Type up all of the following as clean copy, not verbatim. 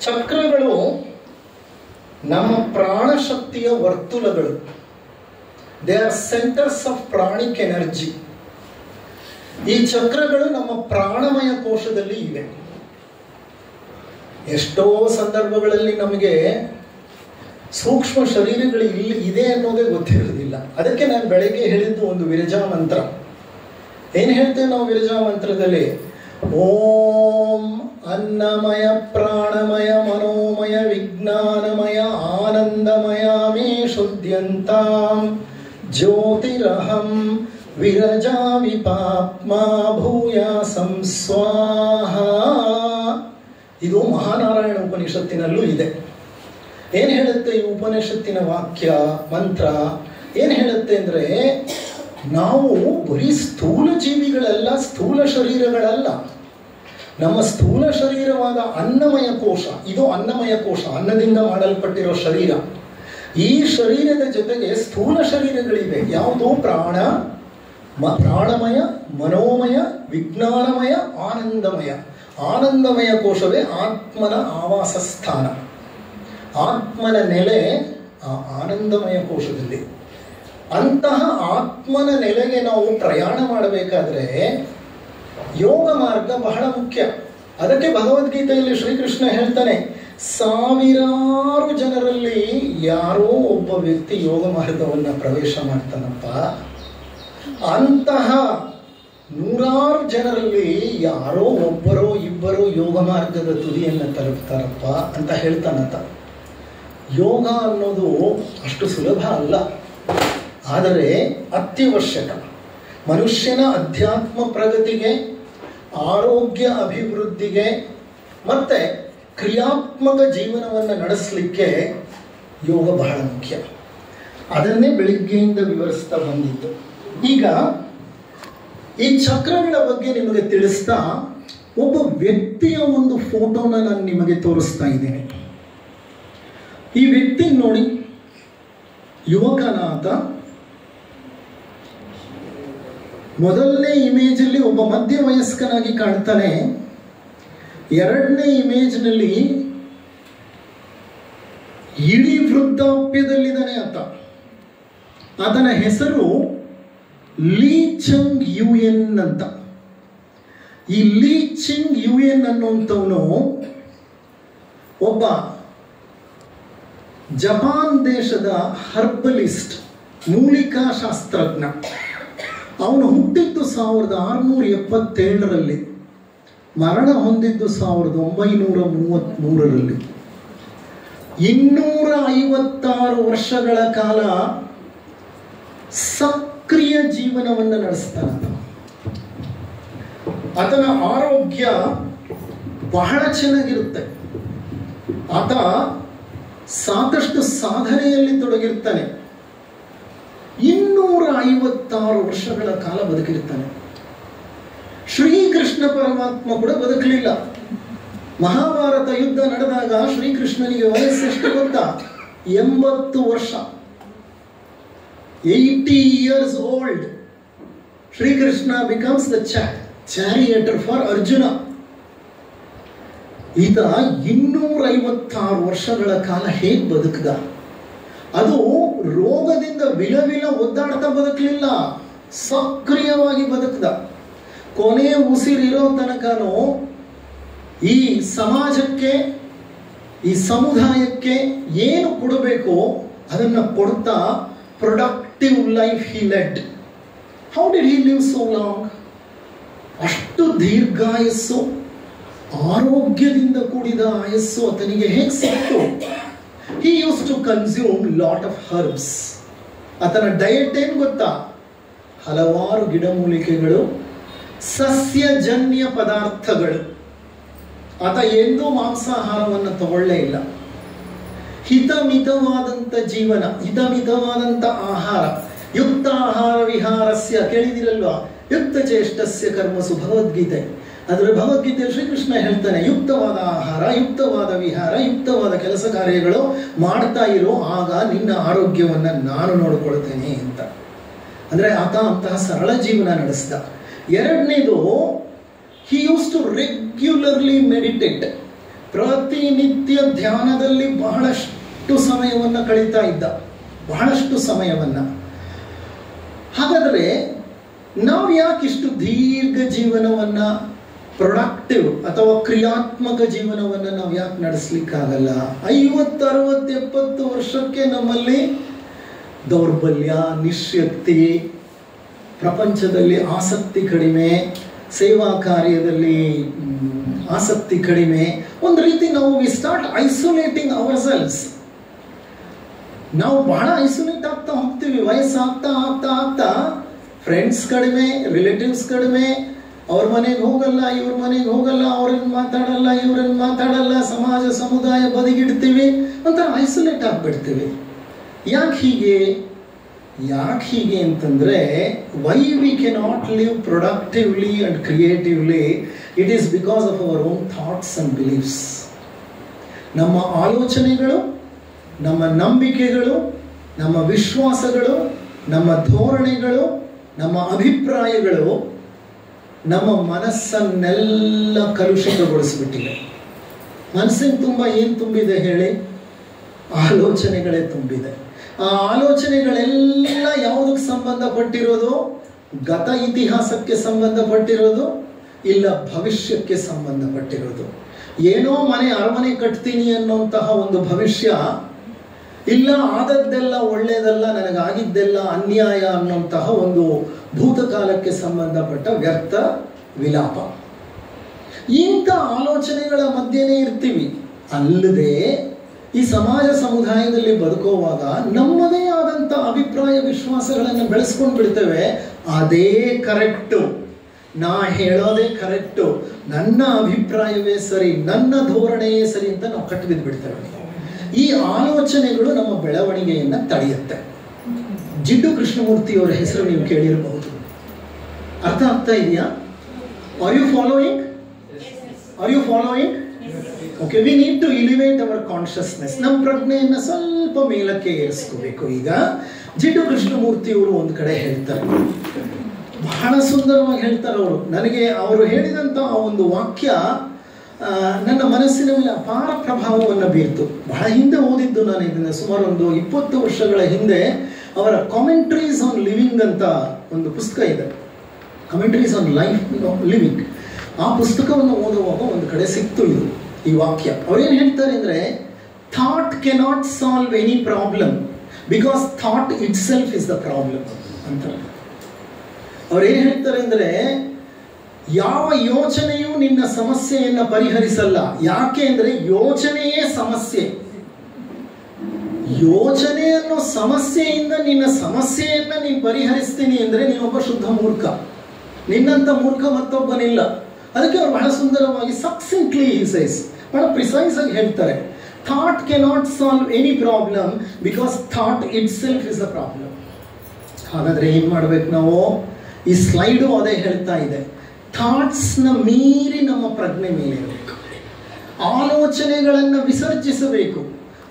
ಚಕ್ರಗಳು ನಮ್ಮ ಪ್ರಾಣಶಕ್ತಿಯ ವರ್ತುಲಗಳು. They are centres of pranic energy. ಈ ಚಕ್ರಗಳು ನಮ್ಮ ಪ್ರಾಣಮಯ ಕೋಶದಲ್ಲಿ ಇವೆ. ಎಷ್ಟೋ ಸಂದರ್ಭಗಳಲ್ಲಿ ನಮಗೆ ಸೂಕ್ಷ್ಮ ಶರೀರಗಳು ಇದೆ ಅನ್ನೋದೇ ಗೊತ್ತಿರೋದಿಲ್ಲ. ಅದಕ್ಕೆ ನಾನು ಬೆಳಗ್ಗೆ ಹೇಳಿದ್ದು ಒಂದು ವಿರಜಾ ಮಂತ್ರ. ಏನು ಹೇಳ್ತೇವೆ ನಾವು ವಿರಜಾ ಮಂತ್ರದಲ್ಲಿ? ಓಂ ಅನ್ನಮಯ ಪ್ರಾಣಮಯ ಮನೋಮಯ ವಿಜ್ಞಾನಮಯ ಆನಂದಮಯ ಮೇ ಶುದ್ಧ್ಯಂತಾಂ ಜ್ಯೋತಿರಹಂ ವಿರಜಾ ವಿಪಾಪ್ಮಾ ಭೂಯಾಸಂ ಸ್ವಾಹ. ಇದು ಮಹಾನಾರಾಯಣ ಉಪನಿಷತ್ತಿನಲ್ಲೂ ಇದೆ. ಏನು ಹೇಳುತ್ತೆ ಈ ಉಪನಿಷತ್ತಿನ ವಾಕ್ಯ ಮಂತ್ರ? ಏನು ಹೇಳುತ್ತೆ ಅಂದರೆ, ನಾವು ಬರೀ ಸ್ಥೂಲ ಜೀವಿಗಳಲ್ಲ, ಸ್ಥೂಲ ಶರೀರಗಳಲ್ಲ. ನಮ್ಮ ಸ್ಥೂಲ ಶರೀರವಾದ ಅನ್ನಮಯ ಕೋಶ, ಇದು ಅನ್ನಮಯ ಕೋಶ, ಅನ್ನದಿಂದ ಮಾಡಲ್ಪಟ್ಟಿರೋ ಶರೀರ. ಈ ಶರೀರದ ಜೊತೆಗೆ ಸ್ಥೂಲ ಶರೀರಗಳಿವೆ. ಯಾವುದು? ಪ್ರಾಣಮಯ, ಮನೋಮಯ, ವಿಜ್ಞಾನಮಯ, ಆನಂದಮಯ. ಆನಂದಮಯ ಕೋಶವೇ ಆತ್ಮನ ಆವಾಸ ಸ್ಥಾನ. ಆತ್ಮನ ನೆಲೆ ಆ ಆನಂದಮಯ ಕೋಶದಲ್ಲಿ. ಅಂತಹ ಆತ್ಮನ ನೆಲೆಗೆ ನಾವು ಪ್ರಯಾಣ ಮಾಡಬೇಕಾದ್ರೆ ಯೋಗ ಮಾರ್ಗ ಬಹಳ ಮುಖ್ಯ. ಅದಕ್ಕೆ ಭಗವದ್ಗೀತೆಯಲ್ಲಿ ಶ್ರೀಕೃಷ್ಣ ಹೇಳ್ತಾನೆ, ಸಾವಿರಾರು ಜನರಲ್ಲಿ ಯಾರೋ ಒಬ್ಬ ವ್ಯಕ್ತಿ ಯೋಗ ಮಾರ್ಗವನ್ನು ಪ್ರವೇಶ ಮಾಡ್ತಾನಪ್ಪ, ಅಂತಹ ನೂರಾರು ಜನರಲ್ಲಿ ಯಾರೋ ಒಬ್ಬರೋ ಇಬ್ಬರೋ ಯೋಗ ಮಾರ್ಗದ ತುದಿಯನ್ನು ತಲುಪ್ತಾರಪ್ಪ ಅಂತ ಹೇಳ್ತಾನಂತ. ಯೋಗ ಅನ್ನೋದು ಅಷ್ಟು ಸುಲಭ ಅಲ್ಲ, ಆದರೆ ಅತ್ಯವಶ್ಯಕ. ಮನುಷ್ಯನ ಅಧ್ಯಾತ್ಮ ಪ್ರಗತಿಗೆ, ಆರೋಗ್ಯ ಅಭಿವೃದ್ಧಿಗೆ ಮತ್ತು ಕ್ರಿಯಾತ್ಮಕ ಜೀವನವನ್ನು ನಡೆಸಲಿಕ್ಕೆ ಯೋಗ ಬಹಳ ಮುಖ್ಯ. ಅದನ್ನೇ ಬೆಳಿಗ್ಗೆಯಿಂದ ವಿವರಿಸ್ತಾ ಬಂದಿತ್ತು. ಈಗ ಈ ಚಕ್ರಗಳ ಬಗ್ಗೆ ನಿಮಗೆ ತಿಳಿಸ್ತಾ ಒಬ್ಬ ವ್ಯಕ್ತಿಯ ಒಂದು ಫೋಟೋನ ನಾನು ನಿಮಗೆ ತೋರಿಸ್ತಾ ಇದ್ದೇನೆ. ಈ ವ್ಯಕ್ತಿ ನೋಡಿ, ಯುವಕನಾತ. ಮೊದಲನೇ ಇಮೇಜಲ್ಲಿ ಒಬ್ಬ ಮಧ್ಯ ವಯಸ್ಕನಾಗಿ ಕಾಣ್ತಾನೆ. ಎರಡನೇ ಇಮೇಜ್ನಲ್ಲಿ ಇಡೀ ವೃದ್ಧಾಪ್ಯದಲ್ಲಿದ್ದಾನೆ ಆತ. ಆತನ ಹೆಸರು ಲೀ ಚೆಂಗ್ ಯುಯೆನ್ ಅಂತ. ಈ ಲೀ ಚೆಂಗ್ ಯುಯೆನ್ ಅನ್ನುವಂಥವನು ಒಬ್ಬ ಜಪಾನ್ ದೇಶದ ಹರ್ಬಲಿಸ್ಟ್, ಮೂಲಿಕಾ ಶಾಸ್ತ್ರಜ್ಞ. ಅವನು ಹುಟ್ಟಿದ್ದು 1677ರಲ್ಲಿ, ಮರಣ ಹೊಂದಿದ್ದು 1933ರಲ್ಲಿ. 256 ವರ್ಷಗಳ ಕಾಲ ಸಕ್ರಿಯ ಜೀವನವನ್ನು ನಡೆಸ್ತಾನೆ. ಆತನ ಆರೋಗ್ಯ ಬಹಳ ಚೆನ್ನಾಗಿರುತ್ತೆ. ಆತ ಸಾಕಷ್ಟು ಸಾಧನೆಯಲ್ಲಿ ತೊಡಗಿರ್ತಾನೆ. 256 ವರ್ಷಗಳ ಕಾಲ ಬದುಕಿರ್ತಾನೆ. ಶ್ರೀಕೃಷ್ಣ ಪರಮಾತ್ಮ ಕೂಡ ಬದುಕಲಿಲ್ಲ. ಮಹಾಭಾರತ ಯುದ್ಧ ನಡೆದಾಗ ಶ್ರೀಕೃಷ್ಣನಿಗೆ ವಯಸ್ಸೆಷ್ಟು ಗೊತ್ತಾ? 80 ವರ್ಷ. 80 years old. Shrikrishna becomes the charioteer for Arjuna. ಈತ 256 ವರ್ಷಗಳ ಕಾಲ ಹೇಗೆ ಬದುಕಿದ? ಅದು ರೋಗದಿಂದ ವಿಲವಿಲ ಒದ್ದಾಡ್ತಾ ಬದುಕಲಿಲ್ಲ, ಸಕ್ರಿಯವಾಗಿ ಬದುಕಿದ. ಕೊನೆಯ ಉಸಿರಿರೋ ತನಕನೂ ಈ ಸಮಾಜಕ್ಕೆ, ಈ ಸಮುದಾಯಕ್ಕೆ ಏನು ಕೊಡಬೇಕು ಅದನ್ನು ಕೊಡ್ತಾ productive life he led. How did he live so long? ಅಷ್ಟು ದೀರ್ಘಾಯಸ್ಸು, ಆರೋಗ್ಯದಿಂದ ಕೂಡಿದ ಆಯಸ್ಸು ಆತನಿಗೆ ಹೇಗೆ ಸಿಕ್ತು? He used to consume lot of herbs. ಆತನ ಡಯಟ್ ಏನು ಗೊತ್ತಾ? ಹಲವಾರು ಗಿಡಮೂಲಿಕೆಗಳು, ಸಸ್ಯಜನ್ಯ ಪದಾರ್ಥಗಳು. ಆತ ಎಂದೂ ಮಾಂಸಾಹಾರವನ್ನು ತಗೊಳ್ಳೇ ಇಲ್ಲ. ಹಿತಮಿತವಾದಂಥ ಜೀವನ, ಹಿತಮಿತವಾದಂಥ ಆಹಾರ. ಯುಕ್ತ ಆಹಾರ ವಿಹಾರಸ್ಯ ಕೇಳಿದಿರಲ್ವಾ? ಯುಕ್ತ ಚೇಷ್ಟಸ್ಯ ಕರ್ಮಸು ಭಗವದ್ಗೀತೆ. ಅದರ ಭಗವದ್ಗೀತೆಯಲ್ಲಿ ಶ್ರೀಕೃಷ್ಣ ಹೇಳ್ತಾನೆ, ಯುಕ್ತವಾದ ಆಹಾರ, ಯುಕ್ತವಾದ ವಿಹಾರ, ಯುಕ್ತವಾದ ಕೆಲಸ ಕಾರ್ಯಗಳು ಮಾಡ್ತಾ ಇರೋ, ಆಗ ನಿನ್ನ ಆರೋಗ್ಯವನ್ನು ನಾನು ನೋಡ್ಕೊಳ್ತೇನೆ ಅಂತ. ಅಂದರೆ ಆತ ಅಂತಹ ಸರಳ ಜೀವನ ನಡೆಸ್ದ. ಎರಡನೇದು, he use to regularly meditate. ಪ್ರತಿನಿತ್ಯ ಧ್ಯಾನದಲ್ಲಿ ಬಹಳಷ್ಟು ಸಮಯವನ್ನು ಕಳೀತಾ ಇದ್ದ, ಬಹಳಷ್ಟು ಸಮಯವನ್ನ. ಹಾಗಾದರೆ ನಾವು ಯಾಕೆ ಇಷ್ಟು ದೀರ್ಘ ಜೀವನವನ್ನ, ಪ್ರೊಡಕ್ಟಿವ್ ಅಥವಾ ಕ್ರಿಯಾತ್ಮಕ ಜೀವನವನ್ನು ನಾವು ಯಾಕೆ ನಡೆಸಲಿಕ್ಕಾಗಲ್ಲ? 50, 60, 70 ವರ್ಷಕ್ಕೆ ನಮ್ಮಲ್ಲಿ ದೌರ್ಬಲ್ಯ, ನಿಶ್ಶಕ್ತಿ, ಪ್ರಪಂಚದಲ್ಲಿ ಆಸಕ್ತಿ ಕಡಿಮೆ, ಸೇವಾ ಕಾರ್ಯದಲ್ಲಿ ಆಸಕ್ತಿ ಕಡಿಮೆ. ಒಂದು ರೀತಿ ನಾವು we start isolating our selves. ನಾವು ಬಹಳ ಐಸೋಲೇಟ್ ಆಗ್ತಾ ಹೋಗ್ತೀವಿ. ವಯಸ್ಸಾಗ್ತಾ ಆಗ್ತಾ ಆಗ್ತಾ ಫ್ರೆಂಡ್ಸ್ ಕಡಿಮೆ, ರಿಲೇಟಿವ್ಸ್ ಕಡಿಮೆ, ಅವ್ರ ಮನೆಗೆ ಹೋಗಲ್ಲ, ಇವ್ರ ಮನೆಗೆ ಹೋಗಲ್ಲ, ಅವ್ರನ್ನ ಮಾತಾಡಲ್ಲ, ಇವ್ರನ್ನ ಮಾತಾಡಲ್ಲ, ಸಮಾಜ ಸಮುದಾಯ ಬದಿಗಿಡ್ತೀವಿ, ಒಂಥರ ಐಸೋಲೇಟ್ ಆಗಿಬಿಡ್ತೀವಿ. ಯಾಕೆ ಹೀಗೆ ಅಂತಂದ್ರೆ, why we cannot live productively and creatively? It is because of our own thoughts and beliefs. ನಮ್ಮ ಆಲೋಚನೆಗಳು, ನಮ್ಮ ನಂಬಿಕೆಗಳು, ನಮ್ಮ ವಿಶ್ವಾಸಗಳು, ನಮ್ಮ ಧೋರಣೆಗಳು, ನಮ್ಮ ಅಭಿಪ್ರಾಯಗಳು ನಮ್ಮ ಮನಸ್ಸನ್ನೆಲ್ಲ ಕಲುಷಿತಗೊಳಿಸ್ಬಿಟ್ಟಿವೆ. ಮನಸ್ಸಿನ ತುಂಬ ಏನು ತುಂಬಿದೆ ಹೇಳಿ? ಆಲೋಚನೆಗಳೇ ತುಂಬಿದೆ. ಆ ಆಲೋಚನೆಗಳೆಲ್ಲ ಯಾವುದಕ್ಕೆ ಸಂಬಂಧಪಟ್ಟಿರೋದು? ಗತ ಇತಿಹಾಸಕ್ಕೆ ಸಂಬಂಧಪಟ್ಟಿರೋದು, ಇಲ್ಲ ಭವಿಷ್ಯಕ್ಕೆ ಸಂಬಂಧಪಟ್ಟಿರೋದು. ಏನೋ ಅರಮನೆ ಕಟ್ತೀನಿ ಅನ್ನುವಂತಹ ಒಂದು ಭವಿಷ್ಯ, ಇಲ್ಲ ಆದದ್ದೆಲ್ಲ ಒಳ್ಳೆಯದಲ್ಲ, ನನಗಾಗಿದ್ದೆಲ್ಲ ಅನ್ಯಾಯ ಅನ್ನುವಂತಹ ಒಂದು ಭೂತಕಾಲಕ್ಕೆ ಸಂಬಂಧಪಟ್ಟ ವ್ಯರ್ಥ ವಿಲಾಪ. ಇಂಥ ಆಲೋಚನೆಗಳ ಮಧ್ಯೆನೇ ಇರ್ತೀವಿ. ಅಲ್ಲದೆ ಈ ಸಮಾಜ ಸಮುದಾಯದಲ್ಲಿ ಬದುಕುವಾಗ ನಮ್ಮದೇ ಆದಂಥ ಅಭಿಪ್ರಾಯ ವಿಶ್ವಾಸಗಳನ್ನು ಬೆಳೆಸ್ಕೊಂಡು ಬಿಡ್ತೇವೆ. ಅದೇ ಕರೆಕ್ಟು, ನಾ ಹೇಳೋದೇ ಕರೆಕ್ಟು, ನನ್ನ ಅಭಿಪ್ರಾಯವೇ ಸರಿ, ನನ್ನ ಧೋರಣೆಯೇ ಸರಿ ಅಂತ ನಾವು ಕಟ್ಟಿಬಿದ್ದು ಬಿಡ್ತೇವೆ. ಈ ಆಲೋಚನೆಗಳು ನಮ್ಮ ಬೆಳವಣಿಗೆಯನ್ನು ತಡೆಯುತ್ತೆ. ಜಿಡ್ಡು ಕೃಷ್ಣಮೂರ್ತಿಯವರ ಹೆಸರು ನೀವು ಕೇಳಿರಬಹುದು. ಅರ್ಥ ಆಗ್ತಾ ಇದೆಯಾ? Are you following? Okay, we need to elevate our consciousness. ನಮ್ಮ ಪ್ರಜ್ಞೆಯನ್ನು ಸ್ವಲ್ಪ ಮೇಲಕ್ಕೆ ಏರಿಸ್ಕೋಬೇಕು. ಈಗ ಜಿಡ್ಡು ಕೃಷ್ಣಮೂರ್ತಿಯವರು ಒಂದು ಕಡೆ ಹೇಳ್ತಾರೆ, ಬಹಳ ಸುಂದರವಾಗಿ ಹೇಳ್ತಾರೆ ಅವರು. ನನಗೆ ಅವರು ಹೇಳಿದಂಥ ಆ ಒಂದು ವಾಕ್ಯ ನನ್ನ ಮನಸ್ಸಿನ ಮೇಲೆ ಅಪಾರ ಪ್ರಭಾವವನ್ನು ಬೀರ್ತು. ಬಹಳ ಹಿಂದೆ ಓದಿದ್ದು ನಾನು ಇದನ್ನು, ಸುಮಾರು ಒಂದು 20 ವರ್ಷಗಳ ಹಿಂದೆ. ಅವರ ಕಾಮೆಂಟ್ರೀಸ್ ಆನ್ ಲಿವಿಂಗ್ ಅಂತ ಒಂದು ಪುಸ್ತಕ ಇದೆ, ಕಾಮೆಂಟ್ರೀಸ್ ಆನ್ ಲೈಫ್ ಲಿವಿಂಗ್. ಆ ಪುಸ್ತಕವನ್ನು ಓದುವಾಗ ಒಂದು ಕಡೆ ಸಿಕ್ತು ಇದು, ಈ ವಾಕ್ಯ. ಅವ್ರೇನು ಹೇಳ್ತಾರೆ ಅಂದರೆ, thought cannot solve any problem because thought it self is the problem ಅಂತ. ಅವ್ರೇನು ಹೇಳ್ತಾರೆ ಅಂದರೆ, ಯಾವ ಯೋಚನೆಯೂ ನಿನ್ನ ಸಮಸ್ಯೆಯನ್ನು ಪರಿಹರಿಸಲ್ಲ. ಯಾಕೆ ಅಂದರೆ ಯೋಚನೆಯೇ ಸಮಸ್ಯೆ. ಯೋಚನೆ ಅನ್ನೋ ಸಮಸ್ಯೆಯಿಂದ ನಿನ್ನ ಸಮಸ್ಯೆಯನ್ನ ನೀನು ಪರಿಹರಿಸ್ತೀನಿ ಅಂದರೆ ನೀನೊಬ್ಬ ಶುದ್ಧ ಮೂರ್ಖ. ನಿನ್ನಂಥ ಮೂರ್ಖ ಮತ್ತೊಬ್ಬನಿಲ್ಲ. ಅದಕ್ಕೆ ಅವರು ಬಹಳ ಸುಂದರವಾಗಿ ಸಕ್ಸೆಂಟ್ಲಿ ಬಹಳ ಪ್ರಿಸೈಸ್ ಆಗಿ ಹೇಳ್ತಾರೆ, thought cannot solve any problem because thought it self is a problem. ಹಾಗಾದ್ರೆ ಏನು ಮಾಡ್ಬೇಕು ನಾವು? ಈ ಸ್ಲೈಡು ಅದೇ ಹೇಳ್ತಾ ಇದೆ. ಥಾಟ್ಸ್ನ ಮೀರಿ ನಮ್ಮ ಪ್ರಜ್ಞೆ ಮೇಲೆ ಇರಬೇಕು. ಆಲೋಚನೆಗಳನ್ನು ವಿಸರ್ಜಿಸಬೇಕು.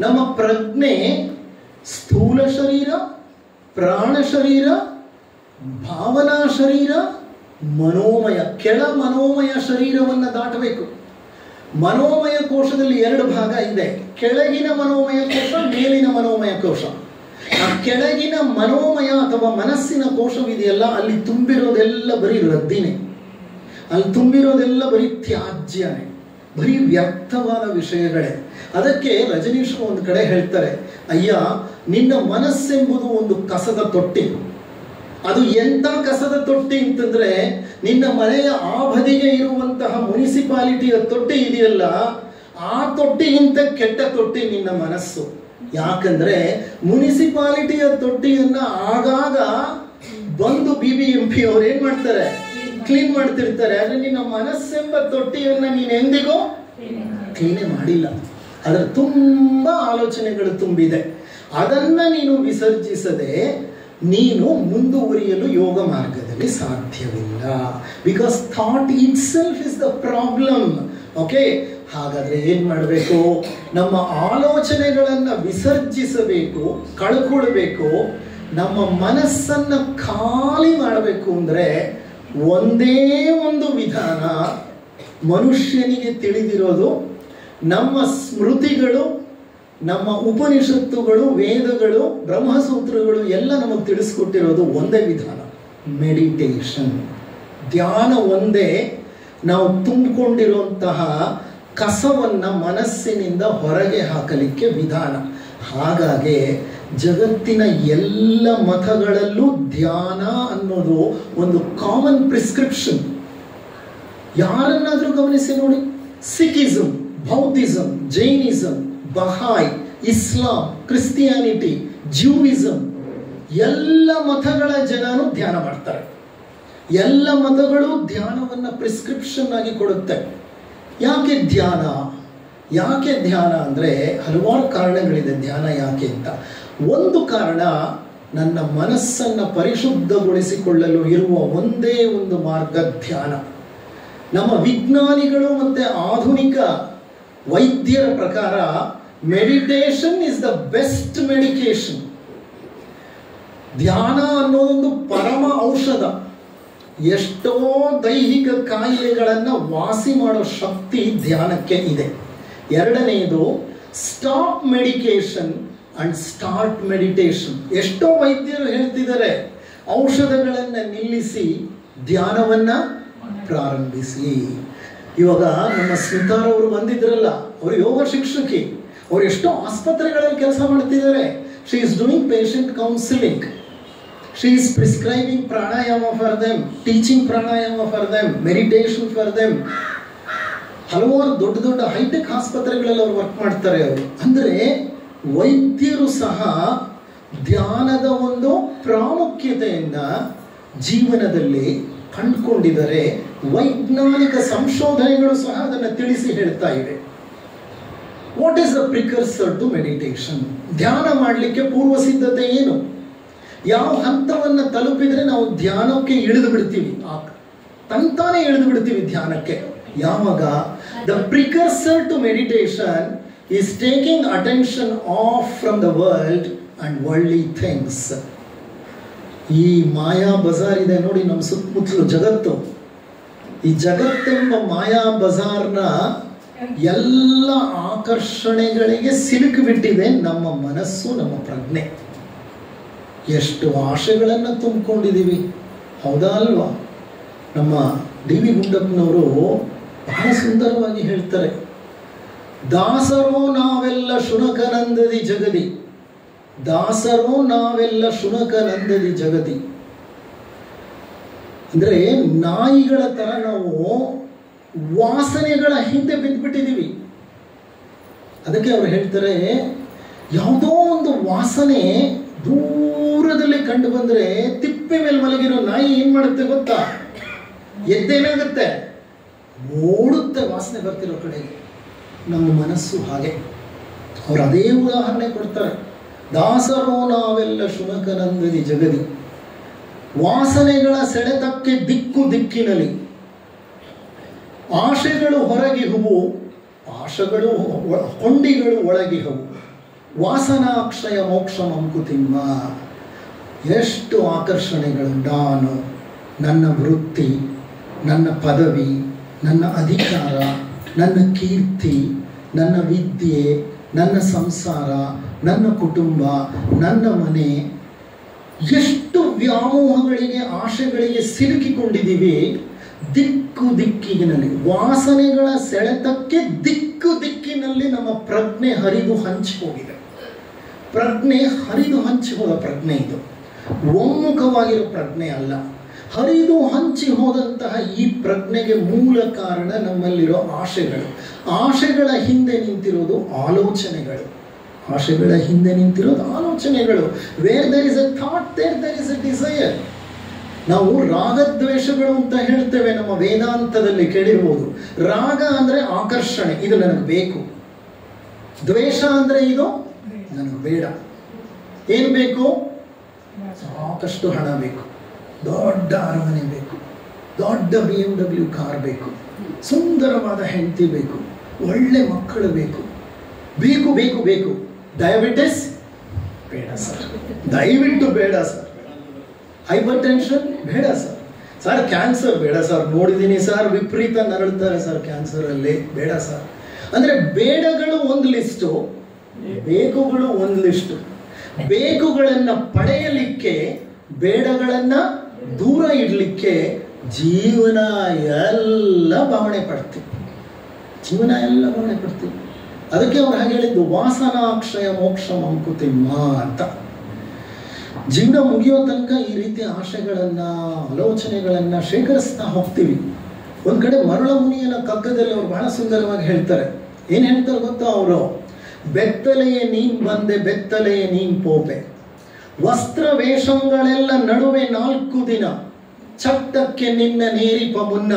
ನಮ್ಮ ಪ್ರಜ್ಞೆ ಸ್ಥೂಲ ಶರೀರ, ಪ್ರಾಣ ಶರೀರ, ಭಾವನಾ ಶರೀರ, ಮನೋಮಯ, ಕೆಳ ಮನೋಮಯ ಶರೀರವನ್ನು ದಾಟಬೇಕು. ಮನೋಮಯ ಕೋಶದಲ್ಲಿ 2 ಭಾಗ ಇದೆ, ಕೆಳಗಿನ ಮನೋಮಯ ಕೋಶ, ಮೇಲಿನ ಮನೋಮಯ ಕೋಶ. ಆ ಕೆಳಗಿನ ಮನೋಮಯ ಅಥವಾ ಮನಸ್ಸಿನ ಕೋಶವಿದೆಯಲ್ಲ, ಅಲ್ಲಿ ತುಂಬಿರೋದೆಲ್ಲ ಬರೀ ರದ್ದಿನೇ, ಅಲ್ಲಿ ತುಂಬಿರೋದೆಲ್ಲ ಬರೀ ತ್ಯಾಜ್ಯನೇ, ಬರೀ ವ್ಯರ್ಥವಾದ ವಿಷಯಗಳೇ. ಅದಕ್ಕೆ ರಜನೀಶ್ ಒಂದು ಕಡೆ ಹೇಳ್ತಾರೆ, ಅಯ್ಯ ನಿನ್ನ ಮನಸ್ಸೆಂಬುದು ಒಂದು ಕಸದ ತೊಟ್ಟಿ. ಅದು ಎಂಥ ಕಸದ ತೊಟ್ಟಿ ಅಂತಂದ್ರೆ, ನಿನ್ನ ಮನೆಯ ಆ ಬದಿಗೆ ಇರುವಂತಹ ಮುನಿಸಿಪಾಲಿಟಿಯ ತೊಟ್ಟಿ ಇದೆಯಲ್ಲ, ಆ ತೊಟ್ಟಿಗಿಂತ ಕೆಟ್ಟ ತೊಟ್ಟಿ ನಿನ್ನ ಮನಸ್ಸು. ಯಾಕಂದ್ರೆ ಮುನಿಸಿಪಾಲಿಟಿಯ ತೊಟ್ಟಿಯನ್ನ ಆಗಾಗ ಬಂದು BBMP ಅವ್ರು ಏನ್ ಮಾಡ್ತಾರೆ, ಕ್ಲೀನ್ ಮಾಡ್ತಿರ್ತಾರೆ. ಆದ್ರೆ ನಿನ್ನ ಮನಸ್ಸೆಂಬ ತೊಟ್ಟಿಯನ್ನ ನೀನು ಎಂದಿಗೂ ಕ್ಲೀನೇ ಮಾಡಿಲ್ಲ. ಅದರ ತುಂಬಾ ಆಲೋಚನೆಗಳು ತುಂಬಿದೆ. ಅದನ್ನ ನೀನು ವಿಸರ್ಜಿಸದೆ ನೀನು ಮುಂದುವರಿಯಲು ಯೋಗ ಮಾರ್ಗದಲ್ಲಿ ಸಾಧ್ಯವಿಲ್ಲ. Because thought it self is the problem. Okay, ಹಾಗಾದ್ರೆ ಏನ್ ಮಾಡಬೇಕು? ನಮ್ಮ ಆಲೋಚನೆಗಳನ್ನ ವಿಸರ್ಜಿಸಬೇಕು, ಕಳ್ಕೊಳ್ಬೇಕು. ನಮ್ಮ ಮನಸ್ಸನ್ನ ಖಾಲಿ ಮಾಡಬೇಕು ಅಂದ್ರೆ ಒಂದೇ ಒಂದು ವಿಧಾನ ಮನುಷ್ಯನಿಗೆ ತಿಳಿದಿರೋದು, ನಮ್ಮ ಸ್ಮೃತಿಗಳು, ನಮ್ಮ ಉಪನಿಷತ್ತುಗಳು, ವೇದಗಳು, ಬ್ರಹ್ಮಸೂತ್ರಗಳು ಎಲ್ಲ ನಮಗೆ ತಿಳಿಸ್ಕೊಟ್ಟಿರೋದು ಒಂದೇ ವಿಧಾನ, ಮೆಡಿಟೇಷನ್. ಧ್ಯಾನ ಒಂದೇ ನಾವು ತುಂಬಿಕೊಂಡಿರುವಂತಹ ಕಸವನ್ನ ಮನಸ್ಸಿನಿಂದ ಹೊರಗೆ ಹಾಕಲಿಕ್ಕೆ ವಿಧಾನ. ಹಾಗಾಗಿ ಜಗತ್ತಿನ ಎಲ್ಲ ಮತಗಳಲ್ಲೂ ಧ್ಯಾನ ಅನ್ನೋದು ಒಂದು ಕಾಮನ್ ಪ್ರಿಸ್ಕ್ರಿಪ್ಷನ್. ಯಾರನ್ನಾದ್ರೂ ಗಮನಿಸಿ ನೋಡಿ, ಸಿಖಿಸಮ್, ಬೌದ್ಧಿಸಮ್, ಜೈನಿಸಮ್, ಬಹಾಯ್, ಇಸ್ಲಾಂ, ಕ್ರಿಸ್ಟಿಯಾನಿಟಿ, ಜ್ಯೂಯಿಸಮ್, ಎಲ್ಲ ಮತಗಳ ಜನರು ಧ್ಯಾನ ಮಾಡ್ತಾರೆ. ಎಲ್ಲ ಮತಗಳು ಧ್ಯಾನವನ್ನು ಪ್ರಿಸ್ಕ್ರಿಪ್ಷನ್ ಆಗಿ ಕೊಡುತ್ತೆ. ಯಾಕೆ ಧ್ಯಾನ? ಯಾಕೆ ಧ್ಯಾನ ಅಂದರೆ ಹಲವಾರು ಕಾರಣಗಳಿದೆ ಧ್ಯಾನ ಯಾಕೆ ಅಂತ. ಒಂದು ಕಾರಣ, ನನ್ನ ಮನಸ್ಸನ್ನು ಪರಿಶುದ್ಧಗೊಳಿಸಿಕೊಳ್ಳಲು ಇರುವ ಒಂದೇ ಒಂದು ಮಾರ್ಗ ಧ್ಯಾನ. ನಮ್ಮ ವಿಜ್ಞಾನಿಗಳು ಮತ್ತು ಆಧುನಿಕ ವೈದ್ಯರ ಪ್ರಕಾರ meditation is the best medication. ಧ್ಯಾನ ಅನ್ನೋದೊಂದು ಪರಮ ಔಷಧ. ಎಷ್ಟೋ ದೈಹಿಕ ಕಾಯಿಲೆಗಳನ್ನು ವಾಸಿ ಮಾಡೋ ಶಕ್ತಿ ಧ್ಯಾನಕ್ಕೆ ಇದೆ. ಎರಡನೆಯದು, stop medication and start meditation. ಎಷ್ಟೋ ವೈದ್ಯರು ಹೇಳ್ತಿದ್ದಾರೆ, ಔಷಧಗಳನ್ನು ನಿಲ್ಲಿಸಿ ಧ್ಯಾನವನ್ನ ಪ್ರಾರಂಭಿಸಿ. ಇವಾಗ ನಮ್ಮ ಸ್ಮಿತಾರವರು ಬಂದಿದ್ರಲ್ಲ, ಅವರು ಯೋಗ ಶಿಕ್ಷಕಿ, ಅವರು ಎಷ್ಟೋ ಆಸ್ಪತ್ರೆಗಳಲ್ಲಿ ಕೆಲಸ ಮಾಡ್ತಿದ್ದಾರೆ. She is doing patient counselling, she is prescribing pranayama for them, teaching pranayama for them, meditation for them. ಹಲವಾರು ದೊಡ್ಡ ದೊಡ್ಡ ಹೈಟೆಕ್ ಆಸ್ಪತ್ರೆಗಳಲ್ಲಿ ಅವರು ವರ್ಕ್ ಮಾಡ್ತಾರೆ. ಅವರು ಅಂದರೆ ವೈದ್ಯರು ಸಹ ಧ್ಯಾನದ ಒಂದು ಪ್ರಾಮುಖ್ಯತೆಯನ್ನು ಜೀವನದಲ್ಲಿ ಕಂಡುಕೊಂಡಿದ್ದಾರೆ. ವೈಜ್ಞಾನಿಕ ಸಂಶೋಧನೆಗಳು ಸಹ ಅದನ್ನು ತಿಳಿಸಿ ಹೇಳ್ತಾ ಇವೆ. What is the precursor to meditation? ಧ್ಯಾನ ಮಾಡಲಿಕ್ಕೆ ಪೂರ್ವ ಸಿದ್ಧತೆ ಏನು? ಯಾವ ಹಂತವನ್ನು ತಲುಪಿದರೆ ನಾವು ಧ್ಯಾನಕ್ಕೆ ಇಳಿದು ಬಿಡ್ತೀವಿ, ತಂತಾನೆ ಇಳಿದು ಬಿಡ್ತೀವಿ ಧ್ಯಾನಕ್ಕೆ. ಯಾವಾಗ? The precursor to meditation is taking attention off from the world and worldly things. ಈ ಮಾಯಾ ಬಜಾರ್ ಇದೆ ನೋಡಿ ನಮ್ಮ ಸುತ್ತಮುತ್ತಲು ಜಗತ್ತು. ಈ ಜಗತ್ತೆಂಬ ಮಾಯಾ ಬಜಾರ್ನ ಎಲ್ಲ ಆಕರ್ಷಣೆಗಳಿಗೆ ಸಿಲುಕಿಬಿಟ್ಟಿದೆ ನಮ್ಮ ಮನಸ್ಸು, ನಮ್ಮ ಪ್ರಜ್ಞೆ. ಎಷ್ಟು ಆಶೆಗಳನ್ನು ತುಂಬಿಕೊಂಡಿದ್ದೀವಿ, ಹೌದಾ ಅಲ್ವಾ? ನಮ್ಮ ಡಿ ವಿ ಗುಂಡಪ್ಪನವರು ಬಹಳ ಸುಂದರವಾಗಿ ಹೇಳ್ತಾರೆ, ದಾಸರೋ ನಾವೆಲ್ಲ ಶುನಕನಂದದಿ ಜಗದಿ, ದಾಸರೋ ನಾವೆಲ್ಲ ಶುನಕನಂದದಿ ಜಗದಿ. ಅಂದರೆ ನಾಯಿಗಳ ತರ ನಾವು ವಾಸನೆಗಳ ಹಿಂದೆ ಬಿದ್ದುಬಿಟ್ಟಿದ್ದೀವಿ. ಅದಕ್ಕೆ ಅವರು ಹೇಳ್ತಾರೆ, ಯಾವುದೋ ಒಂದು ವಾಸನೆ ದೂರದಲ್ಲಿ ಕಂಡು ಬಂದರೆ ತಿಪ್ಪೆ ಮೇಲೆ ಮಲಗಿರೋ ನಾಯಿ ಏನ್ ಮಾಡುತ್ತೆ ಗೊತ್ತಾ? ಎದ್ದೇನಾಗುತ್ತೆ, ಓಡುತ್ತೆ ವಾಸನೆ ಬರ್ತಿರೋ ಕಡೆಗೆ. ನಮ್ಮ ಮನಸ್ಸು ಹಾಗೆ. ಅವರು ಅದೇ ಉದಾಹರಣೆ ಕೊಡ್ತಾರೆ, ದಾಸರೋ ನಾವೆಲ್ಲ ಶುನಕನಂದದಿ ಜಗದಿ. ವಾಸನೆಗಳ ಸೆಳೆತಕ್ಕೆ ದಿಕ್ಕು ದಿಕ್ಕಿನಲ್ಲಿ ಆಶೆಗಳು ಹೊರಗಿಹುವು, ಆಶೆಗಳು ಕೊಂಡಿಗಳು ಒಳಗಿಹವು. ವಾಸನಾಕ್ಷಯ ಮೋಕ್ಷ ಮಂಕುತಿಮ್ಮ. ಎಷ್ಟು ಆಕರ್ಷಣೆಗಳು! ನಾನು, ನನ್ನ ವೃತ್ತಿ, ನನ್ನ ಪದವಿ, ನನ್ನ ಅಧಿಕಾರ, ನನ್ನ ಕೀರ್ತಿ, ನನ್ನ ವಿದ್ಯೆ, ನನ್ನ ಸಂಸಾರ, ನನ್ನ ಕುಟುಂಬ, ನನ್ನ ಮನೆ. ಎಷ್ಟು ವ್ಯಾಮೋಹಗಳಿಗೆ, ಆಶೆಗಳಿಗೆ ಸಿಲುಕಿಕೊಂಡಿದ್ದೀವಿ. ದಿಕ್ಕು ದಿಕ್ಕಿನಲ್ಲಿ ವಾಸನೆಗಳ ಸೆಳೆತಕ್ಕೆ ದಿಕ್ಕು ದಿಕ್ಕಿನಲ್ಲಿ ನಮ್ಮ ಪ್ರಜ್ಞೆ ಹರಿದು ಹಂಚಿ ಹೋಗಿದೆ. ಪ್ರಜ್ಞೆ ಹರಿದು ಹಂಚಿ ಹೋದ ಪ್ರಜ್ಞೆ ಇದು, ಒಮ್ಮುಖವಾಗಿರೋ ಪ್ರಜ್ಞೆ ಅಲ್ಲ. ಹರಿದು ಹಂಚಿ ಹೋದಂತಹ ಈ ಪ್ರಜ್ಞೆಗೆ ಮೂಲ ಕಾರಣ ನಮ್ಮಲ್ಲಿರೋ ಆಶೆಗಳು. ಆಶೆಗಳ ಹಿಂದೆ ನಿಂತಿರೋದು ಆಲೋಚನೆಗಳು. ಆಶೆಗಳ ಹಿಂದೆ ನಿಂತಿರೋದು ಆಲೋಚನೆಗಳು. Where there is a thought, there is a desire. ನಾವು ರಾಗದ್ವೇಷಗಳು ಅಂತ ಹೇಳ್ತೇವೆ. ನಮ್ಮ ವೇದಾಂತದಲ್ಲಿ ಕೇಳಿರ್ಬೋದು, ರಾಗ ಅಂದರೆ ಆಕರ್ಷಣೆ, ಇದು ನನಗೆ ಬೇಕು. ದ್ವೇಷ ಅಂದರೆ ಇದು ನನಗೆ ಬೇಡ. ಏನು ಬೇಕು? ಸಾಕಷ್ಟು ಹಣ ಬೇಕು, ದೊಡ್ಡ ಅರಮನೆ ಬೇಕು, ದೊಡ್ಡ BMW ಕಾರ್ ಬೇಕು, ಸುಂದರವಾದ ಹೆಂಡತಿ ಬೇಕು, ಒಳ್ಳೆ ಮಕ್ಕಳು ಬೇಕು, ಬೇಕು ಬೇಕು ಬೇಕು. ಡಯಾಬಿಟಿಸ್ ಬೇಡ ಸರ್, ದಯವಿಟ್ಟು ಬೇಡ ಸರ್. ಹೈಪರ್ ಟೆನ್ಷನ್ ಬೇಡ ಸರ್. ಸರ್ ಕ್ಯಾನ್ಸರ್ ಬೇಡ ಸರ್, ನೋಡಿದ್ದೀನಿ ಸರ್, ವಿಪರೀತ ನರಳ್ತಾರೆ ಸರ್ ಕ್ಯಾನ್ಸರಲ್ಲಿ, ಬೇಡ ಸರ್. ಅಂದ್ರೆ ಬೇಡಗಳು ಒಂದು ಲಿಸ್ಟು, ಬೇಕುಗಳು ಒಂದು ಲಿಸ್ಟು. ಬೇಕುಗಳನ್ನ ಪಡೆಯಲಿಕ್ಕೆ, ಬೇಡಗಳನ್ನ ದೂರ ಇಡ್ಲಿಕ್ಕೆ ಜೀವನ ಎಲ್ಲ ಭಾವನೆ ಪಡ್ತೀವಿ, ಜೀವನ ಎಲ್ಲ ಭಾವನೆ ಪಡ್ತೀವಿ. ಅದಕ್ಕೆ ಅವ್ರು ಹಾಗೆ ಹೇಳಿದ್ದು ವಾಸನಾಕ್ಷಯ ಮೋಕ್ಷ ಮಂಕುತಿಮ್ಮ ಅಂತ. ಜೀವನ ಮುಗಿಯೋ ತನಕ ಈ ರೀತಿ ಆಶೆಗಳನ್ನ, ಆಲೋಚನೆಗಳನ್ನ ಶೇಖರಿಸ್ತಾ ಹೋಗ್ತೀವಿ. ಒಂದ್ ಕಡೆ ಮರಳ ಮುನಿಯನ ಕಗ್ಗದಲ್ಲಿ ಅವ್ರು ಬಹಳ ಸುಂದರವಾಗಿ ಹೇಳ್ತಾರೆ. ಏನ್ ಹೇಳ್ತಾರೆ ಗೊತ್ತಾ ಅವರು? ಬೆತ್ತಲೆಯೇ ನೀನ್ ಬಂದೆ, ಬೆತ್ತಲೆಯೇ ನೀನ್ ಪೋಪೆ, ವಸ್ತ್ರ ವೇಷಗಳೆಲ್ಲ ನಡುವೆ 4 ದಿನ, ಚಟ್ಟಕ್ಕೆ ನಿನ್ನ ನೇರಿಪ ಮುನ್ನ,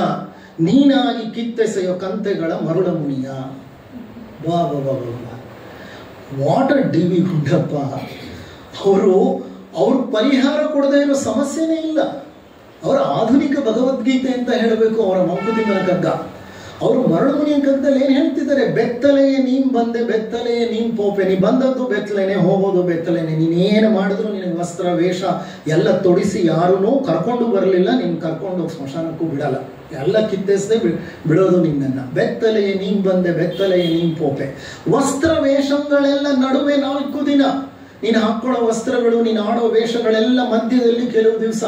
ನೀನಾಗಿ ಕಿತ್ತೆಸೆಯೋ ಕಂತೆಗಳ ಮರುಳ ಮುನಿಯ. ವಾ ವಾ ವಾ ವಾ, ವಾಟರ್ ಡಿ ವಿ ಗುಂಡಪ್ಪ. ಅವ್ರು ಪರಿಹಾರ ಕೊಡದೇ ಇರೋ ಸಮಸ್ಯೆನೇ ಇಲ್ಲ. ಅವರ ಆಧುನಿಕ ಭಗವದ್ಗೀತೆ ಅಂತ ಹೇಳಬೇಕು ಅವರ ಮಂಕುತಿಮ್ಮನ ಕಗ್ಗ. ಅವರು ಮರಳುಮುನಿಯ ಕಗ್ಗದಲ್ಲಿ ಏನ್ ಹೇಳ್ತಿದ್ದಾರೆ? ಬೆತ್ತಲೆಯೇ ನೀನ್ ಬಂದೆ, ಬೆತ್ತಲೆಯೇ ನೀನ್ ಪೋಪೆ, ನೀ ಬಂದದ್ದು ಬೆತ್ತಲೇನೆ, ಹೋಗೋದು ಬೆತ್ತಲೇನೆ, ನೀನೇನು ಮಾಡಿದ್ರು ನಿನಗೆ ವಸ್ತ್ರ ವೇಷ ಎಲ್ಲ ತೊಡಿಸಿ ಯಾರೂ ಕರ್ಕೊಂಡು ಬರಲಿಲ್ಲ, ನೀನು ಕರ್ಕೊಂಡು ಸ್ಮಶಾನಕ್ಕೂ ಬಿಡಲ್ಲ, ಎಲ್ಲ ಕಿತ್ತೆಸದೆ ಬಿಡೋದು ನಿನ್ನನ್ನು. ಬೆತ್ತಲೆಯೇ ನೀನ್ ಬಂದೆ, ಬೆತ್ತಲೆಯೇ ನೀನ್ ಪೋಪೆ, ವಸ್ತ್ರ ವೇಷಗಳೆಲ್ಲ ನಡುವೆ 4 ದಿನ. ನೀನು ಹಾಕೊಳ್ಳೋ ವಸ್ತ್ರಗಳು, ನೀನು ಆಡೋ ವೇಷಗಳೆಲ್ಲ ಮಧ್ಯದಲ್ಲಿ ಕೆಲವು ದಿವಸ,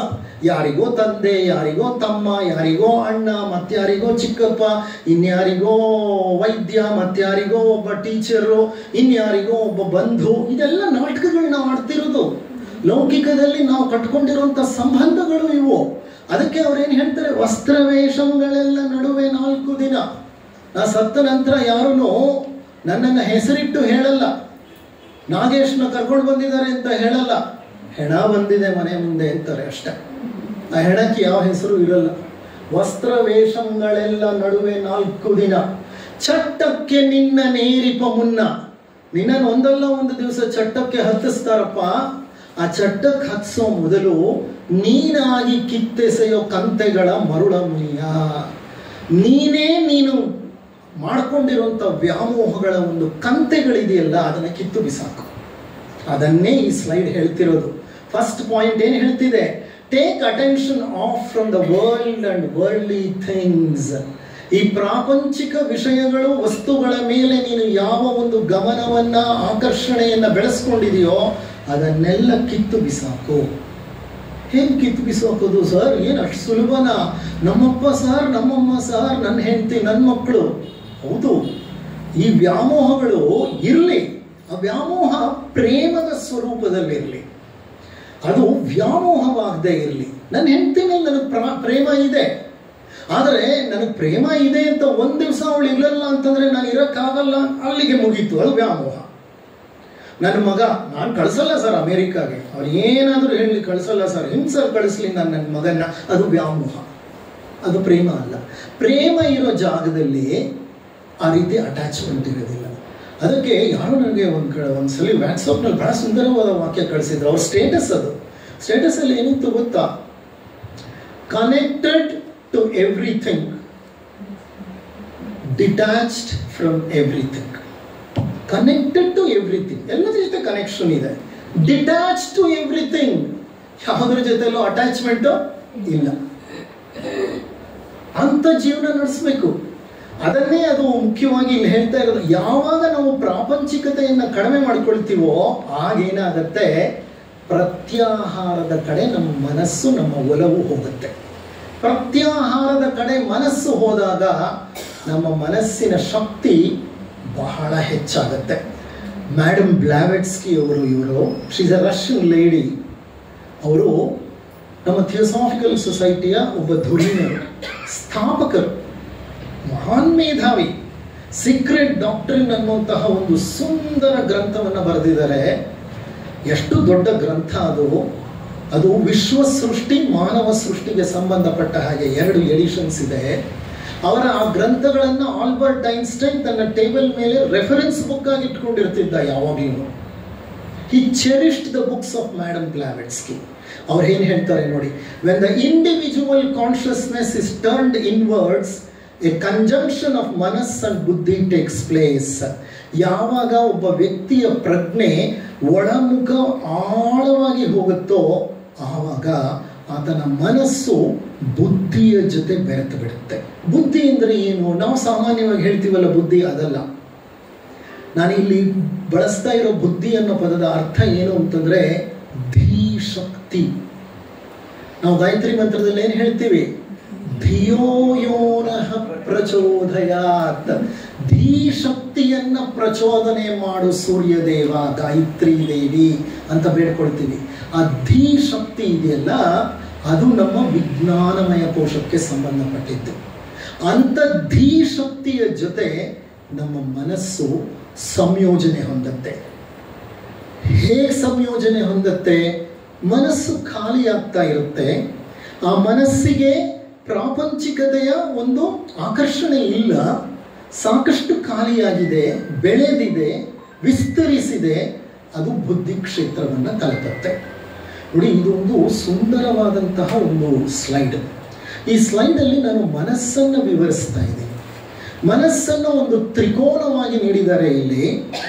ಯಾರಿಗೋ ತಂದೆ, ಯಾರಿಗೋ ತಮ್ಮ, ಯಾರಿಗೋ ಅಣ್ಣ, ಮತ್ತಾರಿಗೋ ಚಿಕ್ಕಪ್ಪ, ಇನ್ಯಾರಿಗೋ ವೈದ್ಯ, ಮತ್ತಾರಿಗೋ ಒಬ್ಬ ಟೀಚರು, ಇನ್ಯಾರಿಗೋ ಒಬ್ಬ ಬಂಧು. ಇದೆಲ್ಲ ನಾಟಕಗಳು ನಾವು ಆಡ್ತಿರೋದು. ಲೌಕಿಕದಲ್ಲಿ ನಾವು ಕಟ್ಕೊಂಡಿರುವಂಥ ಸಂಬಂಧಗಳು ಇವು. ಅದಕ್ಕೆ ಅವ್ರೇನು ಹೇಳ್ತಾರೆ? ವಸ್ತ್ರವೇಷಗಳೆಲ್ಲ ನಡುವೆ 4 ದಿನ. ನಾ ಸತ್ತ ನಂತರ ಯಾರೂ ನನ್ನನ್ನು ಹೆಸರಿಟ್ಟು ಹೇಳಲ್ಲ, ನಾಗೇಶ್ನ ಕರ್ಕೊಂಡು ಬಂದಿದ್ದಾರೆ ಅಂತ ಹೇಳಲ್ಲ, ಹೆಣ ಬಂದಿದೆ ಮನೆ ಮುಂದೆ ಅಂತಾರೆ ಅಷ್ಟೆ. ಆ ಹೆಣಕ್ಕೆ ಯಾವ ಹೆಸರು ಇರಲ್ಲ. ವಸ್ತ್ರವೇಷಗಳೆಲ್ಲ ನಡುವೆ 4 ದಿನ, ಚಟ್ಟಕ್ಕೆ ನಿನ್ನ ನೇರಿಪ ಮುನ್ನ. ನಿನ್ನನ್ನು ಒಂದಲ್ಲ ಒಂದು ದಿವಸ ಚಟ್ಟಕ್ಕೆ ಹತ್ತಿಸ್ತಾರಪ್ಪ. ಆ ಚಟ್ಟಕ್ಕೆ ಹತ್ತಿಸೋ ಮೊದಲು ನೀನಾಗಿ ಕಿತ್ತೆಸೆಯೋ ಕಂತೆಗಳ ಮರುಳ ಮುನಿಯ. ನೀನು ಮಾಡ್ಕೊಂಡಿರುವಂಥ ವ್ಯಾಮೋಹಗಳ ಒಂದು ಕಂತೆಗಳಿದೆಯಲ್ಲ, ಅದನ್ನು ಕಿತ್ತು ಬಿಸಾಕು. ಅದನ್ನೇ ಈ ಸ್ಲೈಡ್ ಹೇಳ್ತಿರೋದು. ಫಸ್ಟ್ ಪಾಯಿಂಟ್ ಏನು ಹೇಳ್ತಿದೆ? Take attention off from the world and worldly things. ಈ ಪ್ರಾಪಂಚಿಕ ವಿಷಯಗಳು, ವಸ್ತುಗಳ ಮೇಲೆ ನೀನು ಯಾವ ಒಂದು ಗಮನವನ್ನ, ಆಕರ್ಷಣೆಯನ್ನ ಬೆಳೆಸ್ಕೊಂಡಿದೆಯೋ ಅದನ್ನೆಲ್ಲ ಕಿತ್ತು ಬಿಸಾಕು. ಹೇಗೆ ಕಿತ್ತು ಬಿಸಾಕೋದು ಸರ್? ಏನು ಅಷ್ಟು ಸುಲಭನಾ? ನಮ್ಮಪ್ಪ ಸರ್, ನಮ್ಮಮ್ಮ ಸರ್, ನನ್ನ ಹೆಂಡತಿ, ನನ್ನ ಮಕ್ಕಳು. ಹೌದು, ಈ ವ್ಯಾಮೋಹಗಳು ಇರಲಿ. ಆ ವ್ಯಾಮೋಹ ಪ್ರೇಮದ ಸ್ವರೂಪದಲ್ಲಿರಲಿ, ಅದು ವ್ಯಾಮೋಹವಾಗದೇ ಇರಲಿ. ನನ್ನ ಹೆಂಡತಿ ಮೇಲೆ ನನಗೆ ಪ್ರೇಮ ಇದೆ, ಆದರೆ ನನಗೆ ಪ್ರೇಮ ಇದೆ ಅಂತ ಒಂದು ದಿವಸ ಅವಳು ಇರಲ್ಲ ಅಂತಂದ್ರೆ ನಾನು ಇರೋಕ್ಕಾಗಲ್ಲ, ಅಲ್ಲಿಗೆ ಮುಗೀತು, ಅದು ವ್ಯಾಮೋಹ. ನನ್ನ ಮಗ, ನಾನು ಕಳಿಸಲ್ಲ ಸರ್ ಅಮೇರಿಕಾಗೆ, ಅವ್ರು ಏನಾದರೂ ಹೇಳಿ ಕಳಿಸಲ್ಲ ಸರ್, ಹಿಂಸರ್ ಕಳಿಸ್ಲಿ ನಾನು ನನ್ನ ಮಗನ್ನ, ಅದು ವ್ಯಾಮೋಹ, ಅದು ಪ್ರೇಮ ಅಲ್ಲ. ಪ್ರೇಮ ಇರೋ ಜಾಗದಲ್ಲಿ ಆ ರೀತಿ ಅಟ್ಯಾಚ್ಮೆಂಟ್ ಇರೋದಿಲ್ಲ. ಅದಕ್ಕೆ ಯಾರು ನನಗೆ ಒಂದ್ಸಲಿ ವಾಟ್ಸಪ್ನಲ್ಲಿ ಬಹಳ ಸುಂದರವಾದ ವಾಕ್ಯ ಕಳಿಸಿದ್ರು. ಅವ್ರ ಸ್ಟೇಟಸ್, ಅದು ಸ್ಟೇಟಸಲ್ಲಿ ಏನಿತ್ತು ಗೊತ್ತಾ? Connected to everything, detached from everything. Connected to everything, ಎಲ್ಲದರ ಜೊತೆ ಕನೆಕ್ಷನ್ ಇದೆ. ಡಿಟ್ಯಾಚ್ ಟು ಎವ್ರಿಥಿಂಗ್, ಯಾವುದ್ರ ಜೊತೆಲೂ ಅಟ್ಯಾಚ್ಮೆಂಟ್ ಇಲ್ಲ. ಅಂತ ಜೀವನ ನಡೆಸಬೇಕು. ಅದನ್ನೇ ಅದು ಮುಖ್ಯವಾಗಿ ಇಲ್ಲಿ ಹೇಳ್ತಾ ಇರೋದು. ಯಾವಾಗ ನಾವು ಪ್ರಾಪಂಚಿಕತೆಯನ್ನು ಕಡಿಮೆ ಮಾಡ್ಕೊಳ್ತೀವೋ ಆಗೇನಾಗತ್ತೆ? ಪ್ರತ್ಯಾಹಾರದ ಕಡೆ ನಮ್ಮ ಮನಸ್ಸು, ನಮ್ಮ ಒಲವು ಹೋಗುತ್ತೆ. ಪ್ರತ್ಯಾಹಾರದ ಕಡೆ ಮನಸ್ಸು ಹೋದಾಗ ನಮ್ಮ ಮನಸ್ಸಿನ ಶಕ್ತಿ ಬಹಳ ಹೆಚ್ಚಾಗುತ್ತೆ. ಮ್ಯಾಡಮ್ ಬ್ಲಾವೆಟ್ಸ್ಕಿ ಇವರು ಶೀಸ್ ಅ ರಷ್ಯನ್ ಲೇಡಿ. ಅವರು ನಮ್ಮ ಥಿಯೋಸಾಫಿಕಲ್ ಸೊಸೈಟಿಯ ಒಬ್ಬ ಧುರೀಣರು, ಸ್ಥಾಪಕರು, ಮಹಾನ್ ಮೇಧಾವಿ. ಸೀಕ್ರೆಟ್ ಡಾಕ್ಟ್ರಿನ್ ಅನ್ನುವಂತಹ ಒಂದು ಸುಂದರ ಗ್ರಂಥವನ್ನು ಬರೆದಿದ್ದಾರೆ. ಎಷ್ಟು ದೊಡ್ಡ ಗ್ರಂಥ ಅದು! ಅದು ವಿಶ್ವ ಸೃಷ್ಟಿ, ಮಾನವ ಸೃಷ್ಟಿಗೆ ಸಂಬಂಧಪಟ್ಟ ಹಾಗೆ 2 ಎಡಿಷನ್ಸ್ ಇದೆ. ಅವರ ಆ ಗ್ರಂಥಗಳನ್ನು ಆಲ್ಬರ್ಟ್ ಐನ್ಸ್ಟೈನ್ ತನ್ನ ಟೇಬಲ್ ಮೇಲೆ ರೆಫರೆನ್ಸ್ ಬುಕ್ ಆಗಿ ಇಟ್ಕೊಂಡಿರ್ತಿದ್ದ ಯಾವಾಗಲೂ. ಹಿ cherished the books of madam ಬ್ಲಾವೆಟ್ಸ್ಕಿ. ಅವ್ರು ಏನು ಹೇಳ್ತಾರೆ ನೋಡಿ: when the individual consciousness is turned inwards, A conjunction of ಮನಸ್ ಅಂಡ್ ಬುದ್ಧಿ ಟೇಕ್ಸ್ ಪ್ಲೇಸ್. ಯಾವಾಗ ಒಬ್ಬ ವ್ಯಕ್ತಿಯ ಪ್ರಜ್ಞೆ ಒಳಮುಖ ಆಳವಾಗಿ ಹೋಗುತ್ತೋ ಆವಾಗ ಆತನ ಮನಸ್ಸು ಬುದ್ಧಿಯ ಜೊತೆ ಬೆರೆತು ಬಿಡುತ್ತೆ. ಬುದ್ಧಿ ಅಂದರೆ ಏನು? ನಾವು ಸಾಮಾನ್ಯವಾಗಿ ಹೇಳ್ತೀವಲ್ಲ ಬುದ್ಧಿ, ಅದಲ್ಲ. ನಾನು ಇಲ್ಲಿ ಬಳಸ್ತಾ ಇರೋ ಬುದ್ಧಿ ಅನ್ನೋ ಪದದ ಅರ್ಥ ಏನು ಅಂತಂದ್ರೆ ಧೀಶಕ್ತಿ. ನಾವು ಗಾಯತ್ರಿ ಮಂತ್ರದಲ್ಲಿ ಏನು ಹೇಳ್ತೀವಿ? ಧಿಯೋ ಯೋ ನಃ ಪ್ರಚೋದಯಾತ್. ಧೀಶಕ್ತಿಯನ್ನ ಪ್ರಚೋದನೆ ಮಾಡು ಸೂರ್ಯದೇವ, ಗಾಯತ್ರಿ ದೇವಿ ಅಂತ ಬೇಡ್ಕೊಳ್ತೀವಿ. ಆ ಧೀಶಕ್ತಿ ಇದೆಯಲ್ಲ, ಅದು ನಮ್ಮ ವಿಜ್ಞಾನಮಯ ಕೋಶಕ್ಕೆ ಸಂಬಂಧಪಟ್ಟಿದ್ದು. ಅಂತ ಧೀಶಕ್ತಿಯ ಜೊತೆ ನಮ್ಮ ಮನಸ್ಸು ಸಂಯೋಜನೆ ಹೊಂದತ್ತೆ. ಹೇಗೆ ಸಂಯೋಜನೆ ಹೊಂದತ್ತೆ? ಮನಸ್ಸು ಖಾಲಿ ಆಗ್ತಾ ಇರುತ್ತೆ. ಆ ಮನಸ್ಸಿಗೆ ಪ್ರಾಪಂಚಿಕತೆಯ ಒಂದು ಆಕರ್ಷಣೆ ಇಲ್ಲ, ಸಾಕಷ್ಟು ಖಾಲಿಯಾಗಿದೆ, ಬೆಳೆದಿದೆ, ವಿಸ್ತರಿಸಿದೆ. ಅದು ಬುದ್ಧಿ ಕ್ಷೇತ್ರವನ್ನು ತಲುಪುತ್ತೆ. ನೋಡಿ, ಇದು ಒಂದು ಸುಂದರವಾದಂತಹ ಒಂದು ಸ್ಲೈಡ್. ಈ ಸ್ಲೈಡಲ್ಲಿ ನಾನು ಮನಸ್ಸನ್ನು ವಿವರಿಸ್ತಾ ಇದ್ದೀನಿ. ಮನಸ್ಸನ್ನು ಒಂದು ತ್ರಿಕೋನವಾಗಿ ನೀಡಿದ್ದಾರೆ ಇಲ್ಲಿ.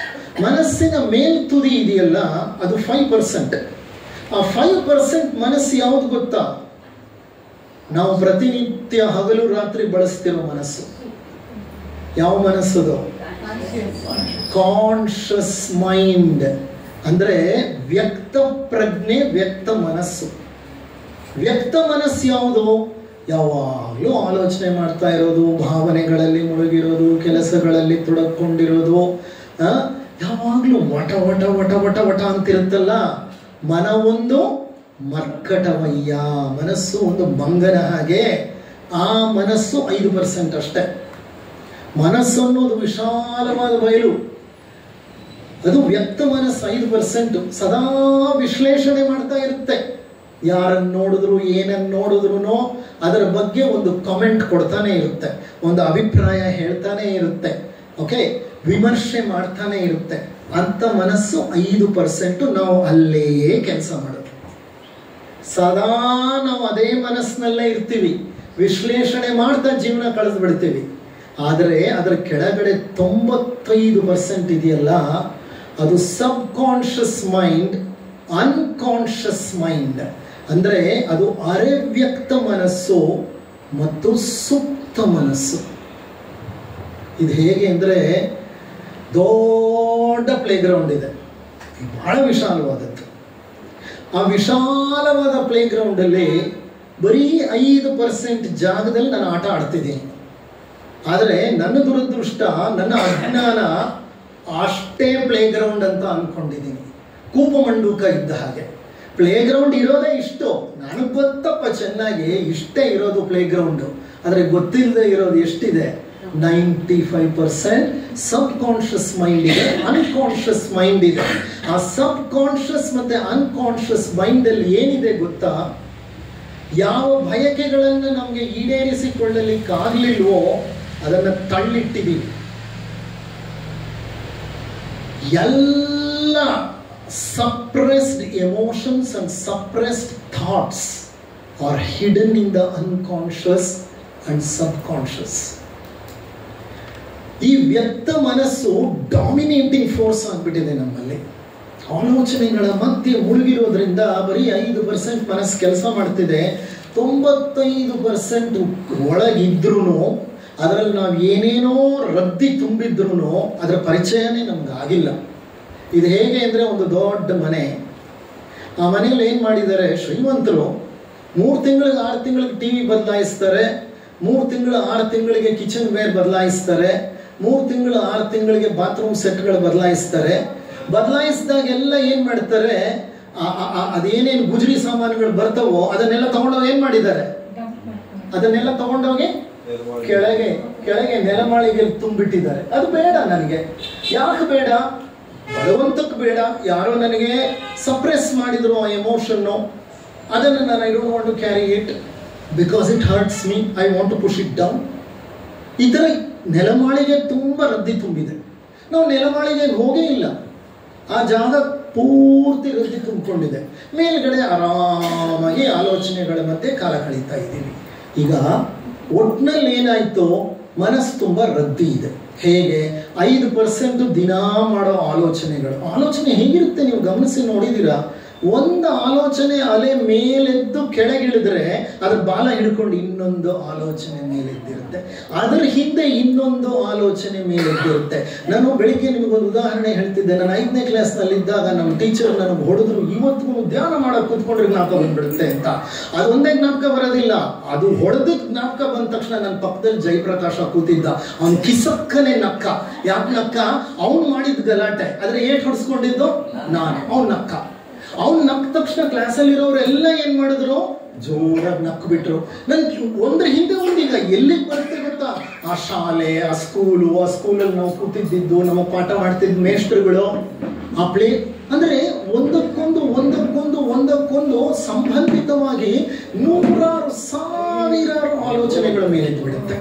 ಮನಸ್ಸಿನ ಮೇಲ್ತುದಿ ಇದೆಯಲ್ಲ, ಅದು 5%. ಆ 5% ಮನಸ್ಸು ಯಾವುದು ಗೊತ್ತಾ? ನಾವು ಪ್ರತಿನಿತ್ಯ ಹಗಲು ರಾತ್ರಿ ಬಳಸ್ತಿರೋ ಮನಸ್ಸು. ಯಾವ ಮನಸ್ಸದು? Conscious mind. ಅಂದ್ರೆ ವ್ಯಕ್ತ ಪ್ರಜ್ಞೆ, ವ್ಯಕ್ತ ಮನಸ್ಸು. ವ್ಯಕ್ತ ಮನಸ್ಸು ಯಾವುದು? ಯಾವಾಗಲೂ ಆಲೋಚನೆ ಮಾಡ್ತಾ ಇರೋದು, ಭಾವನೆಗಳಲ್ಲಿ ಮುಳುಗಿರೋದು, ಕೆಲಸಗಳಲ್ಲಿ ತೊಡಕೊಂಡಿರೋದು, ಯಾವಾಗಲೂ ವಟ ವಟ ವಟ ವಟ ವಟ ಅಂತಿರುತ್ತಲ್ಲ. ಮನವೊಂದು ಮರ್ಕಟವಯ್ಯ. ಮನಸ್ಸು ಒಂದು ಮಂಗನ ಹಾಗೆ. ಆ ಮನಸ್ಸು 5% ಅಷ್ಟೇ. ಮನಸ್ಸು ಅನ್ನೋದು ವಿಶಾಲವಾದ ಬಯಲು. ಅದು ವ್ಯಕ್ತ ಮನಸ್ಸು 5%. ಸದಾ ವಿಶ್ಲೇಷಣೆ ಮಾಡ್ತಾ ಇರುತ್ತೆ. ಯಾರನ್ನು ನೋಡಿದ್ರು, ಏನನ್ನು ನೋಡಿದ್ರು ಅದರ ಬಗ್ಗೆ ಒಂದು ಕಾಮೆಂಟ್ ಕೊಡ್ತಾನೆ ಇರುತ್ತೆ, ಒಂದು ಅಭಿಪ್ರಾಯ ಹೇಳ್ತಾನೆ ಇರುತ್ತೆ. ಓಕೆ, ವಿಮರ್ಶೆ ಮಾಡ್ತಾನೆ ಇರುತ್ತೆ. ಅಂತ ಮನಸ್ಸು 5%. ನಾವು ಅಲ್ಲೇ ಕೆಲಸ ಮಾಡೋದು. ಸದಾ ನಾವು ಅದೇ ಮನಸ್ಸಿನಲ್ಲೇ ಇರ್ತೀವಿ, ವಿಶ್ಲೇಷಣೆ ಮಾಡ್ತಾ ಜೀವನ ಕಳೆದು ಬಿಡ್ತೀವಿ. ಆದರೆ ಅದರ ಕೆಳಗಡೆ 95% ಇದೆಯಲ್ಲ, ಅದು ಸಬ್ ಕಾನ್ಷಿಯಸ್ ಮೈಂಡ್, ಅನ್ಕಾನ್ಷಿಯಸ್ ಮೈಂಡ್. ಅಂದರೆ ಅದು ಅರೆವ್ಯಕ್ತ ಮನಸ್ಸು ಮತ್ತು ಸುಪ್ತ ಮನಸ್ಸು. ಇದು ಹೇಗೆ ಅಂದರೆ, ದೊಡ್ಡ ಪ್ಲೇ ಗ್ರೌಂಡ್ ಇದೆ, ಬಹಳ ವಿಶಾಲವಾದದ್ದು. ಆ ವಿಶಾಲವಾದ ಪ್ಲೇ ಗ್ರೌಂಡಲ್ಲಿ ಬರೀ 5% ಜಾಗದಲ್ಲಿ ನಾನು ಆಟ ಆಡ್ತಿದ್ದೀನಿ. ಆದರೆ ನನ್ನ ದುರದೃಷ್ಟ, ನನ್ನ ಅಜ್ಞಾನ ಅಷ್ಟೇ ಪ್ಲೇ ಗ್ರೌಂಡ್ ಅಂತ ಅಂದ್ಕೊಂಡಿದ್ದೀನಿ. ಕೂಪಮಂಡೂಕ ಇದ್ದ ಹಾಗೆ. ಪ್ಲೇ ಗ್ರೌಂಡ್ ಇರೋದೇ ಇಷ್ಟು, ನನಗೆ ಗೊತ್ತಪ್ಪ ಚೆನ್ನಾಗಿ, ಇಷ್ಟೇ ಇರೋದು ಪ್ಲೇ ಗ್ರೌಂಡು. ಆದರೆ ಗೊತ್ತಿಲ್ಲದೆ ಇರೋದು ಎಷ್ಟಿದೆ? 95% ಸಬ್ ಕಾನ್ಷಿಯಸ್ ಮೈಂಡ್ ಇದೆ, ಅನ್ಕಾನ್ಷಿಯಸ್ ಮೈಂಡ್ ಇದೆ. ಆ ಸಬ್ ಕಾನ್ಷಿಯಸ್ ಮತ್ತೆ ಅನ್ಕಾನ್ಷಿಯಸ್ ಮೈಂಡ್ ಅಲ್ಲಿ ಏನಿದೆ ಗೊತ್ತಾ? ಯಾವ ಬಯಕೆಗಳನ್ನು ನಮಗೆ ಈಡೇರಿಸಿಕೊಳ್ಳಲಿಕ್ಕಾಗಲಿಲ್ವೋ ಅದನ್ನು ತಳ್ಳಿಟ್ಟಿದ್ದೀವಿ. ಎಲ್ಲ suppressed emotions and suppressed thoughts are hidden in the unconscious and subconscious. ಈ ವ್ಯಕ್ತ ಮನಸ್ಸು ಡಾಮಿನೇಟಿಂಗ್ ಫೋರ್ಸ್ ಆಗ್ಬಿಟ್ಟಿದೆ ನಮ್ಮಲ್ಲಿ. ಆಲೋಚನೆಗಳ ಮಧ್ಯೆ ಮುಳುಗಿರೋದ್ರಿಂದ ಬರೀ 5% ಮನಸ್ಸು ಕೆಲಸ ಮಾಡ್ತಿದೆ. 95% ಒಳಗಿದ್ರೂ ಅದರಲ್ಲಿ ನಾವು ಏನೇನೋ ರದ್ದಿ ತುಂಬಿದ್ರೂ ಅದರ ಪರಿಚಯನೇ ನಮ್ಗೆ ಆಗಿಲ್ಲ. ಇದು ಹೇಗೆ ಅಂದರೆ, ಒಂದು ದೊಡ್ಡ ಮನೆ. ಆ ಮನೆಯಲ್ಲಿ ಏನು ಮಾಡಿದ್ದಾರೆ ಶ್ರೀಮಂತರು, 3 ತಿಂಗಳಿಗೆ 6 ತಿಂಗಳಿಗೆ ಟಿ ವಿ ಬದಲಾಯಿಸ್ತಾರೆ, 3 ತಿಂಗಳು 6 ತಿಂಗಳಿಗೆ ಕಿಚನ್ ವೇರ್ ಬದಲಾಯಿಸ್ತಾರೆ, 3 ತಿಂಗಳು 6 ತಿಂಗಳಿಗೆ ಬಾತ್ರೂಮ್ ಸೆಟ್ಗಳು ಬದಲಾಯಿಸ್ತಾರೆ. ಬದಲಾಯಿಸಿದಾಗೆಲ್ಲ ಏನು ಮಾಡ್ತಾರೆ, ಅದೇನೇನು ಗುಜರಿ ಸಾಮಾನುಗಳು ಬರ್ತವೋ ಅದನ್ನೆಲ್ಲ ತಗೊಂಡೋಗಿ ಏನು ಮಾಡಿದ್ದಾರೆ, ಅದನ್ನೆಲ್ಲ ತಗೊಂಡೋಗಿ ಕೆಳಗೆ ಕೆಳಗೆ ನೆಲಮಾಳಿಗೆಯಲ್ಲಿ ತುಂಬಿಟ್ಟಿದ್ದಾರೆ. ಅದು ಬೇಡ ನನಗೆ. ಯಾಕೆ ಬೇಡ? ಬಲವಂತಕ್ಕೆ ಬೇಡ. ಯಾರೋ ನನಗೆ ಸಪ್ರೆಸ್ ಮಾಡಿದ್ರು ಆ ಎಮೋಷನ್ನು, ಅದನ್ನು ನಾನು I don't want to carry it because it hurts me, I want to push it down. ಈ ಥರ ನೆಲಮಾಳಿಗೆ ತುಂಬ ರದ್ದಿ ತುಂಬಿದೆ. ನಾವು ನೆಲಮಾಳಿಗೆಗೆ ಹೋಗೇ ಇಲ್ಲ, ಆ ಜಾಗ ಪೂರ್ತಿ ರದ್ದಿ ತುಂಬಿಕೊಂಡಿದೆ. ಮೇಲ್ಗಡೆ ಆರಾಮಾಗಿ ಆಲೋಚನೆಗಳ ಮಧ್ಯೆ ಕಾಲ ಕಳೀತಾ ಇದ್ದೀವಿ. ಈಗ ಒಟ್ಟಿನಲ್ಲಿ ಏನಾಯಿತು, ಮನಸ್ಸು ತುಂಬ ರದ್ದಿ ಇದೆ. ಹೇಗೆ? 5% ದಿನಾ ಮಾಡೋ ಆಲೋಚನೆಗಳು. ಆಲೋಚನೆ ಹೇಗಿರುತ್ತೆ ನೀವು ಗಮನಿಸಿ ನೋಡಿದ್ದೀರಾ? ಒಂದು ಆಲೋಚನೆ ಅಲೆ ಮೇಲೆದ್ದು ಕೆಳಗಿಳಿದ್ರೆ ಅದ್ರ ಬಾಲ ಹಿಡ್ಕೊಂಡು ಇನ್ನೊಂದು ಆಲೋಚನೆ ಮೇಲೆದ್ದಿರುತ್ತೆ, ಅದರ ಹಿಂದೆ ಇನ್ನೊಂದು ಆಲೋಚನೆ ಮೇಲೆದ್ದಿರುತ್ತೆ. ನಾನು ಬೆಳಿಗ್ಗೆ ನಿಮಗೊಂದು ಉದಾಹರಣೆ ಹೇಳ್ತಿದ್ದೆ. ನಾನು 5ನೇ ಕ್ಲಾಸ್ನಲ್ಲಿದ್ದಾಗ ನಮ್ಮ ಟೀಚರ್ ನನಗೆ ಹೊಡೆದ್ರು, ಇವತ್ತು ಧ್ಯಾನ ಮಾಡಕ್ಕೆ ಕೂತ್ಕೊಂಡ್ರೆ ಜ್ಞಾಪಕ ಬಂದ್ಬಿಡುತ್ತೆ ಅಂತ. ಅದೊಂದೇ ಜ್ಞಾಪಕ ಬರೋದಿಲ್ಲ, ಅದು ಹೊಡೆದ ಜ್ಞಾಪಕ ಬಂದ ತಕ್ಷಣ ನನ್ನ ಪಕ್ಕದಲ್ಲಿ ಜಯಪ್ರಕಾಶ ಕೂತಿದ್ದ, ಅವ್ನು ಕಿಸಕ್ಕನೆ ನಕ್ಕ. ಯಾಕೆ ನಕ್ಕ? ಅವ್ನು ಮಾಡಿದ ಗಲಾಟೆ, ಆದ್ರೆ ಏಟ್ ಹೊಡ್ಸ್ಕೊಂಡಿದ್ದು ನಾನು. ಅವ್ನು ನಕ್ಕ. ಅವ್ನು ನಕ್ಕ ತಕ್ಷಣ ಕ್ಲಾಸಲ್ಲಿರೋರೆಲ್ಲ ಏನ್ ಮಾಡಿದ್ರು? ಜೋರಾಗಿ ನಕ್ಕು ಬಿಟ್ರು. ನನ್ಗೆ ಒಂದ್ರ ಹಿಂದೆ ಒಂದೀಗ ಎಲ್ಲಿಗೆ ಬರುತ್ತೆ ಗೊತ್ತಾ? ಆ ಶಾಲೆ, ಆ ಸ್ಕೂಲಲ್ಲಿ ನಾವು ಕೂತಿದ್ದು, ನಮ್ಮ ಪಾಠ ಮಾಡ್ತಿದ್ದ ಮೇಷ್ಟ್ರುಗಳು, ಆ ಪ್ಲೇ ಅಂದ್ರೆ ಒಂದಕ್ಕೊಂದು ಸಂಬಂಧಿತವಾಗಿ ನೂರಾರು ಸಾವಿರಾರು ಆಲೋಚನೆಗಳ ಮೇಲೆ ಬಿಡುತ್ತೆ.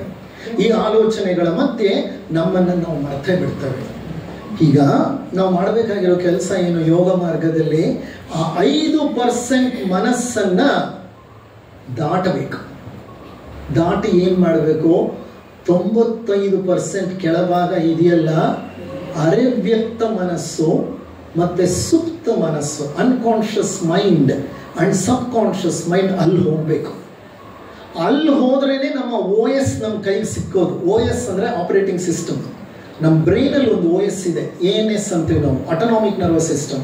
ಈ ಆಲೋಚನೆಗಳ ಮಧ್ಯೆ ನಮ್ಮನ್ನು ನಾವು ಮರ್ತೇ ಬಿಡ್ತೇವೆ. ಈಗ ನಾವು ಮಾಡಬೇಕಾಗಿರೋ ಕೆಲಸ ಏನು? ಯೋಗ ಮಾರ್ಗದಲ್ಲಿ ಆ 5% ಮನಸ್ಸನ್ನ ದಾಟಬೇಕು. ದಾಟಿ ಏನ್ ಮಾಡಬೇಕು? 95% ಕೆಳಭಾಗ ಇದೆಯಲ್ಲ, ಅರೆವ್ಯಕ್ತ ಮನಸ್ಸು ಮತ್ತೆ ಸುಪ್ತ ಮನಸ್ಸು, unconscious mind and subconscious mind, ಅಲ್ಲಿ ಹೋಗ್ಬೇಕು. ಅಲ್ಲಿ ಹೋದ್ರೇನೆ ನಮ್ಮ OS ನಮ್ಮ ಕೈಗೆ ಸಿಕ್ಕೋದು. OS ಅಂದ್ರೆ ಆಪರೇಟಿಂಗ್ ಸಿಸ್ಟಮ್. ನಮ್ಮ ಬ್ರೈನಲ್ಲಿ ಒಂದು OS ಇದೆ, ANS ಅಂತೀವಿ ನಾವು, ಆಟೋನಾಮಿಕ್ ನರ್ವಸ್ ಸಿಸ್ಟಮ್.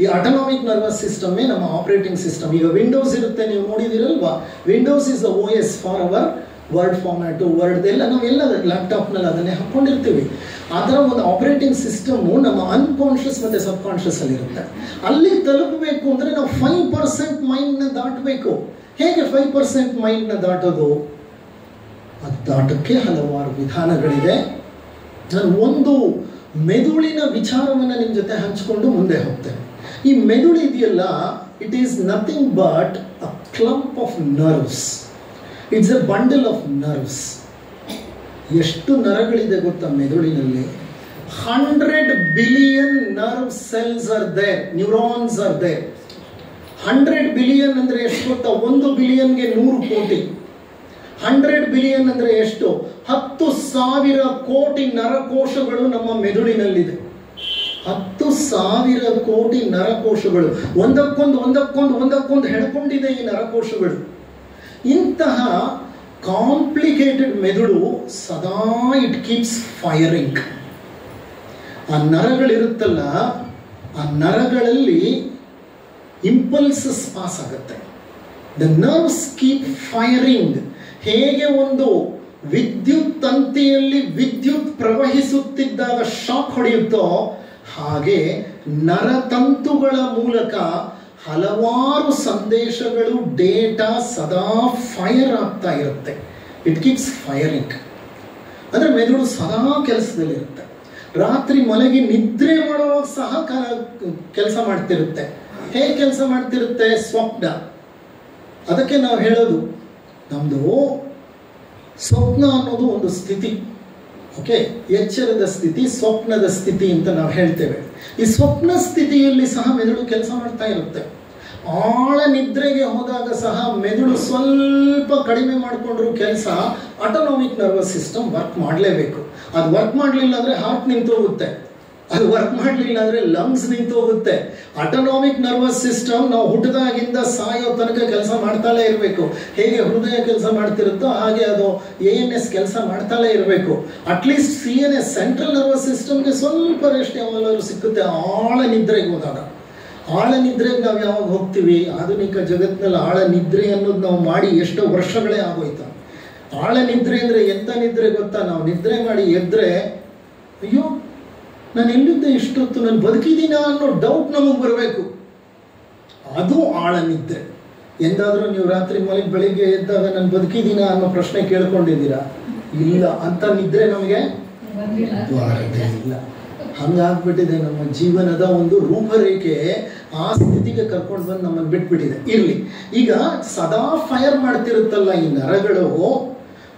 ಈ ಆಟೋನಾಮಿಕ್ ನರ್ವಸ್ ಸಿಸ್ಟಮೇ ನಮ್ಮ ಆಪರೇಟಿಂಗ್ ಸಿಸ್ಟಮ್. ಈಗ ವಿಂಡೋಸ್ ಇರುತ್ತೆ, ನೀವು ನೋಡಿದಿರಲ್ವಾ? Windows is the OS for our word format, word ಎಲ್ಲ ನಾವೆಲ್ಲ ಲ್ಯಾಪ್ಟಾಪ್ನಲ್ಲಿ ಅದನ್ನೇ ಹಾಕ್ಕೊಂಡಿರ್ತೀವಿ. ಅದರ ಒಂದು ಆಪರೇಟಿಂಗ್ ಸಿಸ್ಟಮು ನಮ್ಮ ಅನ್ಕಾನ್ಷಿಯಸ್ ಮತ್ತು ಸಬ್ ಕಾನ್ಷಿಯಸ್ ಅಲ್ಲಿ ಇರುತ್ತೆ. ಅಲ್ಲಿ ತಲುಪಬೇಕು ಅಂದರೆ ನಾವು 5% ಮೈಂಡ್ನ ದಾಟಬೇಕು. ಹೇಗೆ 5% ಮೈಂಡ್ನ ದಾಟೋದು? ಅದು ದಾಟಕ್ಕೆ ಹಲವಾರು ವಿಧಾನಗಳಿದೆ. ನಾನು ಒಂದು ಮೆದುಳಿನ ವಿಚಾರವನ್ನು ನಿಮ್ಮ ಜೊತೆ ಹಂಚಿಕೊಂಡು ಮುಂದೆ ಹೋಗ್ತೇನೆ. ಈ ಮೆದುಳು ಇದೆಯಲ್ಲ, it is nothing but a clump of nerves. It's a bundle of nerves. ಎಷ್ಟು ನರಗಳಿದೆ ಗೊತ್ತಾ ಮೆದುಳಿನಲ್ಲಿ? 100 billion nerve cells are there, neurons are there. 100 billion ಅಂದ್ರೆ ಎಷ್ಟು ಗೊತ್ತಾ? 1 ಬಿಲಿಯನ್ಗೆ 100 ಕೋಟಿ. 100 ಬಿಲಿಯನ್ ಅಂದ್ರೆ ಎಷ್ಟು? 10,000 ಕೋಟಿ ನರಕೋಶಗಳು ನಮ್ಮ ಮೆದುಳಿನಲ್ಲಿದೆ. 10,000 ಕೋಟಿ ನರಕೋಶಗಳು, ಒಂದಕ್ಕೊಂದು ಹೆಡ್ಕೊಂಡಿದೆ ಈ ನರಕೋಶಗಳು. ಇಂತಹ ಕಾಂಪ್ಲಿಕೇಟೆಡ್ ಮೆದುಳು ಸದಾ ಇಟ್ ಕೀಪ್ಸ್ ಫೈರಿಂಗ್. ಆ ನರಗಳಿರುತ್ತಲ್ಲ, ಆ ನರಗಳಲ್ಲಿ ಇಂಪಲ್ಸಸ್ ಪಾಸ್ ಆಗುತ್ತೆ. The nerves keep firing. ಹೇಗೆ ಒಂದು ವಿದ್ಯುತ್ ತಂತಿಯಲ್ಲಿ ವಿದ್ಯುತ್ ಪ್ರವಹಿಸುತ್ತಿದ್ದಾಗ ಶಾಕ್ ಹೊಡೆಯುತ್ತೋ, ಹಾಗೆ ನರತಂತುಗಳ ಮೂಲಕ ಹಲವಾರು ಸಂದೇಶಗಳು, ಡೇಟಾ ಸದಾ ಫೈರ್ ಆಗ್ತಾ ಇರುತ್ತೆ. It keeps firing. ಅಂದರೆ ಮೆದುಳು ಸದಾ ಕೆಲಸದಲ್ಲಿರುತ್ತೆ. ರಾತ್ರಿ ಮಲಗಿ ನಿದ್ರೆ ಮಾಡುವಾಗ ಸಹ ಕೆಲಸ ಮಾಡ್ತಿರುತ್ತೆ. ಹೇಗೆ ಕೆಲಸ ಮಾಡ್ತಿರುತ್ತೆ? ಸ್ವಪ್ನ. ಅದಕ್ಕೆ ನಾವು ಹೇಳೋದು, ನಮ್ಮದು ಸ್ವಪ್ನ ಅನ್ನೋದು ಒಂದು ಸ್ಥಿತಿ. ಓಕೆ, ಎಚ್ಚರದ ಸ್ಥಿತಿ, ಸ್ವಪ್ನದ ಸ್ಥಿತಿ ಅಂತ ನಾವು ಹೇಳ್ತೇವೆ. ಈ ಸ್ವಪ್ನ ಸ್ಥಿತಿಯಲ್ಲಿ ಸಹ ಮೆದುಳು ಕೆಲಸ ಮಾಡ್ತಾ ಇರುತ್ತೆ. ಆಳ ನಿದ್ರೆಗೆ ಹೋದಾಗ ಸಹ ಮೆದುಳು ಸ್ವಲ್ಪ ಕಡಿಮೆ ಮಾಡಿಕೊಂಡ್ರು ಕೆಲಸ, ಆಟೋನಾಮಿಕ್ ನರ್ವಸ್ ಸಿಸ್ಟಮ್ ವರ್ಕ್ ಮಾಡಲೇಬೇಕು. ಅದು ವರ್ಕ್ ಮಾಡಲಿಲ್ಲ ಅಂದರೆ ಹಾರ್ಟ್ ನಿಂತು ಹೋಗುತ್ತೆ. ಅದು ವರ್ಕ್ ಮಾಡಲಿಲ್ಲ ಅಂದರೆ ಲಂಗ್ಸ್ ನಿಂತು ಹೋಗುತ್ತೆ. ಆಟೋನಾಮಿಕ್ ನರ್ವಸ್ ಸಿಸ್ಟಮ್ ನಾವು ಹುಟ್ಟಿದಾಗಿಂದ ಸಾಯೋ ತನಕ ಕೆಲಸ ಮಾಡ್ತಾಲೇ ಇರಬೇಕು. ಹೇಗೆ ಹೃದಯ ಕೆಲಸ ಮಾಡ್ತಿರುತ್ತೋ ಹಾಗೆ ಅದು ANS ಕೆಲಸ ಮಾಡ್ತಾಲೇ ಇರಬೇಕು. ಅಟ್ಲೀಸ್ಟ್ CNS ಸೆಂಟ್ರಲ್ ನರ್ವಸ್ ಸಿಸ್ಟಮ್ಗೆ ಸ್ವಲ್ಪ ರೆಸ್ಟ್ ಯಾವಾಗಲೂ ಸಿಕ್ಕುತ್ತೆ ಆಳ ನಿದ್ರೆಗೆ ಹೋದಾಗ. ಆಳ ನಿದ್ರೆಗೆ ನಾವು ಯಾವಾಗ ಹೋಗ್ತೀವಿ? ಆಧುನಿಕ ಜಗತ್ತಿನಲ್ಲಿ ಆಳ ನಿದ್ರೆ ಅನ್ನೋದು ನಾವು ಮಾಡಿ ಎಷ್ಟೋ ವರ್ಷಗಳೇ ಆಗೋಯ್ತು. ಆಳ ನಿದ್ರೆ ಅಂದರೆ ಎಂಥ ನಿದ್ರೆ ಗೊತ್ತಾ? ನಾವು ನಿದ್ರೆ ಮಾಡಿ ಎದ್ರೆ, ಅಯ್ಯೋ ನಾನು ಎಲ್ಲಿದ್ದೆ ಇಷ್ಟೊತ್ತು, ನಾನು ಬದುಕಿದ್ದೀನಾ ಅನ್ನೋ ಡೌಟ್ ನಮಗೆ ಬರಬೇಕು. ಅದು ಆಳ ನಿದ್ರೆ. ಎಂದಾದರೂ ನೀವು ರಾತ್ರಿ ಮಲಗಿ ಬೆಳಿಗ್ಗೆ ಎದ್ದಾಗ ನಾನು ಬದುಕಿದ್ದೀನಾ ಅನ್ನೋ ಪ್ರಶ್ನೆ ಕೇಳ್ಕೊಂಡಿದ್ದೀರಾ? ಇಲ್ಲ. ಅಂತ ನಿದ್ರೆ ನಮಗೆ ಬಾರದೇ ಇಲ್ಲ. ಹಂಗಾಗ್ಬಿಟ್ಟಿದೆ ನಮ್ಮ ಜೀವನದ ಒಂದು ರೂಪರೇಖೆ. ಆ ಸ್ಥಿತಿಗೆ ಕರ್ಕೊಂಡು ಬಂದು ನಮ್ಮನ್ನು ಬಿಟ್ಬಿಟ್ಟಿದೆ. ಇರಲಿ, ಈಗ ಸದಾ ಫೈರ್ ಮಾಡ್ತಿರುತ್ತಲ್ಲ ಈ ನರಗಳು.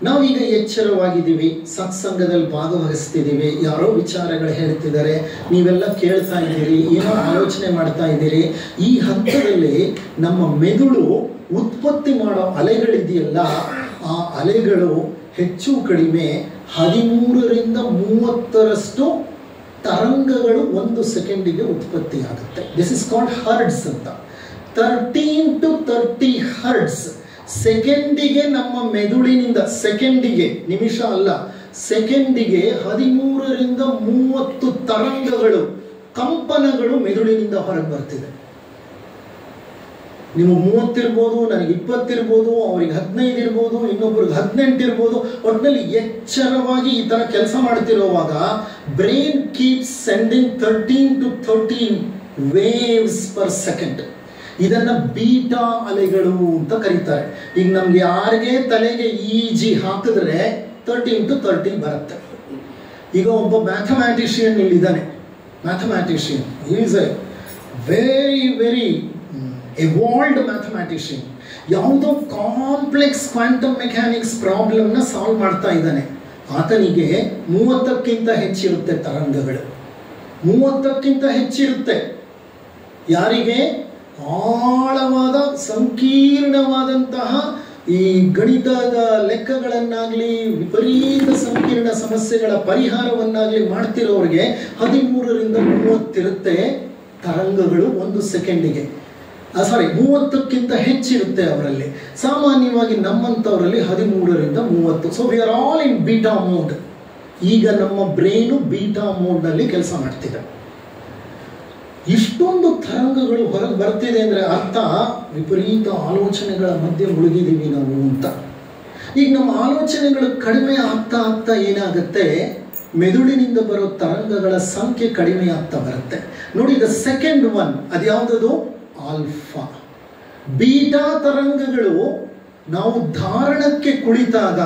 ನಾವೀಗ ಎಚ್ಚರವಾಗಿದ್ದೀವಿ, ಸತ್ಸಂಗದಲ್ಲಿ ಭಾಗವಹಿಸ್ತಿದ್ದೀವಿ, ಯಾರೋ ವಿಚಾರಗಳು ಹೇಳ್ತಿದ್ದಾರೆ, ನೀವೆಲ್ಲ ಕೇಳ್ತಾ ಇದ್ದೀರಿ, ಏನೋ ಆಲೋಚನೆ ಮಾಡ್ತಾ ಇದ್ದೀರಿ. ಈ ಹಂತದಲ್ಲಿ ನಮ್ಮ ಮೆದುಳು ಉತ್ಪತ್ತಿ ಮಾಡೋ ಅಲೆಗಳಿದೆಯಲ್ಲ, ಆ ಅಲೆಗಳು ಹೆಚ್ಚು ಕಡಿಮೆ 13ರಿಂದ 30ರಷ್ಟು ತರಂಗಗಳು 1 ಸೆಕೆಂಡಿಗೆ ಉತ್ಪತ್ತಿ ಆಗುತ್ತೆ. ದಿಸ್ ಇಸ್ ಕಾಲ್ಡ್ ಹರ್ಡ್ಸ್ ಅಂತ. 13 to 30 ಹರ್ಟ್ಸ್ ಸೆಕೆಂಡಿಗೆ ನಮ್ಮ ಮೆದುಳಿನಿಂದ, ಸೆಕೆಂಡಿಗೆ, ನಿಮಿಷ ಅಲ್ಲ, ಸೆಕೆಂಡಿಗೆ 13 ರಿಂದ 30 ತರಂಗಗಳು, ಕಂಪನಗಳು ಮೆದುಳಿನಿಂದ ಹೊರಗೆ ಬರ್ತಿದೆ. ನೀವು 30 ಇರ್ಬೋದು, ನನಗೆ 20 ಇರ್ಬೋದು, ಅವ್ರಿಗೆ 15 ಇರ್ಬೋದು, ಇನ್ನೊಬ್ರಿಗೆ 18 ಇರ್ಬೋದು. ಒಟ್ಟಿನಲ್ಲಿ ಎಚ್ಚರವಾಗಿ ಈ ತರ ಕೆಲಸ ಮಾಡ್ತಿರುವಾಗ brain keeps sending 13 to 30 waves per second. ಇದನ್ನ ಬೀಟಾ ಅಲೆಗಳು ಅಂತ ಕರೀತಾರೆ. ಈಗ ನಮ್ಗೆ ಯಾರಿಗೆ ತಲೆಗೆ EEG ಹಾಕಿದ್ರೆ 13 to 30 ಬರುತ್ತೆ. ಈಗ ಒಬ್ಬ ಮ್ಯಾಥಮ್ಯಾಟಿಷಿಯನ್ ಇಲ್ಲಿದ್ದಾನೆ. Mathematician is a very evolved mathematician. ಯಾವುದೋ ಕಾಂಪ್ಲೆಕ್ಸ್ ಕ್ವಾಂಟಮ್ ಮೆಕ್ಯಾನಿಕ್ಸ್ ಪ್ರಾಬ್ಲಮ್ನ ಸಾಲ್ವ್ ಮಾಡ್ತಾ ಇದ್ದಾನೆ. ಆತನಿಗೆ 30ಕ್ಕಿಂತ ಹೆಚ್ಚಿರುತ್ತೆ ತರಂಗಗಳು, 30ಕ್ಕಿಂತ ಹೆಚ್ಚಿರುತ್ತೆ. ಯಾರಿಗೆ ಆಳವಾದ ಸಂಕೀರ್ಣವಾದಂತಹ ಈ ಗಣಿತದ ಲೆಕ್ಕಗಳನ್ನಾಗ್ಲಿ, ವಿಪರೀತ ಸಂಕೀರ್ಣ ಸಮಸ್ಯೆಗಳ ಪರಿಹಾರವನ್ನಾಗ್ಲಿ ಮಾಡ್ತಿರೋರಿಗೆ 13 ರಿಂದ 30 ಇರುತ್ತೆ ತರಂಗಗಳು ಒಂದು ಸೆಕೆಂಡಿಗೆ. 30ಕ್ಕಿಂತ ಹೆಚ್ಚಿರುತ್ತೆ ಅವರಲ್ಲಿ. ಸಾಮಾನ್ಯವಾಗಿ ನಮ್ಮಂಥವರಲ್ಲಿ 13 ರಿಂದ 30. So we are all in beta mode. ಈಗ ನಮ್ಮ ಬ್ರೈನು ಬೀಟಾ ಮೋಡ್ನಲ್ಲಿ ಕೆಲಸ ಮಾಡ್ತಿದೆ. ಇಷ್ಟೊಂದು ತರಂಗಗಳು ಹೊರಗೆ ಬರ್ತಿದೆ ಅಂದರೆ ಅರ್ಥ ವಿಪರೀತ ಆಲೋಚನೆಗಳ ಮಧ್ಯೆ ಮುಳುಗಿದ್ದೀವಿ ನಾವು ಅಂತ. ಈಗ ನಮ್ಮ ಆಲೋಚನೆಗಳು ಕಡಿಮೆ ಆಗ್ತಾ ಆಗ್ತಾ ಏನಾಗುತ್ತೆ, ಮೆದುಳಿನಿಂದ ಬರೋ ತರಂಗಗಳ ಸಂಖ್ಯೆ ಕಡಿಮೆ ಆಗ್ತಾ ಬರುತ್ತೆ. ನೋಡಿ, ದ ಸೆಕೆಂಡ್ ಒನ್ ಅದ್ಯಾವುದದು? ಆಲ್ಫಾ. ಬೀಟಾ ತರಂಗಗಳು ನಾವು ಧಾರಣಕ್ಕೆ ಕುಳಿತಾಗ,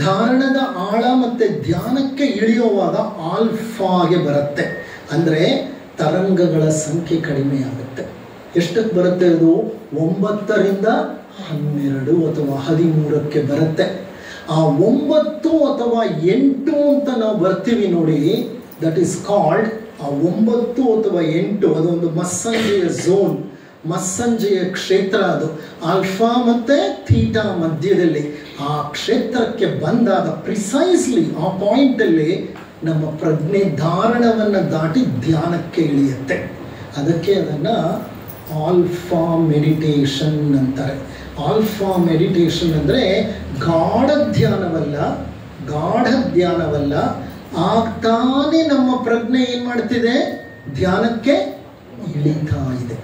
ಧಾರಣದ ಆಳ ಮತ್ತೆ ಧ್ಯಾನಕ್ಕೆ ಇಳಿಯುವಾಗ ಆಲ್ಫಾಗೆ ಬರುತ್ತೆ. ಅಂದರೆ ತರಂಗಗಳ ಸಂಖ್ಯೆ ಕಡಿಮೆ ಆಗುತ್ತೆ. ಎಷ್ಟಕ್ಕೆ ಬರುತ್ತೆ ಅದು? 9 ರಿಂದ 12 ಅಥವಾ 13ಕ್ಕೆ ಬರುತ್ತೆ. ಆ 9 ಅಥವಾ 8 ಅಂತ ನಾವು ಬರ್ತೀವಿ ನೋಡಿ, ದಟ್ ಈಸ್ ಕಾಲ್ಡ್, ಆ 9 ಅಥವಾ 8 ಅದೊಂದು ಮಸ್ಸಂಜೆಯ ಝೋನ್, ಮಸ್ಸಂಜೆಯ ಕ್ಷೇತ್ರ. ಅದು ಆಲ್ಫಾ ಮತ್ತೆ ಥೀಟಾ ಮಧ್ಯದಲ್ಲಿ. ಆ ಕ್ಷೇತ್ರಕ್ಕೆ ಬಂದಾಗ ಪ್ರಿಸೈಸ್ಲಿ ಆ ಪಾಯಿಂಟಲ್ಲಿ ನಮ್ಮ ಪ್ರಜ್ಞೆ ಧಾರಣವನ್ನು ದಾಟಿ ಧ್ಯಾನಕ್ಕೆ ಇಳಿಯುತ್ತೆ. ಅದಕ್ಕೆ ಅದನ್ನು ಆಲ್ಫಾ ಮೆಡಿಟೇಷನ್ ಅಂತಾರೆ. ಆಲ್ಫಾ ಮೆಡಿಟೇಷನ್ ಅಂದರೆ ಗಾಢ ಧ್ಯಾನವಲ್ಲ, ಗಾಢ ಧ್ಯಾನವಲ್ಲ. ಆಗ್ತಾನೆ ನಮ್ಮ ಪ್ರಜ್ಞೆ ಏನು ಮಾಡ್ತಿದೆ? ಧ್ಯಾನಕ್ಕೆ ಇಳಿತಾ ಇದೆ.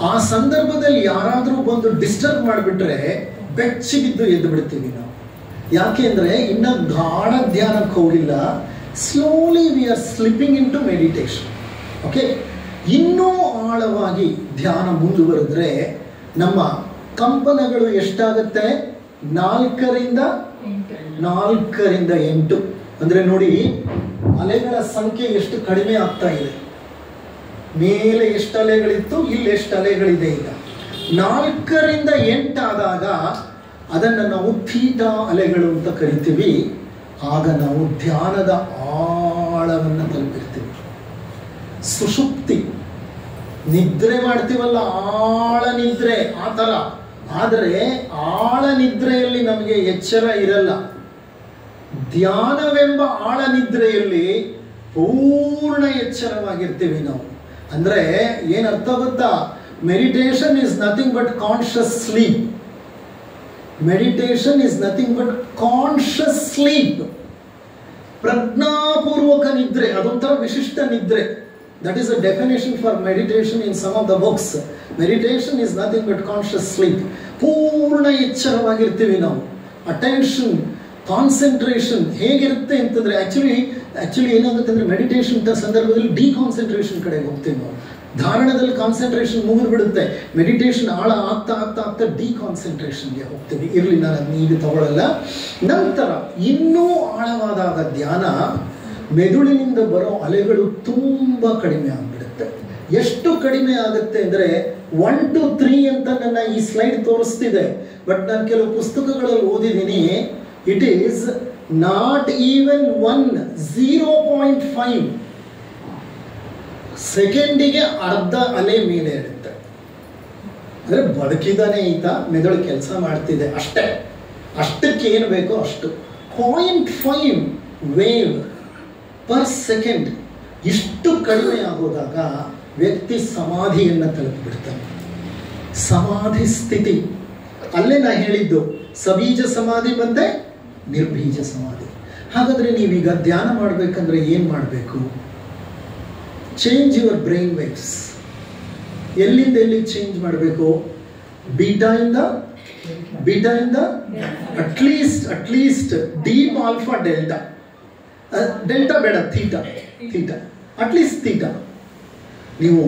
ಆ ಸಂದರ್ಭದಲ್ಲಿ ಯಾರಾದರೂ ಬಂದು ಡಿಸ್ಟರ್ಬ್ ಮಾಡಿಬಿಟ್ರೆ ಬೆಚ್ಚಿಗಿದ್ದು ಎದ್ದು ಬಿಡ್ತೀವಿ ನಾವು. ಯಾಕೆ ಅಂದರೆ ಇನ್ನು ಗಾಢ ಧ್ಯಾನಕ್ಕೆ ಹೋಗಿಲ್ಲ. Slowly we are slipping into meditation. Okay, ಇನ್ನೂ ಆಳವಾಗಿ ಧ್ಯಾನ ಮುಂದುವರೆದ್ರೆ ನಮ್ಮ ಕಂಪನಗಳು ಎಷ್ಟಾಗುತ್ತೆ? 4 ರಿಂದ 8. ಅಂದರೆ ನೋಡಿ, ಅಲೆಗಳ ಸಂಖ್ಯೆ ಎಷ್ಟು ಕಡಿಮೆ ಆಗ್ತಾ ಇದೆ. ಮೇಲೆ ಎಷ್ಟು ಅಲೆಗಳಿತ್ತು, ಇಲ್ಲಿ ಎಷ್ಟು ಅಲೆಗಳಿದೆ. ಈಗ 4 ರಿಂದ 8 ಆದಾಗ ಅದನ್ನು ನಾವು ಥೀಟಾ ಅಲೆಗಳು ಅಂತ ಕರಿತೀವಿ. ಆಗ ನಾವು ಧ್ಯಾನದ ಆಳವನ್ನು ತಲುಪಿರ್ತೀವಿ. ಸುಷುಪ್ತಿ, ನಿದ್ರೆ ಮಾಡ್ತೀವಲ್ಲ, ಆಳ ನಿದ್ರೆ, ಆ ಥರ. ಆದರೆ ಆಳ ನಿದ್ರೆಯಲ್ಲಿ ನಮಗೆ ಎಚ್ಚರ ಇರಲ್ಲ. ಧ್ಯಾನವೆಂಬ ಆಳ ನಿದ್ರೆಯಲ್ಲಿ ಪೂರ್ಣ ಎಚ್ಚರವಾಗಿರ್ತೀವಿ ನಾವು. ಅಂದರೆ ಏನರ್ಥ ಗೊತ್ತಾ? Meditation is nothing but conscious sleep. Meditation is nothing but conscious sleep. ಪ್ರಜ್ಞಾಪೂರ್ವಕ ನಿದ್ರೆ, ಅದೊಂಥರ ವಿಶಿಷ್ಟ ನಿದ್ರೆ. That is a definition for meditation in some of the books. Meditation is nothing but conscious sleep. ಪೂರ್ಣ ಎಚ್ಚರವಾಗಿರ್ತೀವಿ ನಾವು. ಅಟೆನ್ಷನ್, ಕಾನ್ಸಂಟ್ರೇಷನ್ ಹೇಗಿರುತ್ತೆ ಅಂತಂದರೆ ಆ್ಯಕ್ಚುಲಿ ಏನಾಗುತ್ತೆ ಅಂದರೆ ಮೆಡಿಟೇಷನ್ ಸಂದರ್ಭದಲ್ಲಿ ಡಿಕಾನ್ಸಂಟ್ರೇಷನ್ ಕಡೆಗೆ ಹೋಗ್ತೀವಿ ನಾವು. ಧಾರಣದಲ್ಲಿ ಕಾನ್ಸಂಟ್ರೇಷನ್ ಮುಗಿದ್ಬಿಡುತ್ತೆ. ಮೆಡಿಟೇಷನ್ ಆಳ ಆಗ್ತಾ ಆಗ್ತಾ ಆಗ್ತಾ ಡಿಕಾನ್ಸಂಟ್ರೇಷನ್ಗೆ ಹೋಗ್ತೀವಿ. ಇರಲಿ, ನಾನು ಅದನ್ನ ಈಗ ತಗೊಳ್ಳಲ್ಲ. ನಂತರ ಇನ್ನೂ ಆಳವಾದಾಗ ಧ್ಯಾನ, ಮೆದುಳಿನಿಂದ ಬರೋ ಅಲೆಗಳು ತುಂಬ ಕಡಿಮೆ ಆಗಿಬಿಡುತ್ತೆ. ಎಷ್ಟು ಕಡಿಮೆ ಆಗುತ್ತೆ ಅಂದರೆ 1 to 3 ಅಂತ ನನ್ನ ಈ ಸ್ಲೈಡ್ ತೋರಿಸ್ತಿದೆ. ಬಟ್ ನಾನು ಕೆಲವು ಪುಸ್ತಕಗಳಲ್ಲಿ ಓದಿದ್ದೀನಿ, ಇಟ್ ಈಸ್ ನಾಟ್ ಈವನ್ 0.5 ಸೆಕೆಂಡಿಗೆ ಅರ್ಧ ಅಲೆ ಮೇಲೆ ಇರುತ್ತೆ. ಅಂದರೆ ಬದುಕಿದಾನೆ ಈತ, ಮೆದುಳು ಕೆಲಸ ಮಾಡ್ತಿದೆ ಅಷ್ಟೇ. ಅಷ್ಟಕ್ಕೆ ಏನು ಬೇಕೋ ಅಷ್ಟು. 0.5 ವೇವ್ ಪರ್ ಸೆಕೆಂಡ್. ಇಷ್ಟು ಕಡಿಮೆ ಆಗೋದಾಗ ವ್ಯಕ್ತಿ ಸಮಾಧಿಯನ್ನು ತಲುಪಿಬಿಡ್ತಾನೆ. ಸಮಾಧಿ ಸ್ಥಿತಿ. ಅಲ್ಲೇ ನಾ ಹೇಳಿದ್ದು ಸಬೀಜ ಸಮಾಧಿ ಮತ್ತೆ ನಿರ್ಬೀಜ ಸಮಾಧಿ. ಹಾಗಾದ್ರೆ ನೀವೀಗ ಧ್ಯಾನ ಮಾಡಬೇಕಂದ್ರೆ ಏನು ಮಾಡಬೇಕು? Change your brain waves. ಎಲ್ಲಿಂದ ಎಲ್ಲಿಗೆ ಚೇಂಜ್ ಮಾಡಬೇಕು? ಬೀಟಾಯಿಂದ at least deep alpha delta, delta ಬೇಡ, ಥೀಟಾ, ಅಟ್ಲೀಸ್ಟ್ ಥೀಟಾ. ನೀವು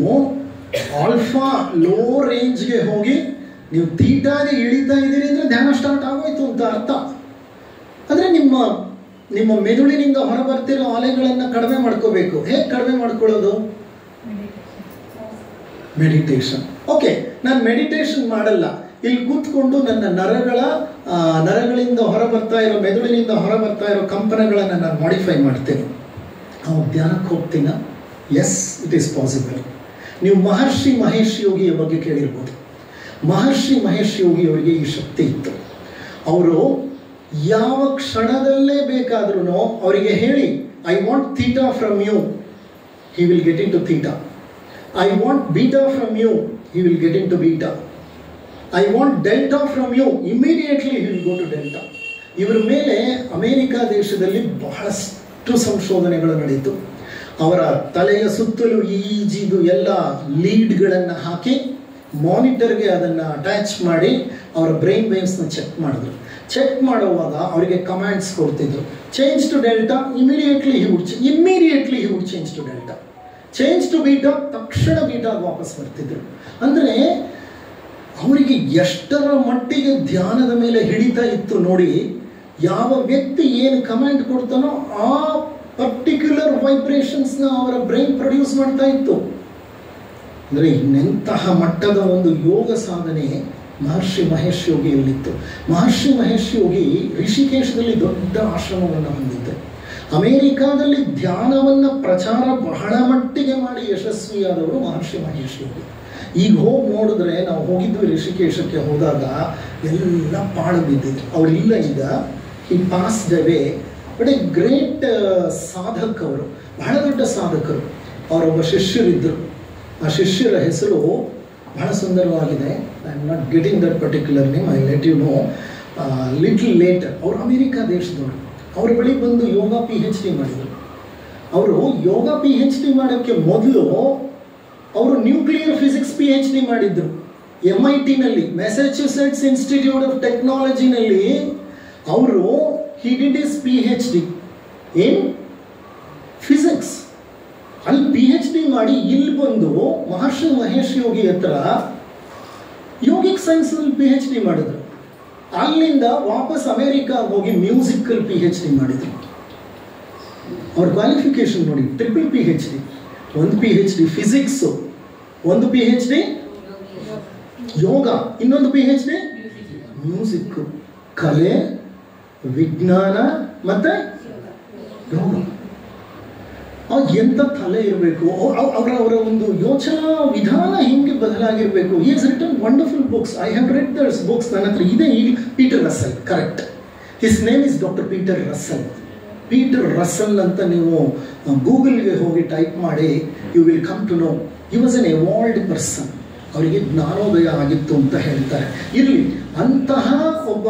ಆಲ್ಫಾ ಲೋ ರೇಂಜ್ಗೆ ಹೋಗಿ ನೀವು ಥೀಟಾಗೆ ಇಳಿತಾ ಇದ್ದೀರಿ ಅಂದರೆ ಧ್ಯಾನ ಸ್ಟಾರ್ಟ್ ಆಗೋಯ್ತು ಅಂತ ಅರ್ಥ. ಅಂದರೆ ನಿಮ್ಮ ಮೆದುಳಿನಿಂದ ಹೊರಬರ್ತಿರೋ ಅಲೆಗಳನ್ನು ಕಡಿಮೆ ಮಾಡ್ಕೋಬೇಕು. ಹೇಗೆ ಕಡಿಮೆ ಮಾಡ್ಕೊಳ್ಳೋದು? ಮೆಡಿಟೇಷನ್. ಓಕೆ, ನಾನು ಮೆಡಿಟೇಷನ್ ಮಾಡಲ್ಲ, ಇಲ್ಲಿ ಕೂತ್ಕೊಂಡು ನನ್ನ ನರಗಳಿಂದ ಹೊರಬರ್ತಾ ಇರೋ, ಮೆದುಳಿನಿಂದ ಹೊರಬರ್ತಾ ಇರೋ ಕಂಪನಗಳನ್ನು ನಾನು ಮಾಡಿಫೈ ಮಾಡ್ತೇನೆ. ಅವಾಗ ಧ್ಯಾನಕ್ಕೆ ಹೋಗ್ತೀನ? Yes, it is possible. ನೀವು ಮಹರ್ಷಿ ಮಹೇಶ್ ಯೋಗಿಯ ಬಗ್ಗೆ ಕೇಳಿರ್ಬೋದು. ಮಹರ್ಷಿ ಮಹೇಶ್ ಯೋಗಿ ಅವರಿಗೆ ಈ ಶಕ್ತಿ ಇತ್ತು. ಅವರು ಯಾವ ಕ್ಷಣದಲ್ಲೇ ಬೇಕಾದ್ರೂ ಅವರಿಗೆ ಹೇಳಿ, I want theta from you, he will get into theta. I want beta from you, he will get into beta. I want delta from you, immediately he will go to delta. ಇವರ ಮೇಲೆ America ದೇಶದಲ್ಲಿ ಬಹಳಷ್ಟು ಸಂಶೋಧನೆಗಳು ನಡೆಯಿತು. ಅವರ ತಲೆಯ ಸುತ್ತಲೂ ಈಜಿದು ಎಲ್ಲ ಲೀಡ್ಗಳನ್ನು ಹಾಕಿ ಮಾನಿಟರ್ಗೆ ಅದನ್ನು ಅಟ್ಯಾಚ್ ಮಾಡಿ ಅವರ ಬ್ರೈನ್ ವೇವ್ಸ್ನ ಚೆಕ್ ಮಾಡಿದ್ರು. ಚೆಕ್ ಮಾಡುವಾಗ ಅವರಿಗೆ ಕಮಾಂಡ್ಸ್ ಕೊಡ್ತಿದ್ರು. Change to delta, immediately he would change to delta. Change to beta, ತಕ್ಷಣ ಬೀಟಾಗೆ ವಾಪಸ್ ಬರ್ತಿದ್ರು. ಅಂದರೆ ಅವರಿಗೆ ಎಷ್ಟರ ಮಟ್ಟಿಗೆ ಧ್ಯಾನದ ಮೇಲೆ ಹಿಡಿತಾ ಇತ್ತು ನೋಡಿ. ಯಾವ ವ್ಯಕ್ತಿ ಏನು ಕಮಾಂಡ್ ಕೊಡ್ತಾನೋ ಆ ಪರ್ಟಿಕ್ಯುಲರ್ ವೈಬ್ರೇಷನ್ಸ್ನ ಅವರ ಬ್ರೈನ್ ಪ್ರೊಡ್ಯೂಸ್ ಮಾಡ್ತಾ ಇತ್ತು. ಅಂದರೆ ಇನ್ನೆಂತಹ ಮಟ್ಟದ ಒಂದು ಯೋಗ ಸಾಧನೆ ಮಹರ್ಷಿ ಮಹೇಶ್ ಯೋಗಿಯಲ್ಲಿತ್ತು. ಮಹರ್ಷಿ ಮಹೇಶ್ ಯೋಗಿ ರಿಷಿಕೇಶದಲ್ಲಿ ದೊಡ್ಡ ಆಶ್ರಮವನ್ನು ಹೊಂದಿದ್ದರು. ಅಮೇರಿಕಾದಲ್ಲಿ ಧ್ಯಾನವನ್ನು ಪ್ರಚಾರ ಬಹಳ ಮಟ್ಟಿಗೆ ಮಾಡಿ ಯಶಸ್ವಿಯಾದವರು ಮಹರ್ಷಿ ಮಹೇಶ್ ಯೋಗಿ. ಈಗ ಹೋಗಿ ನೋಡಿದ್ರೆ, ನಾವು ಹೋಗಿದ್ವಿ ರಿಷಿಕೇಶಕ್ಕೆ ಹೋದಾಗ ಎಲ್ಲ ಪಾಳು ಬಿದ್ದಿದ್ರು. ಅವರಿಲ್ಲ ಈಗ, ಈ passed away. But a great sadhak ಅವರು, ಬಹಳ ದೊಡ್ಡ ಸಾಧಕರು. ಅವರೊಬ್ಬ ಶಿಷ್ಯರಿದ್ದರು. ಆ ಶಿಷ್ಯರ ಹೆಸರು ಬಹಳ ಸುಂದರವಾಗಿದೆ. I am not getting that particular name, I let you know little later. ಅವರು ಅಮೇರಿಕಾ ದೇಶದವರು. ಅವ್ರ ಬಳಿ ಬಂದು ಯೋಗ PhD ಮಾಡಿದರು. ಅವರು ಯೋಗ PhD ಮಾಡೋಕ್ಕೆ ಮೊದಲು ಅವರು ನ್ಯೂಕ್ಲಿಯರ್ ಫಿಸಿಕ್ಸ್ PhD ಮಾಡಿದ್ರು MIT-ನಲ್ಲಿ, ಮ್ಯಾಸಚ್ಯೂಸೆಟ್ಸ್ ಇನ್ಸ್ಟಿಟ್ಯೂಟ್ ಆಫ್ ಟೆಕ್ನಾಲಜಿನಲ್ಲಿ. ಅವರು he did his PhD in physics. ಅಲ್ಲಿ PhD ಮಾಡಿ ಇಲ್ಲಿ ಬಂದು ಮಹರ್ಷಿ ಮಹೇಶ್ ಯೋಗಿ ಹತ್ರ ಯೋಗಿಕ್ ಸೈನ್ಸ್ನಲ್ಲಿ PhD ಮಾಡಿದ್ರು. ಅಲ್ಲಿಂದ ವಾಪಸ್ ಅಮೇರಿಕಾಗೆ ಹೋಗಿ ಮ್ಯೂಸಿಕಲ್ PhD ಮಾಡಿದ್ರು. ಅವ್ರ ಕ್ವಾಲಿಫಿಕೇಶನ್ ನೋಡಿ, ಟ್ರಿಪಲ್ PhD. ಒಂದು PhD ಫಿಸಿಕ್ಸು, ಒಂದು PhD ಯೋಗ, ಇನ್ನೊಂದು PhD ಮ್ಯೂಸಿಕ್. ಕಲೆ, ವಿಜ್ಞಾನ ಮತ್ತೆ ಯೋಗ. ಎಂಥ ತಲೆ ಇರಬೇಕು, ಅವರ ಒಂದು ಯೋಚನಾ ವಿಧಾನ ಹಿಂಗೆ ಬದಲಾಗಿರಬೇಕು. He has written wonderful books. I have read others books. ನನ್ನ ಹತ್ರ ಇದೆ ಈಗ. Peter Russell, correct. His name is doctor Peter Russell. Peter Russell ಅಂತ ನೀವು ಗೂಗಲ್ಗೆ ಹೋಗಿ ಟೈಪ್ ಮಾಡಿ, you will come to know he was an evolved person. ಅವರಿಗೆ ಜ್ಞಾನೋದಯ ಆಗಿತ್ತು ಅಂತ ಹೇಳ್ತಾರೆ. ಇರಲಿ, ಅಂತಹ ಒಬ್ಬ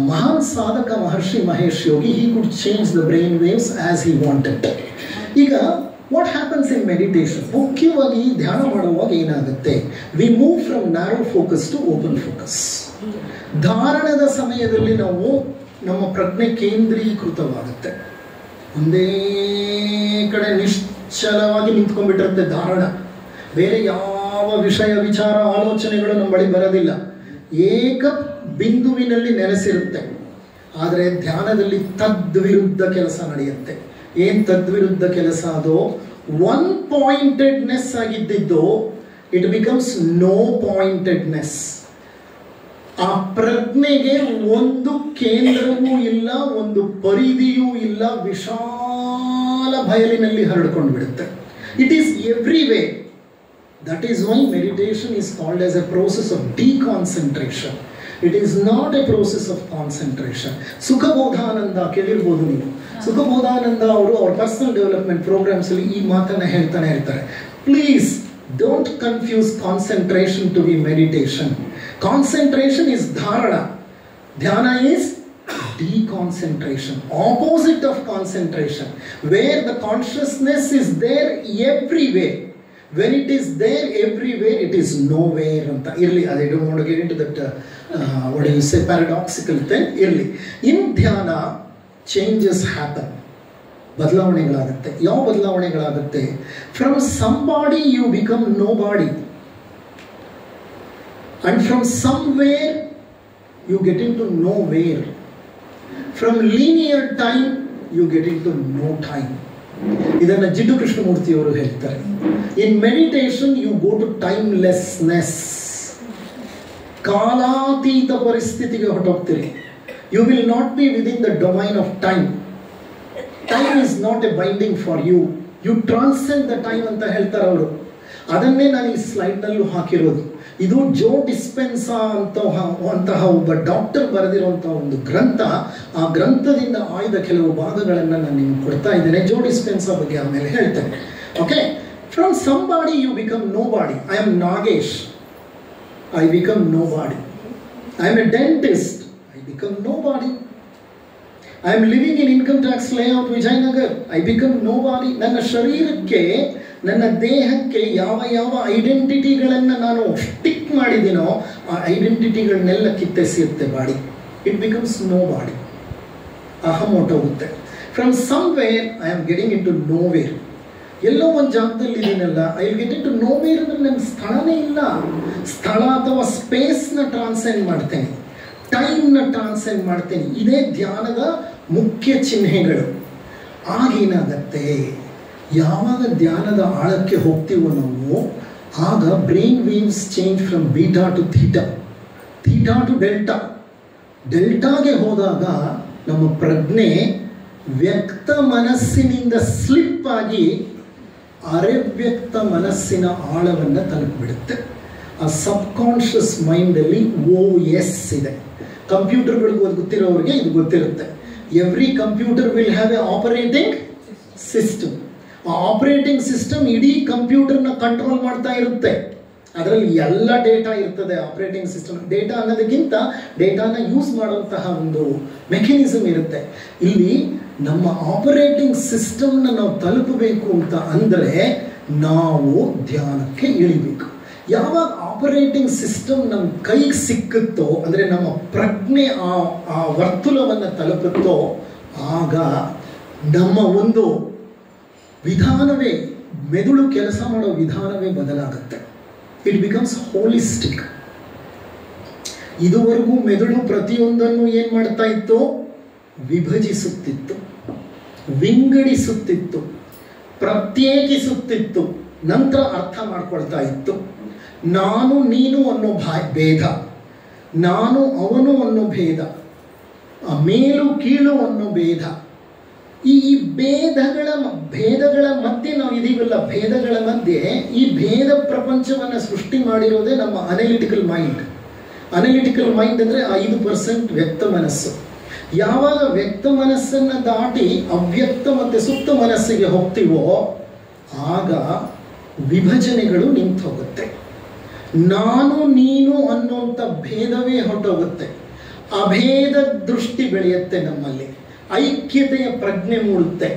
ಮಹಾನ್ ಸಾಧಕ ಮಹರ್ಷಿ Mahesh Yogi, he could change the brain waves as he wanted. ಈಗ what happens in meditation? ಮುಖ್ಯವಾಗಿ ಧ್ಯಾನ ಮಾಡುವಾಗ ಏನಾಗುತ್ತೆ? we move from narrow focus to open focus. ಧಾರಣದ ಸಮಯದಲ್ಲಿ ನಾವು ನಮ್ಮ ಪ್ರಜ್ಞೆ ಕೇಂದ್ರೀಕೃತವಾಗುತ್ತೆ. ಒಂದೇ ಕಡೆ ನಿಶ್ಚಲವಾಗಿ ನಿಂತ್ಕೊಂಡ್ಬಿಟ್ಟಿರುತ್ತೆ ಧಾರಣ. ಬೇರೆ ಯಾವ ವಿಷಯ ವಿಚಾರ ಆಲೋಚನೆಗಳು ನಮ್ಮ ಬಳಿ ಬರೋದಿಲ್ಲ. ಏಕ ಬಿಂದುವಿನಲ್ಲಿ ನೆಲೆಸಿರುತ್ತೆ. ಆದರೆ ಧ್ಯಾನದಲ್ಲಿ ತದ್ವಿರುದ್ಧ ಕೆಲಸ ನಡೆಯುತ್ತೆ. ಏನು ತದ್ವಿರುದ್ಧ ಕೆಲಸ? ಅದು ಒನ್ ಪಾಯಿಂಟೆಡ್ನೆಸ್ ಆಗಿದ್ದಿದ್ದು ಇಟ್ ಬಿಕಮ್ಸ್ ನೋ ಪಾಯಿಂಟೆಡ್ನೆಸ್. ಆ ಪ್ರಜ್ಞೆಗೆ ಒಂದು ಕೇಂದ್ರವೂ ಇಲ್ಲ, ಒಂದು ಪರಿಧಿಯೂ ಇಲ್ಲ, ವಿಶಾಲ ಬಯಲಿನಲ್ಲಿ ಹರಡ್ಕೊಂಡು ಬಿಡುತ್ತೆ. It is everywhere. That is why meditation is called as a process of deconcentration. It is not a process of concentration. ಸುಖಬೋಧಾನಂದ ಕೇಳಿರ್ಬೋದು ನೀವು. ಸುಖಬೋಧಾನಂದ ಅವರು ಅವ್ರ ಪರ್ಸನಲ್ ಡೆವಲಪ್ಮೆಂಟ್ ಪ್ರೋಗ್ರಾಮ್ಸ್ ಅಲ್ಲಿ ಈ ಮಾತನ್ನ ಹೇಳ್ತಾನೆ ಇರ್ತಾರೆ. Please Don't confuse concentration to be meditation. Concentration is dharana. Dhyana is deconcentration, opposite of concentration, where the consciousness is there everywhere. When it is there everywhere, it is nowhere. I don't want to get into that what do you say, paradoxical thing. In dhyana, changes happen. ಬದಲಾವಣೆಗಳಾಗುತ್ತೆ. ಯಾವ ಬದಲಾವಣೆಗಳಾಗುತ್ತೆ? From somebody you become nobody, and from somewhere you get into nowhere. From linear time you get into no time. ಇದನ್ನು ಜಿಡ್ಡು ಕೃಷ್ಣಮೂರ್ತಿ ಅವರು ಹೇಳ್ತಾರೆ. In meditation you go to timelessness. ಕಾಲಾತೀತ ಪರಿಸ್ಥಿತಿಗೆ ಹೊರಟೋಗ್ತೀರಿ. You will not be within the domain of time. Time is not a binding for you. You transcend the time ಅಂತ ಹೇಳ್ತಾರೆ ಅವರು. ಅದನ್ನೇ ನಾನು ಈ ಸ್ಲೈಡ್ನಲ್ಲೂ ಹಾಕಿರೋದು. ಇದು ಜೋ ಡಿಸ್ಪೆನ್ಸಾ ಅಂತಹ ಒಬ್ಬ ಡಾಕ್ಟರ್ ಬರೆದಿರುವಂತಹ ಒಂದು ಗ್ರಂಥ. ಆ ಗ್ರಂಥದಿಂದ ಆಯ್ದ ಕೆಲವು ಭಾಗಗಳನ್ನು ನಾನು ನಿಮ್ಗೆ ಕೊಡ್ತಾ ಇದ್ದೇನೆ. ಜೋ ಡಿಸ್ಪೆನ್ಸಾ ಬಗ್ಗೆ ಆಮೇಲೆ ಹೇಳ್ತೇನೆ. Okay, from somebody you become nobody. I am Nagesh, I become nobody. I am a dentist, I become nobody. I am living in income tax layout Vijayanagar, I become nobody. ನನ್ನ ಶರೀರಕ್ಕೆ, ನನ್ನ ದೇಹಕ್ಕೆ ಯಾವ ಯಾವ ಐಡೆಂಟಿಟಿಗಳನ್ನು ನಾನು stick ಮಾಡಿದ್ದೀನೋ ಆ ಐಡೆಂಟಿಟಿಗಳನ್ನೆಲ್ಲ ಕಿತ್ತೆಸೆಯುತ್ತೆ body. It becomes nobody. ಅಹಂ ಹೊರಟೋಗುತ್ತೆ. From somewhere I am getting into nowhere. ಎಲ್ಲೋ ಒಂದು ಜಾಗದಲ್ಲಿ ಇದೀನಲ್ಲ, I will get into nowhere ಅಂದ್ರೆ ನನ್ನ ಸ್ಥಳನೇ ಇಲ್ಲ. ಸ್ಥಳ ಅಥವಾ ಸ್ಪೇಸ್ನ ಟ್ರಾನ್ಸೆಂಡ್ ಮಾಡ್ತೇನೆ, ಟೈಮ್ನ ಟ್ರಾನ್ಸೆಂಡ್ ಮಾಡ್ತೇನೆ. ಇದೇ ಧ್ಯಾನದ ಮುಖ್ಯ ಚಿಹ್ನೆಗಳು. ಆಗೇನಾಗತ್ತೆ, ಯಾವಾಗ ಧ್ಯಾನದ ಆಳಕ್ಕೆ ಹೋಗ್ತೀವೋ ನಾವು, ಆಗ brain waves change from beta to theta, theta to delta. ಡೆಲ್ಟಾಗೆ ಹೋದಾಗ ನಮ್ಮ ಪ್ರಜ್ಞೆ ವ್ಯಕ್ತ ಮನಸ್ಸಿನಿಂದ ಸ್ಲಿಪ್ ಆಗಿ ಅರೆವ್ಯಕ್ತ ಮನಸ್ಸಿನ ಆಳವನ್ನು ತಲುಪಿಬಿಡುತ್ತೆ. ಆ ಸಬ್ಕಾನ್ಷಿಯಸ್ ಮೈಂಡಲ್ಲಿ OS ಇದೆ. ಕಂಪ್ಯೂಟರ್ಗಳಿಗೆ ಗೊತ್ತಿರೋರಿಗೆ ಇದು ಗೊತ್ತಿರುತ್ತೆ. Every computer will have A operating system. ಆ ಆಪರೇಟಿಂಗ್ ಸಿಸ್ಟಮ್ ಇಡೀ ಕಂಪ್ಯೂಟರ್ನ ಕಂಟ್ರೋಲ್ ಮಾಡ್ತಾ ಇರುತ್ತೆ. ಅದರಲ್ಲಿ ಎಲ್ಲ ಡೇಟಾ ಇರ್ತದೆ. ಆಪರೇಟಿಂಗ್ ಸಿಸ್ಟಮ್ ಡೇಟಾ ಅನ್ನೋದಕ್ಕಿಂತ ಡೇಟಾನ ಯೂಸ್ ಮಾಡುವಂತಹ ಒಂದು ಮೆಕ್ಯಾನಿಸಮ್ ಇರುತ್ತೆ. ಇಲ್ಲಿ ನಮ್ಮ ಆಪರೇಟಿಂಗ್ ಸಿಸ್ಟಮ್ನ ನಾವು ತಲುಪಬೇಕು ಅಂತ ಅಂದರೆ ನಾವು ಧ್ಯಾನಕ್ಕೆ ಇಳಿಬೇಕು. ಯಾವಾಗ ಆಪರೇಟಿಂಗ್ ಸಿಸ್ಟಮ್ ನಮ್ಮ ಕೈಗೆ ಸಿಕ್ಕುತ್ತೋ, ಅಂದರೆ ನಮ್ಮ ಪ್ರಜ್ಞೆ ಆ ವರ್ತುಲವನ್ನು ತಲುಪುತ್ತೋ, ಆಗ ನಮ್ಮ ಒಂದು ವಿಧಾನವೇ, ಮೆದುಳು ಕೆಲಸ ಮಾಡೋ ವಿಧಾನವೇ ಬದಲಾಗುತ್ತೆ. It becomes holistic. ಇದುವರೆಗೂ ಮೆದುಳು ಪ್ರತಿಯೊಂದನ್ನು ಏನು ಮಾಡ್ತಾ ಇತ್ತು? ವಿಭಜಿಸುತ್ತಿತ್ತು, ವಿಂಗಡಿಸುತ್ತಿತ್ತು, ಪ್ರತ್ಯೇಕಿಸುತ್ತಿತ್ತು, ನಂತರ ಅರ್ಥ ಮಾಡ್ಕೊಳ್ತಾ ಇತ್ತು. ನಾನು ನೀನು ಅನ್ನೋ ಭೇದ, ನಾನು ಅವನು ಅನ್ನೋ ಭೇದ, ಮೇಲು ಕೀಳು ಅನ್ನೋ ಭೇದ. ಈ ಭೇದಗಳ ಮಧ್ಯೆ ನಾವು ಇದೀವಲ್ಲ, ಭೇದಗಳ ಮಧ್ಯೆ ಈ ಭೇದ ಪ್ರಪಂಚವನ್ನು ಸೃಷ್ಟಿ ಮಾಡಿರೋದೇ ನಮ್ಮ ಅನಲಿಟಿಕಲ್ ಮೈಂಡ್. ಅನಲಿಟಿಕಲ್ ಮೈಂಡ್ ಅಂದರೆ 5% ವ್ಯಕ್ತ ಮನಸ್ಸು. ಯಾವಾಗ ವ್ಯಕ್ತ ಮನಸ್ಸನ್ನು ದಾಟಿ ಅವ್ಯಕ್ತ ಮತ್ತು ಸುಪ್ತ ಮನಸ್ಸಿಗೆ ಹೋಗ್ತೀವೋ, ಆಗ ವಿಭಜನೆಗಳು ನಿಂತು ಹೋಗುತ್ತೆ. ನಾನು ನೀನು ಅನ್ನುವಂಥ ಭೇದವೇ ಹೊರಟೋಗುತ್ತೆ. ಅಭೇದ ದೃಷ್ಟಿ ಬೆಳೆಯುತ್ತೆ ನಮ್ಮಲ್ಲಿ, ಐಕ್ಯತೆಯ ಪ್ರಜ್ಞೆ ಮೂಡುತ್ತೆ.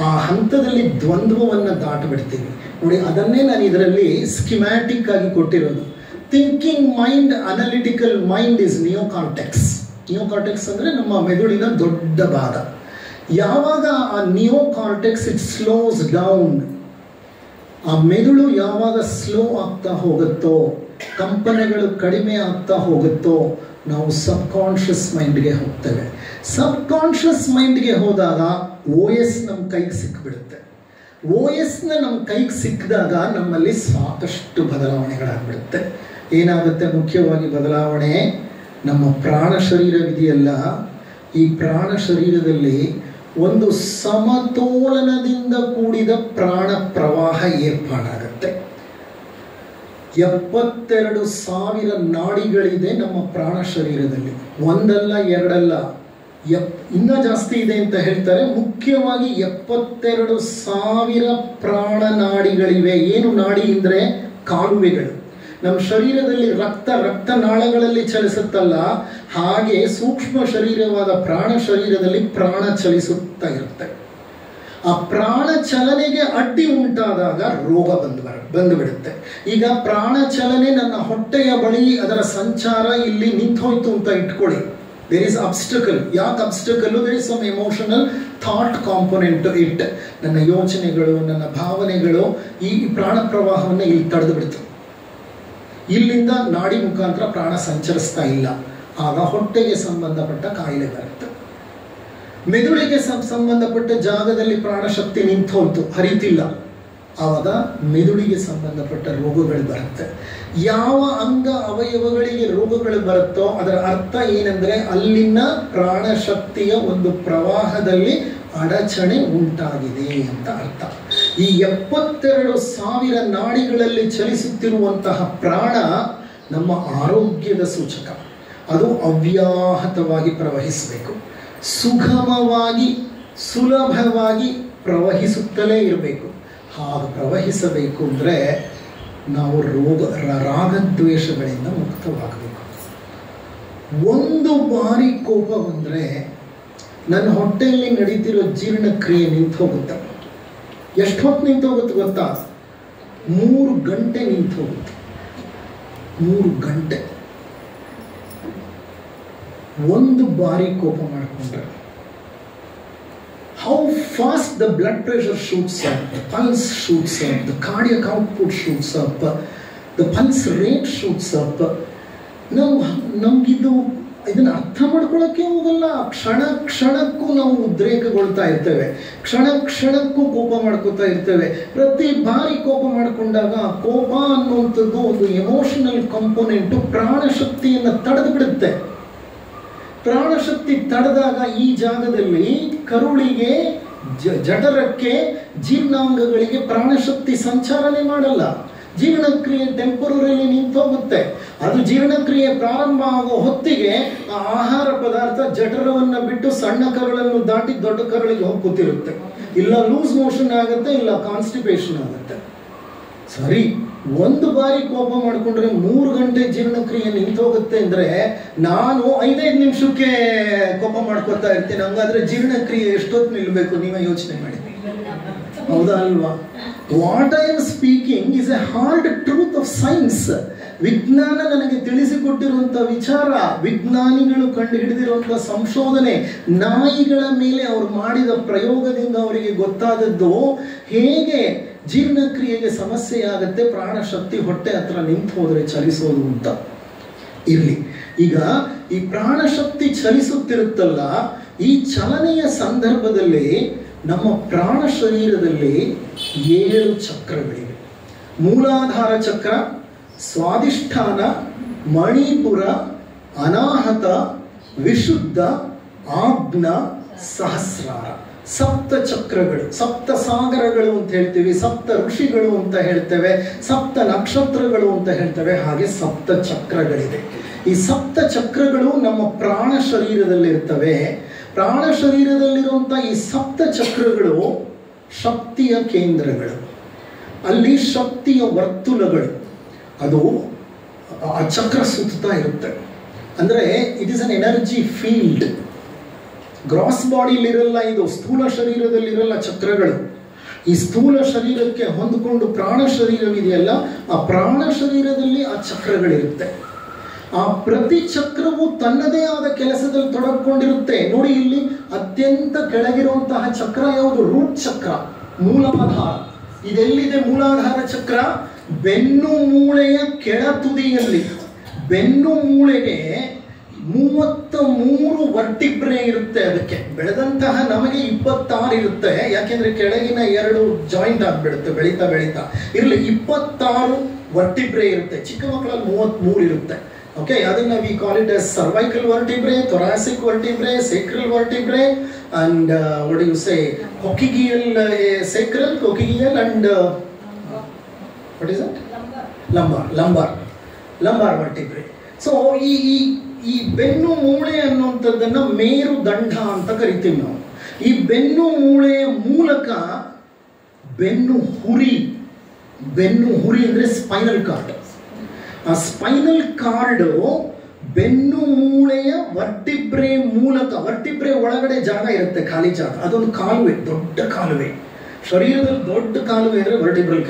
ಆ ಹಂತದಲ್ಲಿ ದ್ವಂದ್ವವನ್ನು ದಾಟಿಬಿಡ್ತೀವಿ ನೋಡಿ. ಅದನ್ನೇ ನಾನು ಇದರಲ್ಲಿ ಸ್ಕಿಮ್ಯಾಟಿಕ್ ಆಗಿ ಕೊಟ್ಟಿರೋದು. Thinking mind, analytical mind is neocortex. Neocortex ಅಂದರೆ ನಮ್ಮ ಮೆದುಳಿನ ದೊಡ್ಡ ಭಾಗ. ಯಾವಾಗ ಆ ನಿಯೋಕಾರ್ಟೆಕ್ಸ್ ಇಟ್ ಸ್ಲೋಸ್ ಡೌನ್, ಆ ಮೆದುಳು ಯಾವಾಗ ಸ್ಲೋ ಆಗ್ತಾ ಹೋಗುತ್ತೋ, ಕಂಪನಗಳು ಕಡಿಮೆ ಆಗ್ತಾ ಹೋಗುತ್ತೋ, ನಾವು ಸಬ್ಕಾನ್ಷಿಯಸ್ ಮೈಂಡ್ಗೆ ಹೋಗ್ತೇವೆ. ಸಬ್ಕಾನ್ಷಿಯಸ್ ಮೈಂಡ್ಗೆ ಹೋದಾಗ OS ನಮ್ಮ ಕೈಗೆ ಸಿಕ್ಕಿಬಿಡುತ್ತೆ. OSನ ನಮ್ಮ ಕೈಗೆ ಸಿಕ್ಕಿದಾಗ ನಮ್ಮಲ್ಲಿ ಸಾಕಷ್ಟು ಬದಲಾವಣೆಗಳಾಗ್ಬಿಡುತ್ತೆ. ಏನಾಗುತ್ತೆ ಮುಖ್ಯವಾಗಿ ಬದಲಾವಣೆ? ನಮ್ಮ ಪ್ರಾಣ ಶರೀರವಿದೆಯಲ್ಲ, ಈ ಪ್ರಾಣ ಶರೀರದಲ್ಲಿ ಒಂದು ಸಮತೋಲನದಿಂದ ಕೂಡಿದ ಪ್ರಾಣ ಪ್ರವಾಹ ಏರ್ಪಾಡಾಗುತ್ತೆ. 72,000 ನಾಡಿಗಳಿದೆ ನಮ್ಮ ಪ್ರಾಣ ಶರೀರದಲ್ಲಿ. ಒಂದಲ್ಲ ಎರಡಲ್ಲ, ಇನ್ನೂ ಜಾಸ್ತಿ ಇದೆ ಅಂತ ಹೇಳ್ತಾರೆ. ಮುಖ್ಯವಾಗಿ 72,000 ಪ್ರಾಣ ನಾಡಿಗಳಿವೆ. ಏನು ನಾಡಿ ಅಂದರೆ ಕಾಲುವೆಗಳು. ನಮ್ಮ ಶರೀರದಲ್ಲಿ ರಕ್ತನಾಳಗಳಲ್ಲಿ ಚಲಿಸುತ್ತಲ್ಲ, ಹಾಗೆ ಸೂಕ್ಷ್ಮ ಶರೀರವಾದ ಪ್ರಾಣ ಶರೀರದಲ್ಲಿ ಪ್ರಾಣ ಚಲಿಸುತ್ತಾ ಇರುತ್ತೆ. ಆ ಪ್ರಾಣ ಚಲನೆಗೆ ಅಡ್ಡಿ ಉಂಟಾದಾಗ ರೋಗ ಬಂದು ಬಿಡುತ್ತೆ. ಈಗ ಪ್ರಾಣ ಚಲನೆ ನನ್ನ ಹೊಟ್ಟೆಯ ಬಳಿ ಅದರ ಸಂಚಾರ ಇಲ್ಲಿ ನಿಂತೋಯ್ತು ಅಂತ ಇಟ್ಕೊಳ್ಳಿ. There is obstacle. ಯಾಕೆ obstacle? There is some emotional thought component to it. ನನ್ನ ಯೋಚನೆಗಳು, ನನ್ನ ಭಾವನೆಗಳು ಈ ಪ್ರಾಣ ಪ್ರವಾಹವನ್ನು ಇಲ್ಲಿ ತಡೆದು ಬಿಡ್ತು. ಇಲ್ಲಿಂದ ನಾಡಿ ಮುಖಾಂತರ ಪ್ರಾಣ ಸಂಚರಿಸ್ತಾ ಇಲ್ಲ. ಆಗ ಹೊಟ್ಟೆಗೆ ಸಂಬಂಧಪಟ್ಟ ಕಾಯಿಲೆ ಬರುತ್ತೆ. ಮೆದುಳಿಗೆ ಸಂಬಂಧಪಟ್ಟ ಜಾಗದಲ್ಲಿ ಪ್ರಾಣಶಕ್ತಿ ನಿಂತೋಯ್ತು, ಹರಿತಿಲ್ಲ, ಆವಾಗ ಮೆದುಳಿಗೆ ಸಂಬಂಧಪಟ್ಟ ರೋಗಗಳು ಬರುತ್ತೆ. ಯಾವ ಅಂಗ ಅವಯವಗಳಿಗೆ ರೋಗಗಳು ಬರುತ್ತೋ ಅದರ ಅರ್ಥ ಏನಂದ್ರೆ ಅಲ್ಲಿನ ಪ್ರಾಣಶಕ್ತಿಯ ಒಂದು ಪ್ರವಾಹದಲ್ಲಿ ಅಡಚಣೆ ಉಂಟಾಗಿದೆ ಅಂತ ಅರ್ಥ. ಈ 72,000 ನಾಡಿಗಳಲ್ಲಿ ಚಲಿಸುತ್ತಿರುವಂತಹ ಪ್ರಾಣ ನಮ್ಮ ಆರೋಗ್ಯದ ಸೂಚಕ. ಅದು ಅವ್ಯಾಹತವಾಗಿ ಪ್ರವಹಿಸಬೇಕು, ಸುಗಮವಾಗಿ ಸುಲಭವಾಗಿ ಪ್ರವಹಿಸುತ್ತಲೇ ಇರಬೇಕು. ಹಾಗೆ ಪ್ರವಹಿಸಬೇಕು ಅಂದರೆ ನಾವು ರಾಗದ್ವೇಷಗಳಿಂದ ಮುಕ್ತವಾಗಬೇಕು. ಒಂದು ಬಾರಿ ಕೋಪ ಬಂದರೆ ನನ್ನ ಹೊಟ್ಟೆಯಲ್ಲಿ ನಡೀತಿರೋ ಜೀರ್ಣಕ್ರಿಯೆ ನಿಂತು ಹೋಗುತ್ತೆ. ಎಷ್ಟು ಹೊತ್ತು ನಿಂತು ಹೋಗುತ್ತೆ ಗೊತ್ತಾ? 3 ಗಂಟೆ ನಿಂತು ಹೋಗುತ್ತೆ. 3 ಗಂಟೆ. ಒಂದು ಬಾರಿ ಕೋಪ ಮಾಡಿಕೊಂಡ್ರೆ how fast the blood pressure shoots up, the pulse shoots up, the cardiac output shoots up, the pulse rate shoots up. ನಮಗಿದು ಇದನ್ನು ಅರ್ಥ ಮಾಡ್ಕೊಳ್ಳೋಕ್ಕೆ ಹೋಗಲ್ಲ. ಕ್ಷಣ ಕ್ಷಣಕ್ಕೂ ನಾವು ಉದ್ರೇಕಗೊಳ್ತಾ ಇರ್ತೇವೆ, ಕ್ಷಣ ಕ್ಷಣಕ್ಕೂ ಕೋಪ ಮಾಡ್ಕೋತಾ ಇರ್ತೇವೆ. ಪ್ರತಿ ಬಾರಿ ಕೋಪ ಮಾಡಿಕೊಂಡಾಗ ಕೋಪ ಅನ್ನುವಂಥದ್ದು ಒಂದು ಎಮೋಷನಲ್ ಕಾಂಪೊನೆಂಟು ಪ್ರಾಣಶಕ್ತಿಯನ್ನು ತಡೆದು ಬಿಡುತ್ತೆ. ಪ್ರಾಣಶಕ್ತಿ ತಡೆದಾಗ ಈ ಜಾಗದಲ್ಲಿ ಕರುಳಿಗೆ, ಜಠರಕ್ಕೆ, ಜೀರ್ಣಾಂಗಗಳಿಗೆ ಪ್ರಾಣಶಕ್ತಿ ಸಂಚಾರನೆ ಮಾಡಲ್ಲ. ಜೀರ್ಣಕ್ರಿಯೆ ಟೆಂಪರರಿ ನಿಂತೋಗುತ್ತೆ. ಅದು ಜೀರ್ಣಕ್ರಿಯೆ ಪ್ರಾರಂಭ ಆಗೋ ಹೊತ್ತಿಗೆ ಆ ಆಹಾರ ಪದಾರ್ಥ ಜಠರವನ್ನು ಬಿಟ್ಟು ಸಣ್ಣ ಕರುಳನ್ನು ದಾಟಿ ದೊಡ್ಡ ಕರುಳಿಗೆ ಹೋಗಿ ಕೂತಿರುತ್ತೆ. ಇಲ್ಲ ಲೂಸ್ ಮೋಷನ್ ಆಗುತ್ತೆ, ಇಲ್ಲ ಕಾನ್ಸ್ಟಿಪೇಷನ್ ಆಗುತ್ತೆ. ಸರಿ, ಒಂದು ಬಾರಿ ಕೋಪ ಮಾಡಿಕೊಂಡ್ರೆ 3 ಗಂಟೆ ಜೀರ್ಣಕ್ರಿಯೆ ನಿಂತೋಗುತ್ತೆ ಅಂದ್ರೆ ನಾನು 5-5 ನಿಮಿಷಕ್ಕೆ ಕೋಪ ಮಾಡ್ಕೊತಾ ಇರ್ತೀನಿ. ಹಂಗಾದ್ರೆ ಜೀರ್ಣಕ್ರಿಯೆ ಎಷ್ಟೊತ್ತು ನಿಲ್ಬೇಕು? ನೀವೇ ಯೋಚನೆ ಮಾಡಿ, ಹೌದಾ ಅಲ್ವಾ? What I am speaking is A hard truth of science. ವಿಜ್ಞಾನ ನನಗೆ ತಿಳಿಸಿಕೊಟ್ಟಿರುವಂತ ವಿಚಾರ, ವಿಜ್ಞಾನಿಗಳು ಕಂಡು ಹಿಡಿದಿರುವಂತಹ ಸಂಶೋಧನೆ, ನಾಯಿಗಳ ಮೇಲೆ ಅವರು ಮಾಡಿದ ಪ್ರಯೋಗದಿಂದ ಅವರಿಗೆ ಗೊತ್ತಾದದ್ದು ಹೇಗೆ ಜೀರ್ಣಕ್ರಿಯೆಗೆ ಸಮಸ್ಯೆ ಆಗುತ್ತೆ, ಪ್ರಾಣಶಕ್ತಿ ಹೊಟ್ಟೆ ಹತ್ರ ನಿಂತು ಹೋದರೆ ಚಲಿಸೋದು ಅಂತ. ಇರಲಿ, ಈಗ ಈ ಪ್ರಾಣಶಕ್ತಿ ಚಲಿಸುತ್ತಿರುತ್ತಲ್ಲ, ಈ ಚಲನೆಯ ಸಂದರ್ಭದಲ್ಲಿ ನಮ್ಮ ಪ್ರಾಣ ಶರೀರದಲ್ಲಿ 7 ಚಕ್ರಗಳಿವೆ. ಮೂಲಾಧಾರ ಚಕ್ರ, ಸ್ವಾಧಿಷ್ಠಾನ, ಮಣಿಪುರ, ಅನಾಹತ, ವಿಶುದ್ಧ, ಆಜ್ಞ, ಸಹಸ್ರಾರ. 7 ಚಕ್ರಗಳು, 7 ಸಾಗರಗಳು ಅಂತ ಹೇಳ್ತೀವಿ, 7 ಋಷಿಗಳು ಅಂತ ಹೇಳ್ತೇವೆ, 7 ನಕ್ಷತ್ರಗಳು ಅಂತ ಹೇಳ್ತೇವೆ. ಹಾಗೆ 7 ಚಕ್ರಗಳಿದೆ. ಈ 7 ಚಕ್ರಗಳು ನಮ್ಮ ಪ್ರಾಣ ಶರೀರದಲ್ಲಿರ್ತವೆ. ಪ್ರಾಣ ಶರೀರದಲ್ಲಿರುವಂಥ ಈ 7 ಚಕ್ರಗಳು ಶಕ್ತಿಯ ಕೇಂದ್ರಗಳು. ಅಲ್ಲಿ ಶಕ್ತಿಯ ವರ್ತುಲಗಳು, ಅದು ಆ ಚಕ್ರ ಸುತ್ತಾ ಇರುತ್ತೆ. ಅಂದರೆ it is an energy field. Gross ಬಾಡಿಲಿರಲ್ಲ, ಇದು ಸ್ಥೂಲ ಶರೀರದಲ್ಲಿರಲ್ಲ ಚಕ್ರಗಳು. ಈ ಸ್ಥೂಲ ಶರೀರಕ್ಕೆ ಹೊಂದಿಕೊಂಡು ಪ್ರಾಣ ಶರೀರವಿದೆಯಲ್ಲ, ಆ ಪ್ರಾಣ ಶರೀರದಲ್ಲಿ ಆ ಚಕ್ರಗಳಿರುತ್ತೆ. ಆ ಪ್ರತಿ ಚಕ್ರವು ತನ್ನದೇ ಆದ ಕೆಲಸದಲ್ಲಿ ತೊಡಗಿಕೊಂಡಿರುತ್ತೆ. ನೋಡಿ, ಇಲ್ಲಿ ಅತ್ಯಂತ ಕೆಳಗಿರುವಂತಹ ಚಕ್ರ ಯಾವುದು? ರೂಟ್ ಚಕ್ರ, ಮೂಲಾಧಾರ. ಇದೆಲ್ಲಿದೆ ಮೂಲಾಧಾರ ಚಕ್ರ? ಬೆನ್ನು ಮೂಳೆಯ ಕೆಳ ತುದಿಯಲ್ಲಿ. ಬೆನ್ನು ಮೂಳೆಗೆ 33 ವರ್ಟಿಬ್ರೆ ಇರುತ್ತೆ. ಅದಕ್ಕೆ ಬೆಳೆದಂತಹ ನಮಗೆ 26 ಇರುತ್ತೆ. ಯಾಕೆಂದ್ರೆ ಕೆಳಗಿನ 2 ಜಾಯಿಂಟ್ ಆಗ್ಬಿಡುತ್ತೆ ಬೆಳೀತಾ ಬೆಳೀತಾ. ಇರಲಿ, 26 ವರ್ಟಿಬ್ರೆ ಇರುತ್ತೆ. ಚಿಕ್ಕ ಮಕ್ಕಳಲ್ಲಿ 33 ಇರುತ್ತೆ. ಓಕೆ, ಅದನ್ನ we call it as cervical vertebrae, thoracic vertebrae, sacral vertebrae, and what do you say, coccygeal, sacral, coccygeal, and what is it? lumbar vertebrae. So ಈ ಬೆನ್ನು ಮೂಳೆ ಅನ್ನುವಂಥದ್ದನ್ನು ಮೇರು ದಂಡ ಅಂತ ಕರಿತೀವಿ ನಾವು. ಈ ಬೆನ್ನು ಮೂಳೆಯ ಮೂಲಕ ಬೆನ್ನು ಹುರಿ, ಬೆನ್ನು ಹುರಿ ಅಂದರೆ ಸ್ಪೈನಲ್ ಕಾರ್ಡ್. ಆ ಸ್ಪೈನಲ್ ಕಾರ್ಡು ಬೆನ್ನು ಮೂಳೆಯ ವರ್ಟಿಬ್ರೆ ಮೂಲಕ, ವರ್ಟಿಬ್ರೆ ಒಳಗಡೆ ಜಾಗ ಇರುತ್ತೆ, ಖಾಲಿ ಜಾಗ, ಅದೊಂದು ಕಾಲುವೆ, ದೊಡ್ಡ ಕಾಲುವೆ. ಶರೀರದಲ್ಲಿ ದೊಡ್ಡ ಕಾಲುವೆ ಅಂದರೆ ವರ್ಟಿಬ್ರಲ್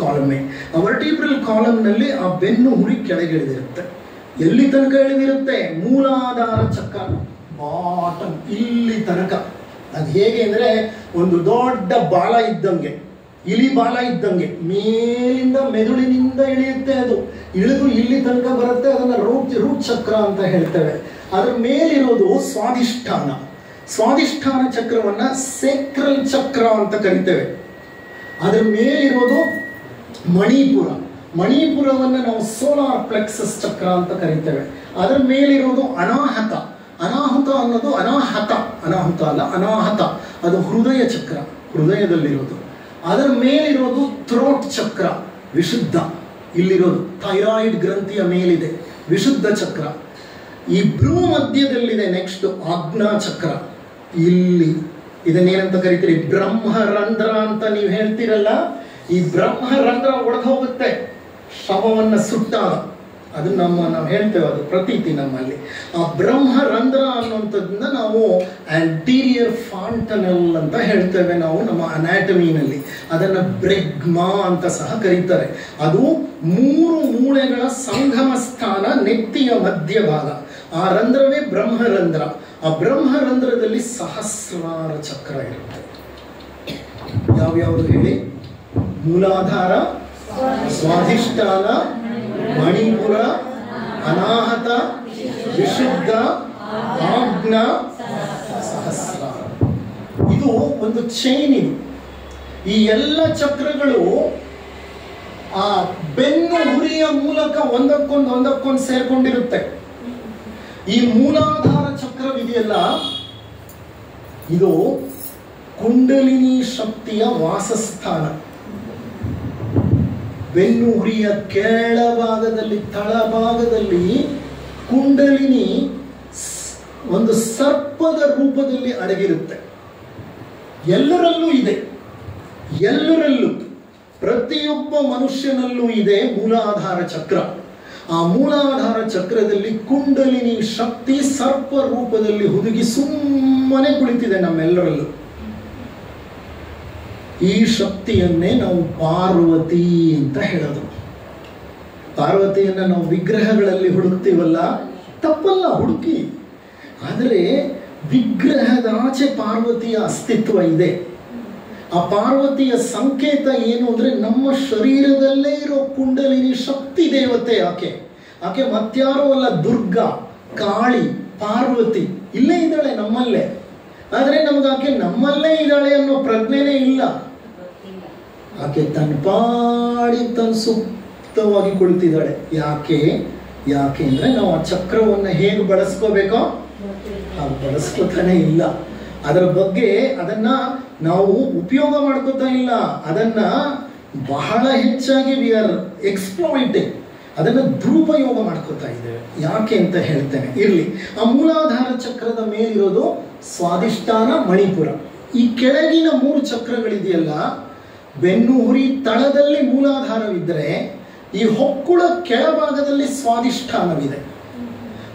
ಕಾಲಮ್ಮೆ. ಆ ವರ್ಟಿಬ್ರಲ್ ಕಾಲಮ್ನಲ್ಲಿ ಆ ಬೆನ್ನು ಹುರಿ ಕೆಳಗೆ ಇಳಿದಿರುತ್ತೆ. ಎಲ್ಲಿ ತನಕ ಇಳಿದಿರುತ್ತೆ? ಮೂಲಾಧಾರ ಚಕ್ರ, ಬಾಟಮ್ ಇಲ್ಲಿ ತನಕ. ಅದು ಹೇಗೆ ಅಂದರೆ ಒಂದು ದೊಡ್ಡ ಬಾಲ ಇದ್ದಂಗೆ, ಇಲಿ ಬಾಲ ಇದ್ದಂಗೆ, ಮೇಲಿಂದ ಮೆದುಳಿನಿಂದ ಇಳಿಯುತ್ತೆ. ಅದು ಇಳಿದು ಇಲ್ಲಿ ತನಕ ಬರುತ್ತೆ. ಅದನ್ನು ರೂಟ್ ಚಕ್ರ ಅಂತ ಹೇಳ್ತೇವೆ. ಅದರ ಮೇಲಿರೋದು ಸ್ವಾಧಿಷ್ಠಾನ. ಸ್ವಾಧಿಷ್ಠಾನ ಚಕ್ರವನ್ನ ಸೇಕ್ರಲ್ ಚಕ್ರ ಅಂತ ಕರಿತೇವೆ. ಅದರ ಮೇಲಿರೋದು ಮಣಿಪುರ. ಮಣಿಪುರವನ್ನು ನಾವು ಸೋಲಾರ್ ಪ್ಲೆಕ್ಸಸ್ ಚಕ್ರ ಅಂತ ಕರಿತೇವೆ. ಅದರ ಮೇಲಿರೋದು ಅನಾಹತ. ಅನಾಹುತ ಅನ್ನೋದು ಅನಾಹತ ಅಲ್ಲ, ಅನಾಹತ ಅದು ಹೃದಯ ಚಕ್ರ, ಹೃದಯದಲ್ಲಿರೋದು. ಅದರ ಮೇಲಿರೋದು ಥ್ರೋಟ್ ಚಕ್ರ, ವಿಶುದ್ಧ. ಇಲ್ಲಿರೋದು ಥೈರಾಯ್ಡ್ ಗ್ರಂಥಿಯ ಮೇಲಿದೆ ವಿಶುದ್ಧ ಚಕ್ರ. ಈ ಭ್ರೂ ಮಧ್ಯದಲ್ಲಿದೆ ನೆಕ್ಸ್ಟ್ ಆಜ್ಞಾ ಚಕ್ರ. ಇಲ್ಲಿ ಇದನ್ನೇನಂತ ಕರಿತೀರಿ? ಬ್ರಹ್ಮರಂಧ್ರ ಅಂತ ನೀವು ಹೇಳ್ತೀರಲ್ಲ, ಈ ಬ್ರಹ್ಮರಂಧ್ರ ಒಡೆದು ಹೋಗುತ್ತೆ ಶವವನ್ನು ಸುಟ್ಟಾಗ. ಅದು ನಾವು ಹೇಳ್ತೇವೆ, ಅದು ಪ್ರತೀತಿ ನಮ್ಮಲ್ಲಿ. ಆ ಬ್ರಹ್ಮರಂಧ್ರ ಅನ್ನುವಂಥದ್ದನ್ನ ನಾವು ಆಂಟೀರಿಯರ್ ಫಾಂಟನಲ್ ಅಂತ ಹೇಳ್ತೇವೆ ನಾವು ನಮ್ಮ ಅನಾಟಮಿನಲ್ಲಿ. ಅದನ್ನು ಬ್ರೆಗ್ಮಾ ಅಂತ ಸಹ ಕರೀತಾರೆ. ಅದು 3 ಮೂಳೆಗಳ ಸಂಗಮ ಸ್ಥಾನ, ನೆತ್ತಿಯ ಮಧ್ಯಭಾಗ. ಆ ರಂಧ್ರವೇ ಬ್ರಹ್ಮರಂಧ್ರ. ಆ ಬ್ರಹ್ಮರಂಧ್ರದಲ್ಲಿ ಸಹಸ್ರಾರ ಚಕ್ರ ಇರುತ್ತೆ. ಯಾವ್ಯಾವುದು ಹೇಳಿ? ಮೂಲಾಧಾರ, ಸ್ವಾಧಿಷ್ಠಾನ, ಮಣಿಪುರ, ಅನಾಹತ, ವಿಶುದ್ಧ, ಆಜ್ಞಾ, ಸಹಸ್ರಾರ. ಇದು ಒಂದು ಚೈನ್. ಇದು ಈ ಎಲ್ಲ ಚಕ್ರಗಳು ಆ ಬೆನ್ನು ಹುರಿಯ ಮೂಲಕ ಒಂದಕ್ಕೊಂದು ಸೇರ್ಕೊಂಡಿರುತ್ತೆ. ಈ ಮೂಲಾಧಾರ ಚಕ್ರವಿದೆಯಲ್ಲ, ಇದು ಕುಂಡಲಿನಿ ಶಕ್ತಿಯ ವಾಸಸ್ಥಾನ. ಬೆನ್ನು ಹುರಿಯ ಕೆಳಭಾಗದಲ್ಲಿ, ತಳಭಾಗದಲ್ಲಿ ಕುಂಡಲಿನಿ ಒಂದು ಸರ್ಪದ ರೂಪದಲ್ಲಿ ಅಡಗಿರುತ್ತೆ. ಎಲ್ಲರಲ್ಲೂ ಇದೆ, ಎಲ್ಲರಲ್ಲೂ, ಪ್ರತಿಯೊಬ್ಬ ಮನುಷ್ಯನಲ್ಲೂ ಇದೆ ಮೂಲಾಧಾರ ಚಕ್ರ. ಆ ಮೂಲಾಧಾರ ಚಕ್ರದಲ್ಲಿ ಕುಂಡಲಿನಿ ಶಕ್ತಿ ಸರ್ಪ ರೂಪದಲ್ಲಿ ಹುದುಗಿ ಸುಮ್ಮನೆ ಕುಳಿತಿದೆ ನಮ್ಮೆಲ್ಲರಲ್ಲೂ. ಈ ಶಕ್ತಿಯನ್ನೇ ನಾವು ಪಾರ್ವತಿ ಅಂತ ಹೇಳೋದು. ಪಾರ್ವತಿಯನ್ನ ನಾವು ವಿಗ್ರಹಗಳಲ್ಲಿ ಹುಡುಕ್ತೀವಲ್ಲ, ತಪ್ಪಲ್ಲ, ಹುಡುಕಿ. ಆದರೆ ವಿಗ್ರಹದ ಆಚೆ ಪಾರ್ವತಿಯ ಅಸ್ತಿತ್ವ ಇದೆ. ಆ ಪಾರ್ವತಿಯ ಸಂಕೇತ ಏನು ಅಂದ್ರೆ ನಮ್ಮ ಶರೀರದಲ್ಲೇ ಇರೋ ಕುಂಡಲಿನಿ ಶಕ್ತಿ ದೇವತೆ ಆಕೆ ಮತ್ಯಾರೋ ಅಲ್ಲ. ದುರ್ಗಾ, ಕಾಳಿ, ಪಾರ್ವತಿ ಇಲ್ಲೇ ಇದ್ದಾಳೆ ನಮ್ಮಲ್ಲೇ. ಆದರೆ ನಮ್ಗೆ ಆಕೆ ನಮ್ಮಲ್ಲೇ ಇದ್ದಾಳೆ ಅನ್ನೋ ಪ್ರಜ್ಞೆನೇ ಇಲ್ಲ. ಆಕೆ ತನ್ನ ಪಾಡಿ ತನ್ನ ಸೂಕ್ತವಾಗಿ ಕುಳಿತಿದ್ದಾಳೆ. ಯಾಕೆ ಅಂದ್ರೆ ನಾವು ಆ ಚಕ್ರವನ್ನು ಹೇಗೆ ಬಳಸ್ಕೋಬೇಕೋ ಹಾಗೆ ಬಳಸ್ಕೋತಾನೆ ಇಲ್ಲ. ಅದರ ಬಗ್ಗೆ ಅದನ್ನ ನಾವು ಉಪಯೋಗ ಮಾಡ್ಕೋತಾ ಇಲ್ಲ. ಅದನ್ನ ಬಹಳ ಹೆಚ್ಚಾಗಿ ವಿ ಆರ್ ಎಕ್ಸ್ಪ್ಲಾಯ್ಟಿಂಗ್, ಅದನ್ನ ದುರುಪಯೋಗ ಮಾಡ್ಕೋತಾ ಇದ್ದೇವೆ. ಯಾಕೆ ಅಂತ ಹೇಳ್ತೇನೆ. ಇರ್ಲಿ. ಆ ಮೂಲಾಧಾರ ಚಕ್ರದ ಮೇಲಿರೋದು ಸ್ವಾಧಿಷ್ಠಾನ, ಮಣಿಪುರ. ಈ ಕೆಳಗಿನ 3 ಚಕ್ರಗಳಿದೆಯಲ್ಲ, ಬೆನ್ನು ಹುರಿ ತಳದಲ್ಲಿ ಮೂಲಾಧಾರವಿದ್ದರೆ, ಈ ಹೊಕ್ಕುಳ ಕೆಳಭಾಗದಲ್ಲಿ ಸ್ವಾಧಿಷ್ಠಾನವಿದೆ.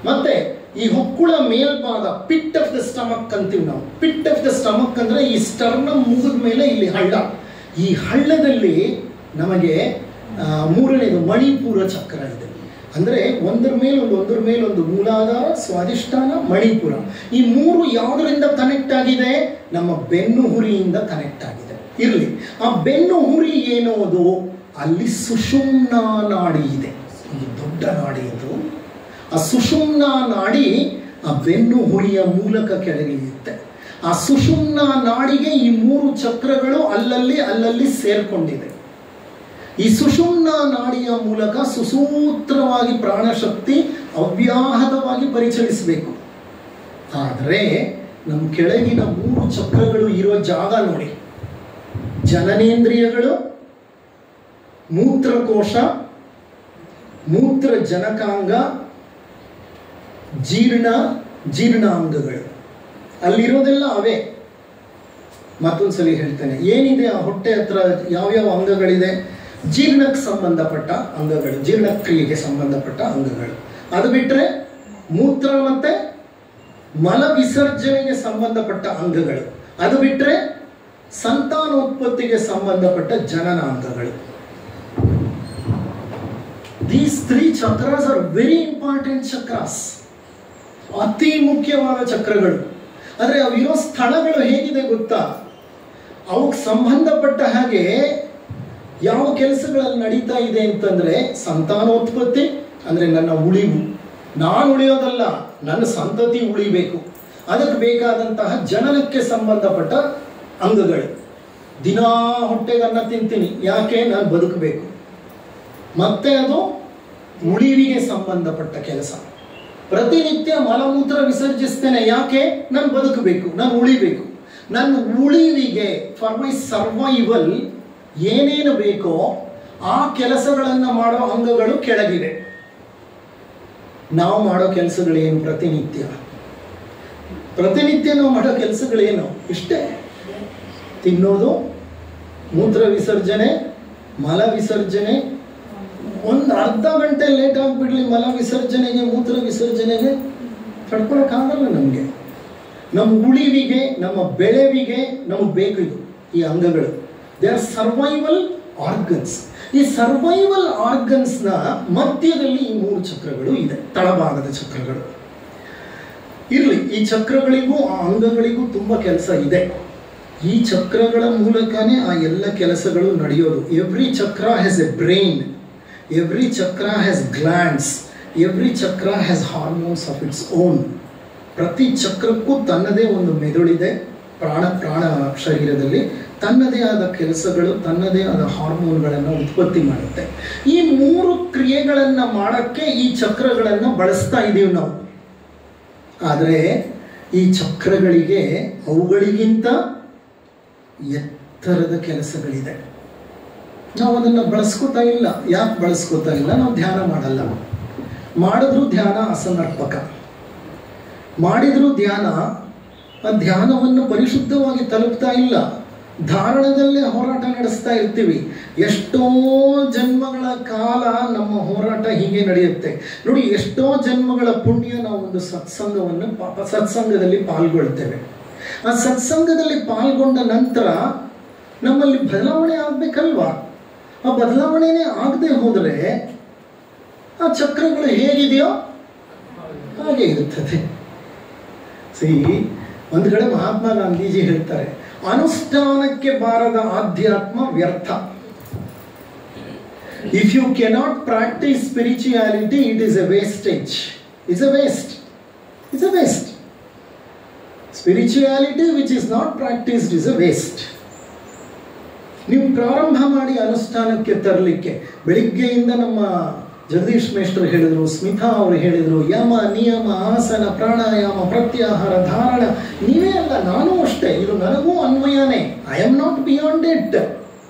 ಮತ್ತೆ ಈ ಹೊಕ್ಕುಳ ಮೇಲ್ಭಾಗ ಪಿಟ್ ಆಫ್ ದ ಸ್ಟಮಕ್ ಅಂತೀವಿ ನಾವು. ಪಿಟ್ ಆಫ್ ದ ಸ್ಟಮಕ್ ಅಂದ್ರೆ ಈ ಸ್ಟರ್ನಮ್ ಮುಗಿದ ಮೇಲೆ ಇಲ್ಲಿ ಹಳ್ಳ. ಈ ಹಳ್ಳದಲ್ಲಿ ನಮಗೆ 3ನೇದು ಮಣಿಪುರ ಚಕ್ರ ಇದೆ. ಅಂದ್ರೆ ಒಂದರ ಮೇಲೊಂದು ಮೂಲಾಧಾರ, ಸ್ವಾಧಿಷ್ಠಾನ, ಮಣಿಪುರ. ಈ 3 ಯಾವುದರಿಂದ ಕನೆಕ್ಟ್ ಆಗಿದೆ? ನಮ್ಮ ಬೆನ್ನು ಹುರಿಯಿಂದ ಕನೆಕ್ಟ್ ಆಗಿದೆ. ಇರಲಿ. ಆ ಬೆನ್ನು ಹುರಿ ಏನೋದು, ಅಲ್ಲಿ ಸುಷುಮ್ನಾ ನಾಡಿ ಇದೆ. ಈ ದೊಡ್ಡ ನಾಡಿ ಇದು. ಆ ಸುಷುಮ್ನಾ ನಾಡಿ ಆ ಬೆನ್ನು ಹುರಿಯ ಮೂಲಕ ಕೆಳಗಿಳಿಯುತ್ತೆ. ಆ ಸುಷುಮ್ನಾ ನಾಡಿಗೆ ಈ 3 ಚಕ್ರಗಳು ಅಲ್ಲಲ್ಲಿ ಸೇರ್ಕೊಂಡಿದೆ. ಈ ಸುಷುಮ್ನಾ ನಾಡಿಯ ಮೂಲಕ ಸುಸೂತ್ರವಾಗಿ ಪ್ರಾಣಶಕ್ತಿ ಅವ್ಯಾಹತವಾಗಿ ಪರಿಚಲಿಸಬೇಕು. ಆದರೆ ನಮ್ಮ ಕೆಳಗಿನ 3 ಚಕ್ರಗಳು ಇರೋ ಜಾಗ ನೋಡಿ. ಜನನೇಂದ್ರಿಯಗಳು, ಮೂತ್ರಕೋಶ, ಮೂತ್ರ ಜನಕಾಂಗ, ಜೀರ್ಣಾಂಗಗಳು, ಅಲ್ಲಿರೋದೆಲ್ಲ ಅವೇ. ಮತ್ತೊಂದ್ಸಲಿ ಹೇಳ್ತೇನೆ. ಏನಿದೆ ಆ ಹೊಟ್ಟೆ ಹತ್ರ ಯಾವ್ಯಾವ ಅಂಗಗಳಿದೆ? ಜೀರ್ಣಕ್ಕೆ ಸಂಬಂಧಪಟ್ಟ ಅಂಗಗಳು, ಜೀರ್ಣಕ್ರಿಯೆಗೆ ಸಂಬಂಧಪಟ್ಟ ಅಂಗಗಳು. ಅದು ಬಿಟ್ಟರೆ ಮೂತ್ರ ಮತ್ತೆ ಮಲ ವಿಸರ್ಜನೆಗೆ ಸಂಬಂಧಪಟ್ಟ ಅಂಗಗಳು. ಅದು ಬಿಟ್ಟರೆ ಸಂತಾನೋತ್ಪತ್ತಿಗೆ ಸಂಬಂಧಪಟ್ಟ ಜನನ ಅಂಗಗಳು. These 3 chakras are very important chakras. ಅತಿ ಮುಖ್ಯವಾದ ಚಕ್ರಗಳು. ಆದರೆ ಅವಿರೋ ಸ್ಥಳಗಳು ಹೇಗಿದೆ ಗೊತ್ತಾ? ಅವಕ್ಕೆ ಸಂಬಂಧಪಟ್ಟ ಹಾಗೆ ಯಾವ ಕೆಲಸಗಳಲ್ಲಿ ನಡೀತಾ ಇದೆ ಅಂತಂದ್ರೆ, ಸಂತಾನೋತ್ಪತ್ತಿ ಅಂದ್ರೆ ನನ್ನ ಉಳಿವು, ನಾನು ಉಳಿಯೋದಲ್ಲ, ನನ್ನ ಸಂತತಿ ಉಳಿಬೇಕು, ಅದಕ್ಕೆ ಬೇಕಾದಂತಹ ಜನನಕ್ಕೆ ಸಂಬಂಧಪಟ್ಟ ಅಂಗಗಳು. ದಿನಾ ಹೊಟ್ಟೆಗೆ ಅನ್ನ ತಿಂತೀನಿ, ಯಾಕೆ? ನಾನು ಬದುಕಬೇಕು. ಮತ್ತೆ ಅದು ಉಳಿವಿಗೆ ಸಂಬಂಧಪಟ್ಟ ಕೆಲಸ. ಪ್ರತಿನಿತ್ಯ ಮಲಮೂತ್ರ ವಿಸರ್ಜಿಸ್ತೇನೆ, ಯಾಕೆ? ನಾನು ಬದುಕಬೇಕು, ನಾನು ಉಳಿಬೇಕು. ನನ್ನ ಉಳಿವಿಗೆ, ಫಾರ್ ಮೈ ಸರ್ವೈವಲ್ ಏನೇನು ಬೇಕೋ ಆ ಕೆಲಸಗಳನ್ನು ಮಾಡೋ ಅಂಗಗಳು ಕೆಳಗಿವೆ. ನಾವು ಮಾಡೋ ಕೆಲಸಗಳೇನು? ಪ್ರತಿನಿತ್ಯ ನಾವು ಮಾಡೋ ಕೆಲಸಗಳೇನು? ಇಷ್ಟೇ. ತಿನ್ನೋದು, ಮೂತ್ರ ವಿಸರ್ಜನೆ, ಮಲ ವಿಸರ್ಜನೆ. ಒಂದು ಅರ್ಧ ಗಂಟೆ ಲೇಟ್ ಆಗಿಬಿಡ್ಲಿ ಮಲ ವಿಸರ್ಜನೆಗೆ, ಮೂತ್ರ ವಿಸರ್ಜನೆಗೆ, ತಡ್ಕೊಳಕ್ಕಾಗಲ್ಲ ನಮಗೆ. ನಮ್ಮ ಉಳಿವಿಗೆ, ನಮ್ಮ ಬೆಳೆವಿಗೆ ನಮಗೆ ಬೇಕು ಇದು, ಈ ಅಂಗಗಳು. They are survival organs. ಈ ಸರ್ವೈವಲ್ ಆರ್ಗನ್ಸ್ನ ಮಧ್ಯದಲ್ಲಿ ಈ 3 ಚಕ್ರಗಳು ಇದೆ, ತಳಭಾಗದ ಚಕ್ರಗಳು. ಇರಲಿ, ಈ ಚಕ್ರಗಳಿಗೂ ಆ ಅಂಗಗಳಿಗೂ ತುಂಬ ಕೆಲಸ ಇದೆ. ಈ ಚಕ್ರಗಳ ಮೂಲಕನೇ ಆ ಎಲ್ಲ ಕೆಲಸಗಳು ನಡೆಯೋದು. ಎವ್ರಿ ಚಕ್ರ ಹ್ಯಾಸ್ ಎ ಬ್ರೈನ್, ಎವ್ರಿ ಚಕ್ರ ಹ್ಯಾಸ್ ಗ್ಲ್ಯಾಂಡ್ಸ್, ಎವ್ರಿ ಚಕ್ರ has hormones of its own. ಪ್ರತಿ ಚಕ್ರಕ್ಕೂ ತನ್ನದೇ ಒಂದು ಮೆದುಳಿದೆ. ಪ್ರಾಣ ಶರೀರದಲ್ಲಿ ತನ್ನದೇ ಆದ ಕೆಲಸಗಳು, ತನ್ನದೇ ಆದ ಹಾರ್ಮೋನ್ಗಳನ್ನು ಉತ್ಪತ್ತಿ ಮಾಡುತ್ತೆ. ಈ 3 ಕ್ರಿಯೆಗಳನ್ನು ಮಾಡೋಕ್ಕೆ ಈ ಚಕ್ರಗಳನ್ನು ಬಳಸ್ತಾ ಇದ್ದೀವಿ ನಾವು. ಆದರೆ ಈ ಚಕ್ರಗಳಿಗೆ ಅವುಗಳಿಗಿಂತ ಎತ್ತರದ ಕೆಲಸಗಳಿದೆ. ನಾವು ಅದನ್ನು ಬಳಸ್ಕೋತಾ ಇಲ್ಲ. ಯಾಕೆ ಬಳಸ್ಕೋತಾ ಇಲ್ಲ? ನಾವು ಧ್ಯಾನ ಮಾಡಲ್ಲ. ಮಾಡಿದ್ರೂ ಧ್ಯಾನ ಅಸಮರ್ಪಕ. ಮಾಡಿದ್ರೂ ಧ್ಯಾನವನ್ನು ಪರಿಶುದ್ಧವಾಗಿ ತಲುಪ್ತಾ ಇಲ್ಲ. ಧಾರಣದಲ್ಲೇ ಹೋರಾಟ ನಡೆಸ್ತಾ ಇರ್ತೀವಿ. ಎಷ್ಟೋ ಜನ್ಮಗಳ ಕಾಲ ನಮ್ಮ ಹೋರಾಟ ಹೀಗೆ ನಡೆಯುತ್ತೆ ನೋಡಿ. ಎಷ್ಟೋ ಜನ್ಮಗಳ ಪುಣ್ಯ ನಾವು ಒಂದು ಸತ್ಸಂಗದಲ್ಲಿ ಪಾಲ್ಗೊಳ್ತೇವೆ. ಆ ಸತ್ಸಂಗದಲ್ಲಿ ಪಾಲ್ಗೊಂಡ ನಂತರ ನಮ್ಮಲ್ಲಿ ಬದಲಾವಣೆ ಆಗ್ಬೇಕಲ್ವಾ? ಆ ಬದಲಾವಣೆನೇ ಆಗದೆ ಹೋದರೆ ಆ ಚಕ್ರಗಳು ಹೇಗಿದೆಯೋ ಹಾಗೆ ಇರುತ್ತದೆ. ಒಂದು ಕಡೆ ಮಹಾತ್ಮ ಗಾಂಧೀಜಿ ಹೇಳ್ತಾರೆ, ಅನುಷ್ಠಾನಕ್ಕೆ ಬಾರದ ಆಧ್ಯಾತ್ಮ ವ್ಯರ್ಥ. If you cannot practise spirituality, it is a wastage. It's a waste. It's a waste. Spirituality which is not practised is a waste. ನೀವು ಪ್ರಾರಂಭ ಮಾಡಿ ಅನುಷ್ಠಾನಕ್ಕೆ ತರಲಿಕ್ಕೆ, ಬೆಳಿಗ್ಗೆಯಿಂದ ನಮ್ಮ ಜಗದೀಶ್ ಮೇಷ್ಟ್ರು ಹೇಳಿದರು, ಸ್ಮಿತಾ ಅವರು ಹೇಳಿದರು, ಯಮ ನಿಯಮ ಆಸನ ಪ್ರಾಣಾಯಾಮ ಪ್ರತ್ಯಾಹಾರ ಧಾರಣ. ನೀವೇ ಅಲ್ಲ, ನಾನು ಅಷ್ಟೇ. ಇದು ನನಗೂ ಅನ್ವಯನೇ. I am not beyond it.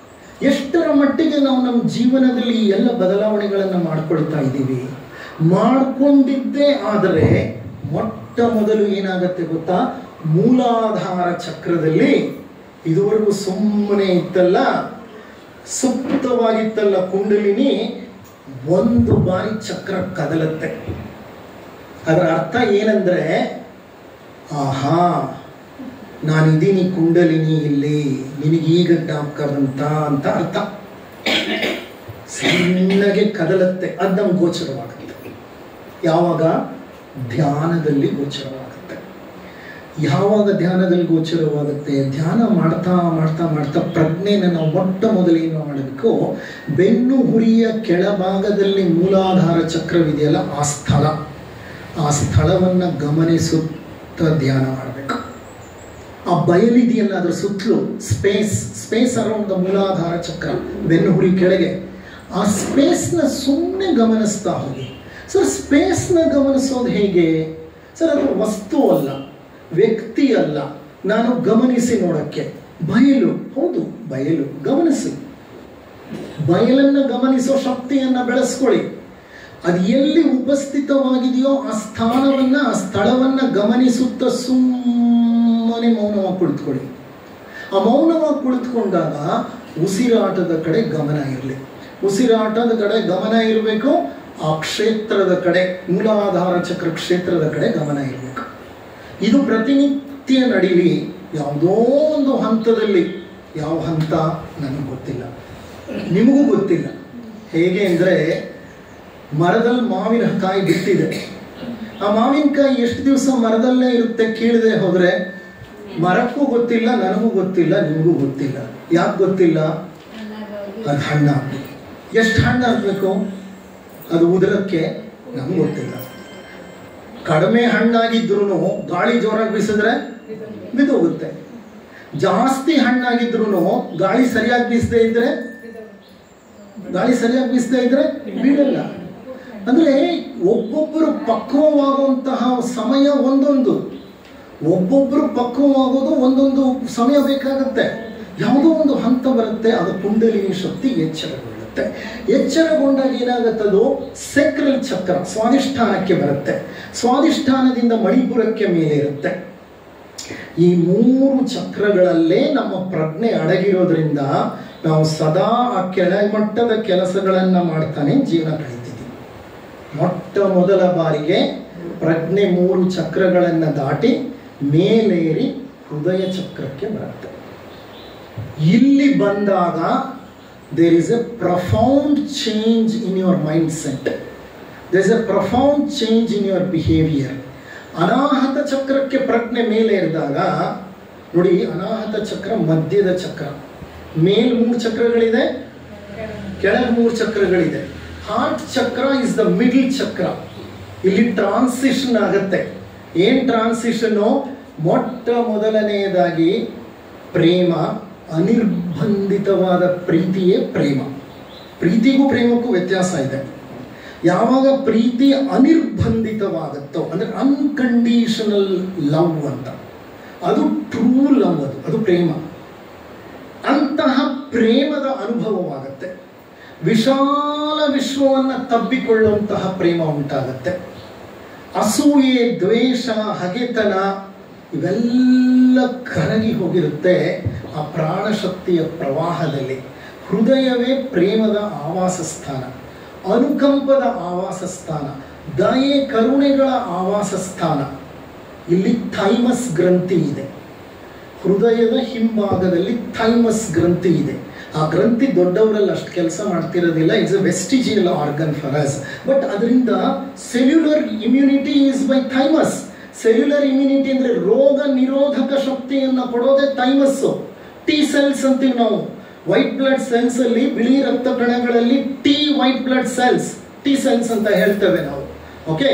ಎಷ್ಟರ ಮಟ್ಟಿಗೆ ನಾವು ನಮ್ಮ ಜೀವನದಲ್ಲಿ ಈ ಎಲ್ಲ ಬದಲಾವಣೆಗಳನ್ನು ಮಾಡ್ಕೊಳ್ತಾ ಇದ್ದೀವಿ. ಮಾಡ್ಕೊಂಡಿದ್ದೇ ಆದರೆ ಮೊಟ್ಟ ಮೊದಲು ಏನಾಗತ್ತೆ ಗೊತ್ತಾ? ಮೂಲಾಧಾರ ಚಕ್ರದಲ್ಲಿ ಇದುವರೆಗೂ ಸುಮ್ಮನೆ ಇತ್ತಲ್ಲ, ಸುಪ್ತವಾಗಿತ್ತಲ್ಲ ಕುಂಡಲಿನಿ, ಒಂದು ಬಾರಿ ಚಕ್ರ ಕದಲತ್ತೆ. ಅದರ ಅರ್ಥ ಏನಂದ್ರೆ, ಆಹಾ ನಾನಿದ್ದೀನಿ ಕುಂಡಲಿನಿ ಇಲ್ಲಿ, ನಿನಗೀಗ ಜ್ಞಾಪಕ ಬಂತ ಅಂತ ಅರ್ಥ. ಸಣ್ಣಗೆ ಕದಲತ್ತೆ. ಅದು ನಮ್ಗೆ ಗೋಚರವಾಗುತ್ತೆ. ಯಾವಾಗ? ಧ್ಯಾನದಲ್ಲಿ ಗೋಚರವಾಗುತ್ತೆ. ಯಾವಾಗ ಧ್ಯಾನದಲ್ಲಿ ಗೋಚರವಾಗುತ್ತೆ? ಧ್ಯಾನ ಮಾಡ್ತಾ ಮಾಡ್ತಾ ಮಾಡ್ತಾ ಪ್ರಜ್ಞೆನ ನಾವು ಮೊಟ್ಟ ಮೊದಲೇನು ಮಾಡಬೇಕು? ಬೆನ್ನು ಹುರಿಯ ಕೆಳಭಾಗದಲ್ಲಿ ಮೂಲಾಧಾರ ಚಕ್ರವಿದೆಯಲ್ಲ, ಆ ಸ್ಥಳವನ್ನು ಗಮನಿಸುತ್ತಾ ಧ್ಯಾನ ಮಾಡಬೇಕು. ಆ ಬಯಲಿದೆಯಲ್ಲ, ಅದರ ಸುತ್ತಲೂ ಸ್ಪೇಸ್ ಅರೌಂಡ್ ದ ಮೂಲಾಧಾರ ಚಕ್ರ, ಬೆನ್ನು ಹುರಿ ಕೆಳಗೆ, ಆ ಸ್ಪೇಸ್ನ ಸುಮ್ಮನೆ ಗಮನಿಸ್ತಾ ಹೋಗಿ. ಸರ್, ಸ್ಪೇಸ್ನ ಗಮನಿಸೋದು ಹೇಗೆ ಸರ್? ಅದು ವಸ್ತು ಅಲ್ಲ, ವ್ಯಕ್ತಿ ಅಲ್ಲ. ನಾನು ಗಮನಿಸಿ ನೋಡಕ್ಕೆ. ಬಯಲು, ಹೌದು ಬಯಲು, ಗಮನಿಸಿ. ಬಯಲನ್ನು ಗಮನಿಸೋ ಶಕ್ತಿಯನ್ನು ಬೆಳೆಸ್ಕೊಳ್ಳಿ. ಅದು ಎಲ್ಲಿ ಉಪಸ್ಥಿತವಾಗಿದೆಯೋ ಆ ಸ್ಥಳವನ್ನು ಗಮನಿಸುತ್ತಾ ಸುಮ್ಮನೆ ಮೌನವಾಗಿ ಕುಳಿತುಕೊಳ್ಳಿ. ಆ ಮೌನವಾಗಿ ಕುಳಿತುಕೊಂಡಾಗ ಉಸಿರಾಟದ ಕಡೆ ಗಮನ ಇರಲಿ. ಉಸಿರಾಟದ ಕಡೆ ಗಮನ ಇರಬೇಕು. ಆ ಕ್ಷೇತ್ರದ ಕಡೆ, ಮೂಲಾಧಾರ ಚಕ್ರ ಕ್ಷೇತ್ರದ ಕಡೆ ಗಮನ ಇರಬೇಕು. ಇದು ಪ್ರತಿನಿತ್ಯ ನಡೀಲಿ. ಯಾವುದೋ ಒಂದು ಹಂತದಲ್ಲಿ, ಯಾವ ಹಂತ ನನಗೆ ಗೊತ್ತಿಲ್ಲ, ನಿಮಗೂ ಗೊತ್ತಿಲ್ಲ. ಹೇಗೆ ಅಂದರೆ, ಮರದಲ್ಲಿ ಮಾವಿನಕಾಯಿ ಬಿಟ್ಟಿದೆ. ಆ ಮಾವಿನಕಾಯಿ ಎಷ್ಟು ದಿವಸ ಮರದಲ್ಲೇ ಇರುತ್ತೆ ಕೀಳದೆ ಹೋದರೆ ಮರಕ್ಕೂ ಗೊತ್ತಿಲ್ಲ, ನನಗೂ ಗೊತ್ತಿಲ್ಲ, ನಿಮಗೂ ಗೊತ್ತಿಲ್ಲ. ಯಾಕೆ ಗೊತ್ತಿಲ್ಲ? ಅದು ಹಣ್ಣಾಗಬೇಕು. ಎಷ್ಟು ಹಣ್ಣಾಗಬೇಕು ಅದು ಉದರಕ್ಕೆ ನಮ್ಗೆ ಗೊತ್ತಿಲ್ಲ. ಕಡಿಮೆ ಹಣ್ಣಾಗಿದ್ರೂ ಗಾಳಿ ಜೋರಾಗಿ ಬೀಸಿದ್ರೆ ಬಿದ್ದೋಗುತ್ತೆ. ಜಾಸ್ತಿ ಹಣ್ಣಾಗಿದ್ರು ಗಾಳಿ ಸರಿಯಾಗಿ ಬೀಸದೇ ಇದ್ರೆ ಬೀಳಲ್ಲ. ಅಂದ್ರೆ ಒಬ್ಬೊಬ್ಬರು ಪಕ್ವವಾಗುವಂತಹ ಸಮಯ ಒಂದೊಂದು, ಒಬ್ಬೊಬ್ಬರು ಪಕ್ವವಾಗೋದು ಒಂದೊಂದು ಸಮಯ ಬೇಕಾಗತ್ತೆ. ಯಾವುದೋ ಒಂದು ಹಂತ ಬರುತ್ತೆ, ಅದು ಕುಂಡಲಿನಿ ಶಕ್ತಿ ಎಚ್ಚರಗೊಳ್ಳುತ್ತೆ. ಎಚ್ಚರಗೊಂಡಾಗ ಏನಾಗುತ್ತದು, ಸೆಕ್ರಲ್ ಚಕ್ರ ಸ್ವಾಧಿಷ್ಠಾನಕ್ಕೆ ಬರುತ್ತೆ. ಸ್ವಾಧಿಷ್ಠಾನದಿಂದ ಮಣಿಪುರಕ್ಕೆ ಮೇಲೆ ಇರುತ್ತೆ. ಈ 3 ಚಕ್ರಗಳಲ್ಲೇ ನಮ್ಮ ಪ್ರಜ್ಞೆ ಅಡಗಿರೋದ್ರಿಂದ ನಾವು ಸದಾ ಆ ಕೆಳಮಟ್ಟದ ಕೆಲಸಗಳನ್ನ ಮಾಡ್ತಾನೆ ಜೀವನ ಕಳೀತಿದ್ದೀವಿ. ಮೊಟ್ಟ ಮೊದಲ ಬಾರಿಗೆ ಪ್ರಜ್ಞೆ 3 ಚಕ್ರಗಳನ್ನ ದಾಟಿ ಮೇಲೇರಿ ಹೃದಯ ಚಕ್ರಕ್ಕೆ ಬರುತ್ತೆ. ಇಲ್ಲಿ ಬಂದಾಗ there is a profound change in your mindset. There is a profound change in your behavior. Anahata ಚಕ್ರಕ್ಕೆ ಪ್ರಜ್ಞೆ ಮೇಲೆ ಇರಿದಾಗ ನೋಡಿ, ಅನಾಹತ ಚಕ್ರ ಮಧ್ಯದ ಚಕ್ರ, ಮೇಲ್ 3 ಚಕ್ರಗಳಿದೆ, ಕೆಳಗೆ 3 ಚಕ್ರಗಳಿದೆ. ಹಾರ್ಟ್ ಚಕ್ರ ಇಸ್ ದ ಮಿಡಲ್ ಚಕ್ರ. ಇಲ್ಲಿ ಟ್ರಾನ್ಸಿಷನ್ ಆಗತ್ತೆ. ಏನ್ ಟ್ರಾನ್ಸಿಷನ್ನು? ಮೊಟ್ಟ ಮೊದಲನೆಯದಾಗಿ ಪ್ರೇಮ, ಅನಿರ್ಬಂಧಿತವಾದ ಪ್ರೀತಿಯೇ ಪ್ರೇಮ. ಪ್ರೀತಿಗೂ ಪ್ರೇಮಕ್ಕೂ ವ್ಯತ್ಯಾಸ ಇದೆ. ಯಾವಾಗ ಪ್ರೀತಿ ಅನಿರ್ಬಂಧಿತವಾಗುತ್ತೋ ಅಂದ್ರೆ ಅನ್ಕಂಡೀಷನಲ್ ಲವ್ ಅಂತ, ಅದು ಟ್ರೂ ಲವ್, ಅದು ಪ್ರೇಮ. ಅಂತಹ ಪ್ರೇಮದ ಅನುಭವವಾಗುತ್ತೆ. ವಿಶಾಲ ವಿಶ್ವವನ್ನು ತಬ್ಬಿಕೊಳ್ಳುವಂತಹ ಪ್ರೇಮ ಉಂಟಾಗತ್ತೆ. ಅಸೂಯೆ, ದ್ವೇಷ, ಹಗೆತನ ಇವೆಲ್ಲ ಕರಗಿ ಹೋಗಿರುತ್ತೆ ಆ ಪ್ರಾಣಶಕ್ತಿಯ ಪ್ರವಾಹದಲ್ಲಿ. ಹೃದಯವೇ ಪ್ರೇಮದ ಆವಾಸ ಸ್ಥಾನ, ಅನುಕಂಪದ ಆವಾಸ ಸ್ಥಾನ, ದಯೆ ಕರುಣೆಗಳ ಆವಾಸ ಸ್ಥಾನ. ಇಲ್ಲಿ ಥೈಮಸ್ ಗ್ರಂಥಿ ಇದೆ. ಹೃದಯದ ಹಿಂಭಾಗದಲ್ಲಿ ಥೈಮಸ್ ಗ್ರಂಥಿ ಇದೆ. ಆ ಗ್ರಂಥಿ ದೊಡ್ಡವರಲ್ಲಿ ಅಷ್ಟು ಕೆಲಸ ಮಾಡ್ತಿರೋದಿಲ್ಲ. It's a vestigial organ for us. But ಅದರಿಂದ cellular immunity is by thymus. Cellular immunity ಅಂದ್ರೆ ರೋಗ ನಿರೋಧಕ ಶಕ್ತಿಯನ್ನು ಕೊಡೋದೇ ಥೈಮಸ್ಸು. ಟಿ ಸೆಲ್ಸ್ ಅಂತೀವಿ ನಾವು. ವೈಟ್ ಬ್ಲಡ್ ಸೆಲ್ಸ್ ಅಲ್ಲಿ, ಬಿಳಿ ರಕ್ತ ಕಣಗಳಲ್ಲಿ T white blood cells, T cells ಅಂತ ಹೇಳ್ತೇವೆ ನಾವು. ಓಕೆ,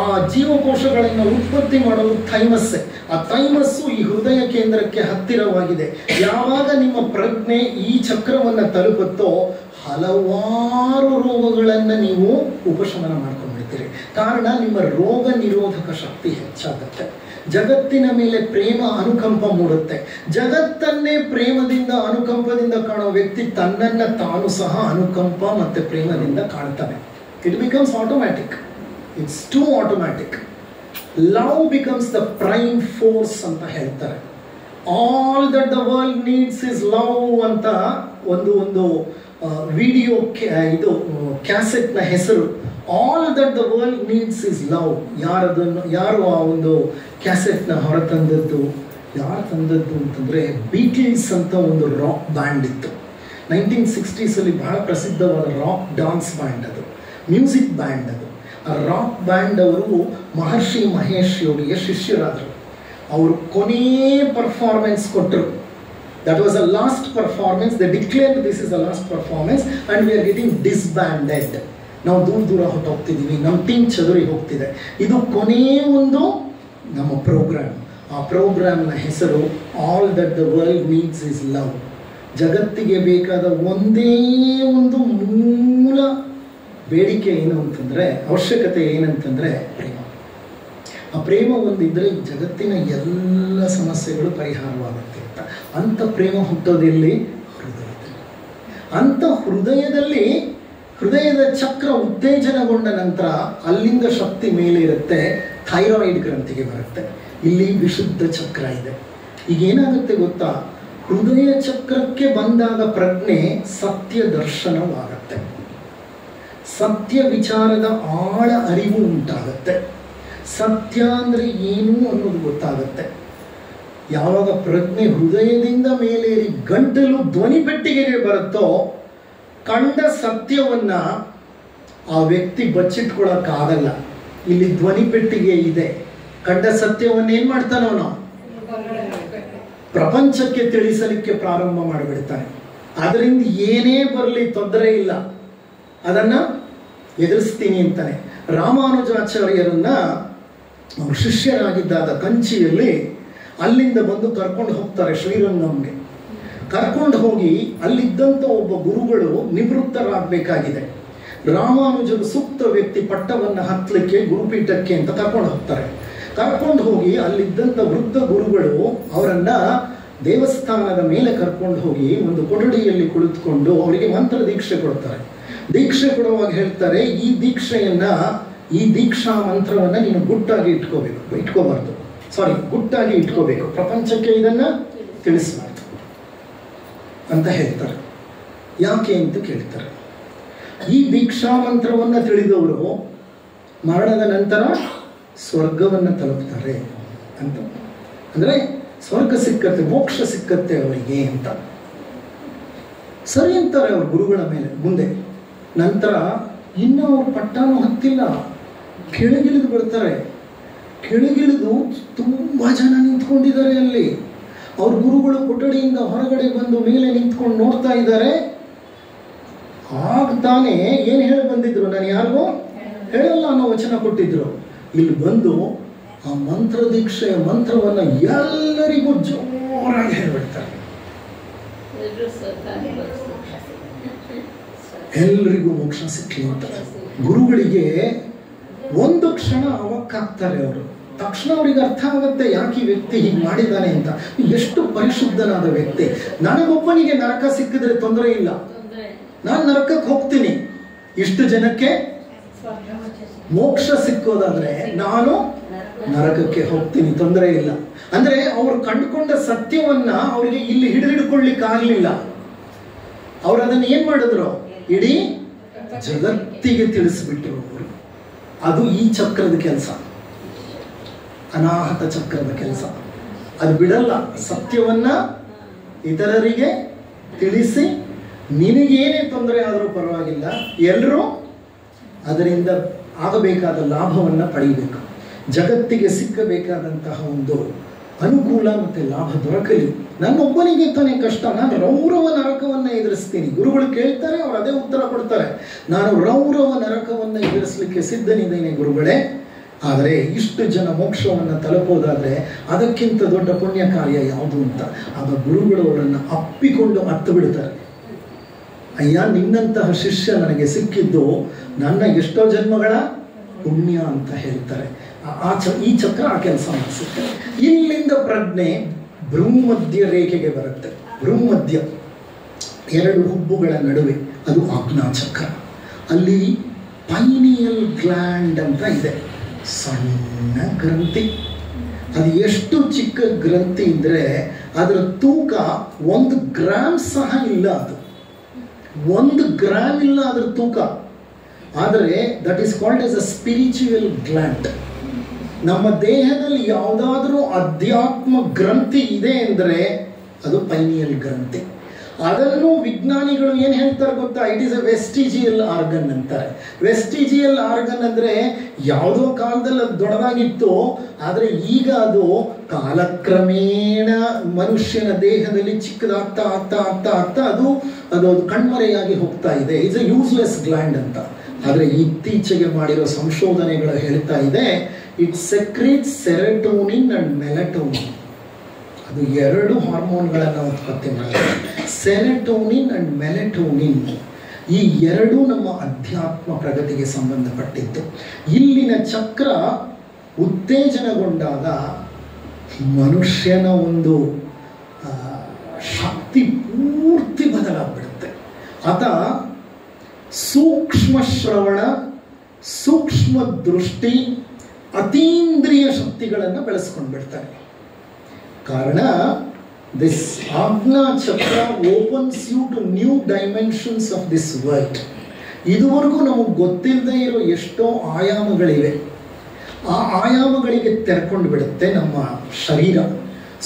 ಆ ಜೀವಕೋಶಗಳನ್ನು ಉತ್ಪತ್ತಿ ಮಾಡೋದು ಥೈಮಸ್ಸೇ. ಆ ಥೈಮಸ್ಸು ಈ ಹೃದಯ ಕೇಂದ್ರಕ್ಕೆ ಹತ್ತಿರವಾಗಿದೆ. ಯಾವಾಗ ನಿಮ್ಮ ಪ್ರಜ್ಞೆ ಈ ಚಕ್ರವನ್ನು ತಲುಪುತ್ತೋ ಹಲವಾರು ರೋಗಗಳನ್ನು ನೀವು ಉಪಶಮನ ಮಾಡ್ಕೊಂಡ್ಬಿಡ್ತೀರಿ. ಕಾರಣ ನಿಮ್ಮ ರೋಗ ನಿರೋಧಕ ಶಕ್ತಿ ಹೆಚ್ಚಾಗುತ್ತೆ. ಜಗತ್ತಿನ ಮೇಲೆ ಪ್ರೇಮ, ಅನುಕಂಪ ಮೂಡುತ್ತೆ. ಜಗತ್ತನ್ನೇ ಪ್ರೇಮದಿಂದ, ಅನುಕಂಪದಿಂದ ಕಾಣೋ ವ್ಯಕ್ತಿ ತನ್ನನ್ನ ತಾನು ಸಹ ಅನುಕಂಪ ಮತ್ತೆ ಪ್ರೇಮದಿಂದ ಕಾಣ್ತಾನೆ. It becomes automatic. It's two automatic. Love becomes the prime force ಅಂತ ಹೇಳ್ತಾರೆ. All that the world needs is love ಅಂತ ಒಂದು ವಿಡಿಯೋ, ಇದು ಕ್ಯಾಸೆಟ್ನ ಹೆಸರು. All that the world needs is love. ಯಾರು ಆ ಒಂದು ಕ್ಯಾಸೆಟ್ನ ಹೊರತಂದದ್ದು, ಯಾರು ತಂದದ್ದು ಅಂತಂದರೆ ಬೀಟಲ್ಸ್ ಅಂತ ಒಂದು ರಾಕ್ ಬ್ಯಾಂಡ್ ಇತ್ತು. 1960s ಬಹಳ ಪ್ರಸಿದ್ಧವಾದ ರಾಕ್ ಡಾನ್ಸ್ ಬ್ಯಾಂಡ್, ಅದು ಮ್ಯೂಸಿಕ್ ಬ್ಯಾಂಡ್. ಅದು ಆ ರಾಕ್ ಬ್ಯಾಂಡ್ ಅವರು ಮಹರ್ಷಿ ಮಹೇಶ್ ಯೋಗಿಯ ಶಿಷ್ಯರಾದರು. ಅವರು ಕೊನೇ ಪರ್ಫಾರ್ಮೆನ್ಸ್ ಕೊಟ್ಟರು. That was the last performance. They declared this is the last performance and we are getting disbanded. ನಾವು ದೂರ ಹೊರಟೋಗ್ತಿದ್ದೀವಿ, ನಮ್ಮ ಟೀಮ್ ಚದುರಿ ಹೋಗ್ತಿದೆ. ಇದು ಕೊನೆಯ ಒಂದು ನಮ್ಮ ಪ್ರೋಗ್ರಾಮ್. ಆ ಪ್ರೋಗ್ರಾಮ್ನ ಹೆಸರು all that the world needs is love. ಜಗತ್ತಿಗೆ ಬೇಕಾದ ಒಂದೇ ಒಂದು ಮೂಲ ಬೇಡಿಕೆ ಏನು ಅಂತಂದರೆ, ಅವಶ್ಯಕತೆ ಏನಂತಂದರೆ ಪ್ರೇಮ. ಆ ಪ್ರೇಮ ಒಂದಿದ್ರೆ ಜಗತ್ತಿನ ಎಲ್ಲ ಸಮಸ್ಯೆಗಳು ಪರಿಹಾರವಾಗುತ್ತೆ ಅಂತ. ಅಂಥ ಪ್ರೇಮ ಹುಟ್ಟೋದೆಲ್ಲಿ? ಹೃದಯದಲ್ಲಿ. ಅಂಥ ಹೃದಯದಲ್ಲಿ ಹೃದಯದ ಚಕ್ರ ಉತ್ತೇಜನಗೊಂಡ ನಂತರ ಅಲ್ಲಿಂದ ಶಕ್ತಿ ಮೇಲೆ ಇರುತ್ತೆ, ಥೈರಾಯ್ಡ್ ಗ್ರಂಥಿಗೆ ಬರುತ್ತೆ. ಇಲ್ಲಿ ವಿಶುದ್ಧ ಚಕ್ರ ಇದೆ. ಈಗ ಏನಾಗುತ್ತೆ ಗೊತ್ತಾ, ಹೃದಯ ಚಕ್ರಕ್ಕೆ ಬಂದಾಗ ಪ್ರಜ್ಞೆ ಸತ್ಯ ದರ್ಶನವಾಗತ್ತೆ, ಸತ್ಯ ವಿಚಾರದ ಆಳ ಅರಿವು ಉಂಟಾಗತ್ತೆ, ಸತ್ಯ ಅಂದರೆ ಏನು ಅನ್ನೋದು ಗೊತ್ತಾಗತ್ತೆ. ಯಾವಾಗ ಪ್ರಜ್ಞೆ ಹೃದಯದಿಂದ ಮೇಲೇರಿ ಗಂಟಲು ಧ್ವನಿ ಪೆಟ್ಟಿಗೆಗೆ ಬರುತ್ತೋ, ಕಂಡ ಸತ್ಯವನ್ನ ಆ ವ್ಯಕ್ತಿ ಬಚ್ಚಿಟ್ಕೊಳ್ಳೋಕ್ಕಾಗಲ್ಲ. ಇಲ್ಲಿ ಧ್ವನಿ ಪೆಟ್ಟಿಗೆ ಇದೆ, ಕಂಡ ಸತ್ಯವನ್ನ ಏನ್ ಮಾಡ್ತಾನವನು ಪ್ರಪಂಚಕ್ಕೆ ತಿಳಿಸಲಿಕ್ಕೆ ಪ್ರಾರಂಭ ಮಾಡಿಬಿಡ್ತಾನೆ. ಅದರಿಂದ ಏನೇ ಬರಲಿ ತೊಂದರೆ ಇಲ್ಲ, ಅದನ್ನ ಎದುರಿಸ್ತೀನಿ ಅಂತಾನೆ. ರಾಮಾನುಜಾಚಾರ್ಯರನ್ನ ಅವ್ರ ಶಿಷ್ಯರಾಗಿದ್ದಾಗ ಕಂಚಿಯಲ್ಲಿ ಅಲ್ಲಿಂದ ಬಂದು ಕರ್ಕೊಂಡು ಹೋಗ್ತಾರೆ ಶ್ರೀರಂಗಂಗೆ. ಕರ್ಕೊಂಡು ಹೋಗಿ ಅಲ್ಲಿದ್ದಂಥ ಒಬ್ಬ ಗುರುಗಳು ನಿವೃತ್ತರಾಗಬೇಕಾಗಿದೆ. ರಾಮಾನುಜರು ಸೂಕ್ತ ವ್ಯಕ್ತಿ ಪಟ್ಟವನ್ನು ಹತ್ತಲಿಕ್ಕೆ ಗುರುಪೀಠಕ್ಕೆ ಅಂತ ಕರ್ಕೊಂಡು ಹೋಗ್ತಾರೆ. ಕರ್ಕೊಂಡು ಹೋಗಿ ಅಲ್ಲಿದ್ದಂಥ ವೃದ್ಧ ಗುರುಗಳು ಅವರನ್ನ ದೇವಸ್ಥಾನದ ಮೇಲೆ ಕರ್ಕೊಂಡು ಹೋಗಿ ಒಂದು ಕೊಠಡಿಯಲ್ಲಿ ಕುಳಿತುಕೊಂಡು ಅವರಿಗೆ ಮಂತ್ರ ದೀಕ್ಷೆ ಕೊಡ್ತಾರೆ. ದೀಕ್ಷೆ ಕೊಡುವಾಗ ಹೇಳ್ತಾರೆ, ಈ ದೀಕ್ಷಾ ಮಂತ್ರವನ್ನ ನೀನು ಗುಟ್ಟಾಗಿ ಇಟ್ಕೋಬೇಕು, ಪ್ರಪಂಚಕ್ಕೆ ಇದನ್ನ ತಿಳಿಸಬಾರ್ದು ಅಂತ ಹೇಳ್ತಾರೆ. ಯಾಕೆ ಅಂತ ಕೇಳ್ತಾರೆ. ಈ ದೀಕ್ಷಾ ಮಂತ್ರವನ್ನ ತಿಳಿದವರು ಮರಣದ ನಂತರ ಸ್ವರ್ಗವನ್ನ ತಲುಪ್ತಾರೆ ಅಂತ, ಅಂದ್ರೆ ಸ್ವರ್ಗ ಸಿಕ್ಕತ್ತೆ, ಮೋಕ್ಷ ಸಿಕ್ಕತ್ತೆ ಅವರಿಗೆ ಅಂತ ಸರಿ ಅಂತಾರೆ ಅವ್ರ ಗುರುಗಳ ಮೇಲೆ. ಮುಂದೆ ನಂತರ ಇನ್ನು ಅವ್ರ ಪಟ್ಟಾನು ಹತ್ತಿಲ್ಲ, ಕೆಳಗಿಳಿದು ಬರ್ತಾರೆ. ಕೆಳಗಿಳಿದು ತುಂಬಾ ಜನ ನಿಂತ್ಕೊಂಡಿದ್ದಾರೆ ಅಲ್ಲಿ. ಅವ್ರ ಗುರುಗಳು ಕೊಠಡಿಯಿಂದ ಹೊರಗಡೆ ಬಂದು ಮೇಲೆ ನಿಂತ್ಕೊಂಡು ನೋಡ್ತಾ ಇದ್ದಾರೆ. ಆಗ್ತಾನೆ ಏನ್ ಹೇಳಿ ಬಂದಿದ್ರು, ನಾನು ಯಾರಿಗೂ ಹೇಳಲ್ಲ ಅನ್ನೋ ವಚನ ಕೊಟ್ಟಿದ್ರು. ಇಲ್ಲಿ ಬಂದು ಆ ಮಂತ್ರ ದೀಕ್ಷೆಯ ಮಂತ್ರವನ್ನ ಎಲ್ಲರಿಗೂ ಜೋರಾಗಿ ಹೇಳ್ಬಿಡ್ತಾರೆ. ಎಲ್ರಿಗೂ ಮೋಕ್ಷ ಸಿಕ್ಕಲಿ ಅಂತ. ಗುರುಗಳಿಗೆ ಒಂದು ಕ್ಷಣ ಅವಕ್ಕಾಗ್ತಾರೆ ಅವರು. ತಕ್ಷಣ ಅವರಿಗೆ ಅರ್ಥ ಆಗುತ್ತೆ ಯಾಕೆ ಈ ವ್ಯಕ್ತಿ ಹೀಗೆ ಮಾಡಿದ್ದಾನೆ ಅಂತ. ಎಷ್ಟು ಪರಿಶುದ್ಧನಾದ ವ್ಯಕ್ತಿ. ನನಗೊಬ್ಬನಿಗೆ ನರಕ ಸಿಕ್ಕಿದ್ರೆ ತೊಂದರೆ ಇಲ್ಲ, ನಾನು ನರಕಕ್ಕೆ ಹೋಗ್ತೀನಿ. ಇಷ್ಟು ಜನಕ್ಕೆ ಮೋಕ್ಷ ಸಿಕ್ಕೋದಾದ್ರೆ ನಾನು ನರಕಕ್ಕೆ ಹೋಗ್ತೀನಿ, ತೊಂದರೆ ಇಲ್ಲ. ಅಂದ್ರೆ ಅವರು ಕಂಡುಕೊಂಡ ಸತ್ಯವನ್ನ ಅವರಿಗೆ ಇಲ್ಲಿ ಹಿಡಿದಿಡ್ಕೊಳ್ಳಿಕ್ಕೆ ಆಗ್ಲಿಲ್ಲ. ಅವ್ರು ಅದನ್ನ ಏನ್ ಮಾಡಿದ್ರು, ಇಡೀ ಜಗತ್ತಿಗೆ ತಿಳಿಸ್ಬಿಟ್ರು ಅವರು. ಅದು ಈ ಚಕ್ರದ ಕೆಲಸ, ಅನಾಹತ ಚಕ್ರದ ಕೆಲಸ. ಅದು ಬಿಡಲ್ಲ. ಸತ್ಯವನ್ನ ಇತರರಿಗೆ ತಿಳಿಸಿ, ನಿನಗೇನೇ ತೊಂದರೆ ಆದರೂ ಪರವಾಗಿಲ್ಲ, ಎಲ್ಲರೂ ಅದರಿಂದ ಆಗಬೇಕಾದ ಲಾಭವನ್ನ ಪಡೆಯಬೇಕು. ಜಗತ್ತಿಗೆ ಸಿಕ್ಕಬೇಕಾದಂತಹ ಒಂದು ಅನುಕೂಲ ಮತ್ತೆ ಲಾಭ ದೊರಕಲಿ. ನನ್ನೊಬ್ಬನಿಗೆ ತಾನೇ ಕಷ್ಟ, ನಾನು ರೌರವ ನರಕವನ್ನ ಎದುರಿಸ್ತೀನಿ. ಗುರುಗಳು ಕೇಳ್ತಾರೆ, ಅವ್ರು ಅದೇ ಉತ್ತರ ಕೊಡ್ತಾರೆ, ನಾನು ರೌರವ ನರಕವನ್ನ ಎದುರಿಸಲಿಕ್ಕೆ ಸಿದ್ಧನಿದ್ದೇನೆ ಗುರುಗಳೇ. ಆದರೆ ಇಷ್ಟು ಜನ ಮೋಕ್ಷವನ್ನು ತಲುಪೋದಾದ್ರೆ ಅದಕ್ಕಿಂತ ದೊಡ್ಡ ಪುಣ್ಯ ಕಾರ್ಯ ಯಾವುದು ಅಂತ. ಆಗ ಗುರುಗಳು ಅವರನ್ನು ಅಪ್ಪಿಕೊಂಡು ಅತ್ತು ಬಿಡ್ತಾರೆ. ಅಯ್ಯ, ನಿನ್ನಂತಹ ಶಿಷ್ಯ ನನಗೆ ಸಿಕ್ಕಿದ್ದು ನನ್ನ ಎಷ್ಟೋ ಜನ್ಮಗಳ ಪುಣ್ಯ ಅಂತ ಹೇಳ್ತಾರೆ. ಈ ಚಕ್ರ ಆ ಕೆಲಸ ಮಾಡಿಸುತ್ತೆ. ಇಲ್ಲಿಂದ ಪ್ರಜ್ಞೆ ಭ್ರೂಮಧ್ಯ ರೇಖೆಗೆ ಬರುತ್ತೆ. ಭ್ರೂಮಧ್ಯ ಎರಡು ಹುಬ್ಬುಗಳ ನಡುವೆ, ಅದು ಆಜ್ಞಾಚಕ್ರ. ಅಲ್ಲಿ ಪೈನಿಯಲ್ ಗ್ಲ್ಯಾಂಡ್ ಅಂತ ಇದೆ, ಸಣ್ಣ ಗ್ರಂಥಿ. ಅದು ಎಷ್ಟು ಚಿಕ್ಕ ಗ್ರಂಥಿ ಇದ್ರೆ ಅದರ ತೂಕ 1 ಗ್ರಾಮ್ ಸಹ ಇಲ್ಲ. ಅದು 1 ಗ್ರಾಮ್ ಇಲ್ಲ ಅದರ ತೂಕ. ಆದರೆ that is called as a spiritual gland. ನಮ್ಮ ದೇಹದಲ್ಲಿ ಯಾವುದಾದ್ರೂ ಅಧ್ಯಾತ್ಮ ಗ್ರಂಥಿ ಇದೆ ಅಂದರೆ ಅದು ಪೈನಿಯಲ್ ಗ್ರಂಥಿ. ಅದನ್ನು ವಿಜ್ಞಾನಿಗಳು ಏನು ಹೇಳ್ತಾರೆ ಗೊತ್ತಾ, it is a vestigial organ ಅಂತಾರೆ. ವೆಸ್ಟಿಜಿಯಲ್ ಆರ್ಗನ್ ಅಂದರೆ ಯಾವುದೋ ಕಾಲದಲ್ಲಿ ಅದು ದೊಡ್ಡದಾಗಿತ್ತು, ಆದರೆ ಈಗ ಅದು ಕಾಲಕ್ರಮೇಣ ಮನುಷ್ಯನ ದೇಹದಲ್ಲಿ ಚಿಕ್ಕದಾಗ್ತಾ ಆಗ್ತಾ ಆಗ್ತಾ ಆಗ್ತಾ ಅದು ಕಣ್ಮರೆಯಾಗಿ ಹೋಗ್ತಾ ಇದೆ. ಇಟ್ಸ್ ಅ ಯೂಸ್ಲೆಸ್ ಗ್ಲ್ಯಾಂಡ್ ಅಂತ. ಆದರೆ ಇತ್ತೀಚೆಗೆ ಮಾಡಿರೋ ಸಂಶೋಧನೆಗಳು ಹೇಳ್ತಾ ಇದೆ, it secretes serotonin and melatonin. ಅದು 2 ಹಾರ್ಮೋನ್ಗಳನ್ನು ಉತ್ಪತ್ತಿ ಮಾಡುತ್ತೆ, ಸೆರೆಟೋನಿನ್ ಅಂಡ್ ಮೆಲಟೋನಿನ್. ಈ 2 ನಮ್ಮ ಅಧ್ಯಾತ್ಮ ಪ್ರಗತಿಗೆ ಸಂಬಂಧಪಟ್ಟಿದ್ದು. ಇಲ್ಲಿನ ಚಕ್ರ ಉತ್ತೇಜನಗೊಂಡಾಗ ಮನುಷ್ಯನ ಒಂದು ಶಕ್ತಿ ಪೂರ್ತಿ ಬದಲಾಗ್ಬಿಡುತ್ತೆ. ಆತ ಸೂಕ್ಷ್ಮ ಶ್ರವಣ, ಸೂಕ್ಷ್ಮ ದೃಷ್ಟಿ, ಅತೀಂದ್ರಿಯ ಶಕ್ತಿಗಳನ್ನು ಬೆಳೆಸ್ಕೊಂಡು ಬಿಡ್ತಾರೆ. ಕಾರಣ this Ajna chakra opens you to new dimensions of this world. ಇದುವರೆಗೂ ನಮಗೆ ಗೊತ್ತಿಲ್ಲದೆ ಇರೋ ಎಷ್ಟೋ ಆಯಾಮಗಳಿವೆ. ಆ ಆಯಾಮಗಳಿಗೆ ತೆರ್ಕೊಂಡು ಬಿಡುತ್ತೆ ನಮ್ಮ ಶರೀರ.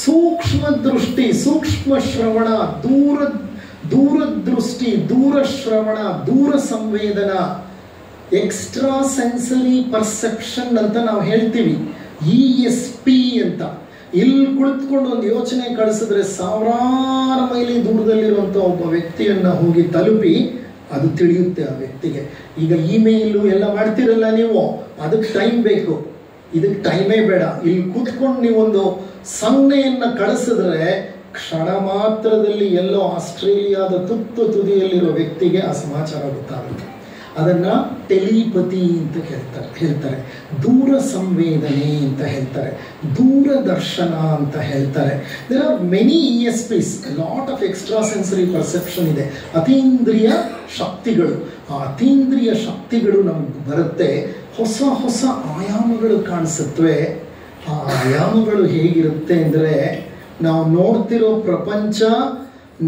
ಸೂಕ್ಷ್ಮ ದೃಷ್ಟಿ, ಸೂಕ್ಷ್ಮ ಶ್ರವಣ, ದೂರದೃಷ್ಟಿ, ದೂರ ಶ್ರವಣ, ದೂರ ಸಂವೇದನ, ಎಕ್ಸ್ಟ್ರಾ ಸೆನ್ಸರಿ ಪರ್ಸೆಪ್ಷನ್ ಅಂತ ನಾವು ಹೇಳ್ತೀವಿ, ESP ಅಂತ. ಇಲ್ಲಿ ಕುಳಿತುಕೊಂಡು ಒಂದು ಯೋಚನೆ ಕಳಿಸಿದ್ರೆ ಸಾವಿರಾರು ಮೈಲಿ ದೂರದಲ್ಲಿರುವಂಥ ಒಬ್ಬ ವ್ಯಕ್ತಿಯನ್ನು ಹೋಗಿ ತಲುಪಿ ಅದು ತಿಳಿಯುತ್ತೆ ಆ ವ್ಯಕ್ತಿಗೆ. ಈಗ ಇಮೇಲು ಎಲ್ಲ ಮಾಡ್ತಿರಲ್ಲ ನೀವು, ಅದಕ್ಕೆ ಟೈಮ್ ಬೇಕು, ಇದಕ್ಕೆ ಟೈಮೇ ಬೇಡ. ಇಲ್ಲಿ ಕೂತ್ಕೊಂಡು ನೀವೊಂದು ಸಂಜ್ಞೆಯನ್ನು ಕಳಿಸಿದ್ರೆ ಕ್ಷಣ ಮಾತ್ರದಲ್ಲಿ ಎಲ್ಲೋ ಆಸ್ಟ್ರೇಲಿಯಾದ ತುದಿಯಲ್ಲಿರೋ ವ್ಯಕ್ತಿಗೆ ಆ ಸಮಾಚಾರ ಗೊತ್ತಾಗುತ್ತೆ. ಅದನ್ನು ಟೆಲಿಪತಿ ಅಂತ ಹೇಳ್ತಾರೆ, ದೂರ ಸಂವೇದನೆ ಅಂತ ಹೇಳ್ತಾರೆ, ದೂರದರ್ಶನ ಅಂತ ಹೇಳ್ತಾರೆ. There are many ESPs, lot of extra sensory perception ಇದೆ. ಅತೀಂದ್ರಿಯ ಶಕ್ತಿಗಳು, ಆ ಅತೀಂದ್ರಿಯ ಶಕ್ತಿಗಳು ನಮ್ಗೆ ಬರುತ್ತೆ. ಹೊಸ ಹೊಸ ಆಯಾಮಗಳು ಕಾಣಿಸುತ್ತವೆ. ಆ ಆಯಾಮಗಳು ಹೇಗಿರುತ್ತೆ ಅಂದರೆ, ನಾವು ನೋಡ್ತಿರೋ ಪ್ರಪಂಚ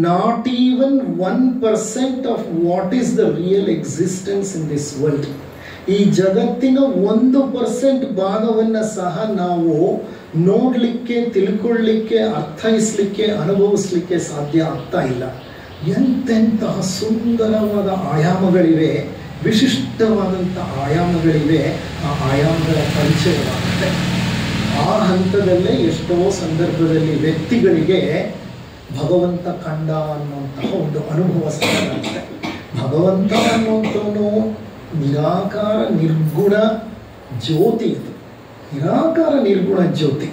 not even 1% of what is the real existence in this world. ಈ ಜಗತ್ತಿನ 1% ಭಾಗವನ್ನು ಸಹ ನಾವು ನೋಡಲಿಕ್ಕೆ, ತಿಳ್ಕೊಳ್ಳಿಕ್ಕೆ, ಅರ್ಥೈಸಲಿಕ್ಕೆ, ಅನುಭವಿಸಲಿಕ್ಕೆ ಸಾಧ್ಯ ಆಗ್ತಾ ಇಲ್ಲ. ಎಂತೆಂತಹ ಸುಂದರವಾದ ಆಯಾಮಗಳಿವೆ, ವಿಶಿಷ್ಟವಾದಂಥ ಆಯಾಮಗಳಿವೆ. ಆ ಆಯಾಮಗಳ ಪರಿಚಯವಾಗುತ್ತೆ. ಆ ಹಂತದಲ್ಲೇ ಎಷ್ಟೋ ಸಂದರ್ಭದಲ್ಲಿ ವ್ಯಕ್ತಿಗಳಿಗೆ ಭಗವಂತ ಕಂಡ ಅನ್ನುವಂತಹ ಒಂದು ಅನುಭವ ಸಾಧ್ಯ. ಭಗವಂತ ಅನ್ನುವಂಥವನು ನಿರಾಕಾರ ನಿರ್ಗುಣ ಜ್ಯೋತಿ. ಅದು ನಿರಾಕಾರ ನಿರ್ಗುಣ ಜ್ಯೋತಿ.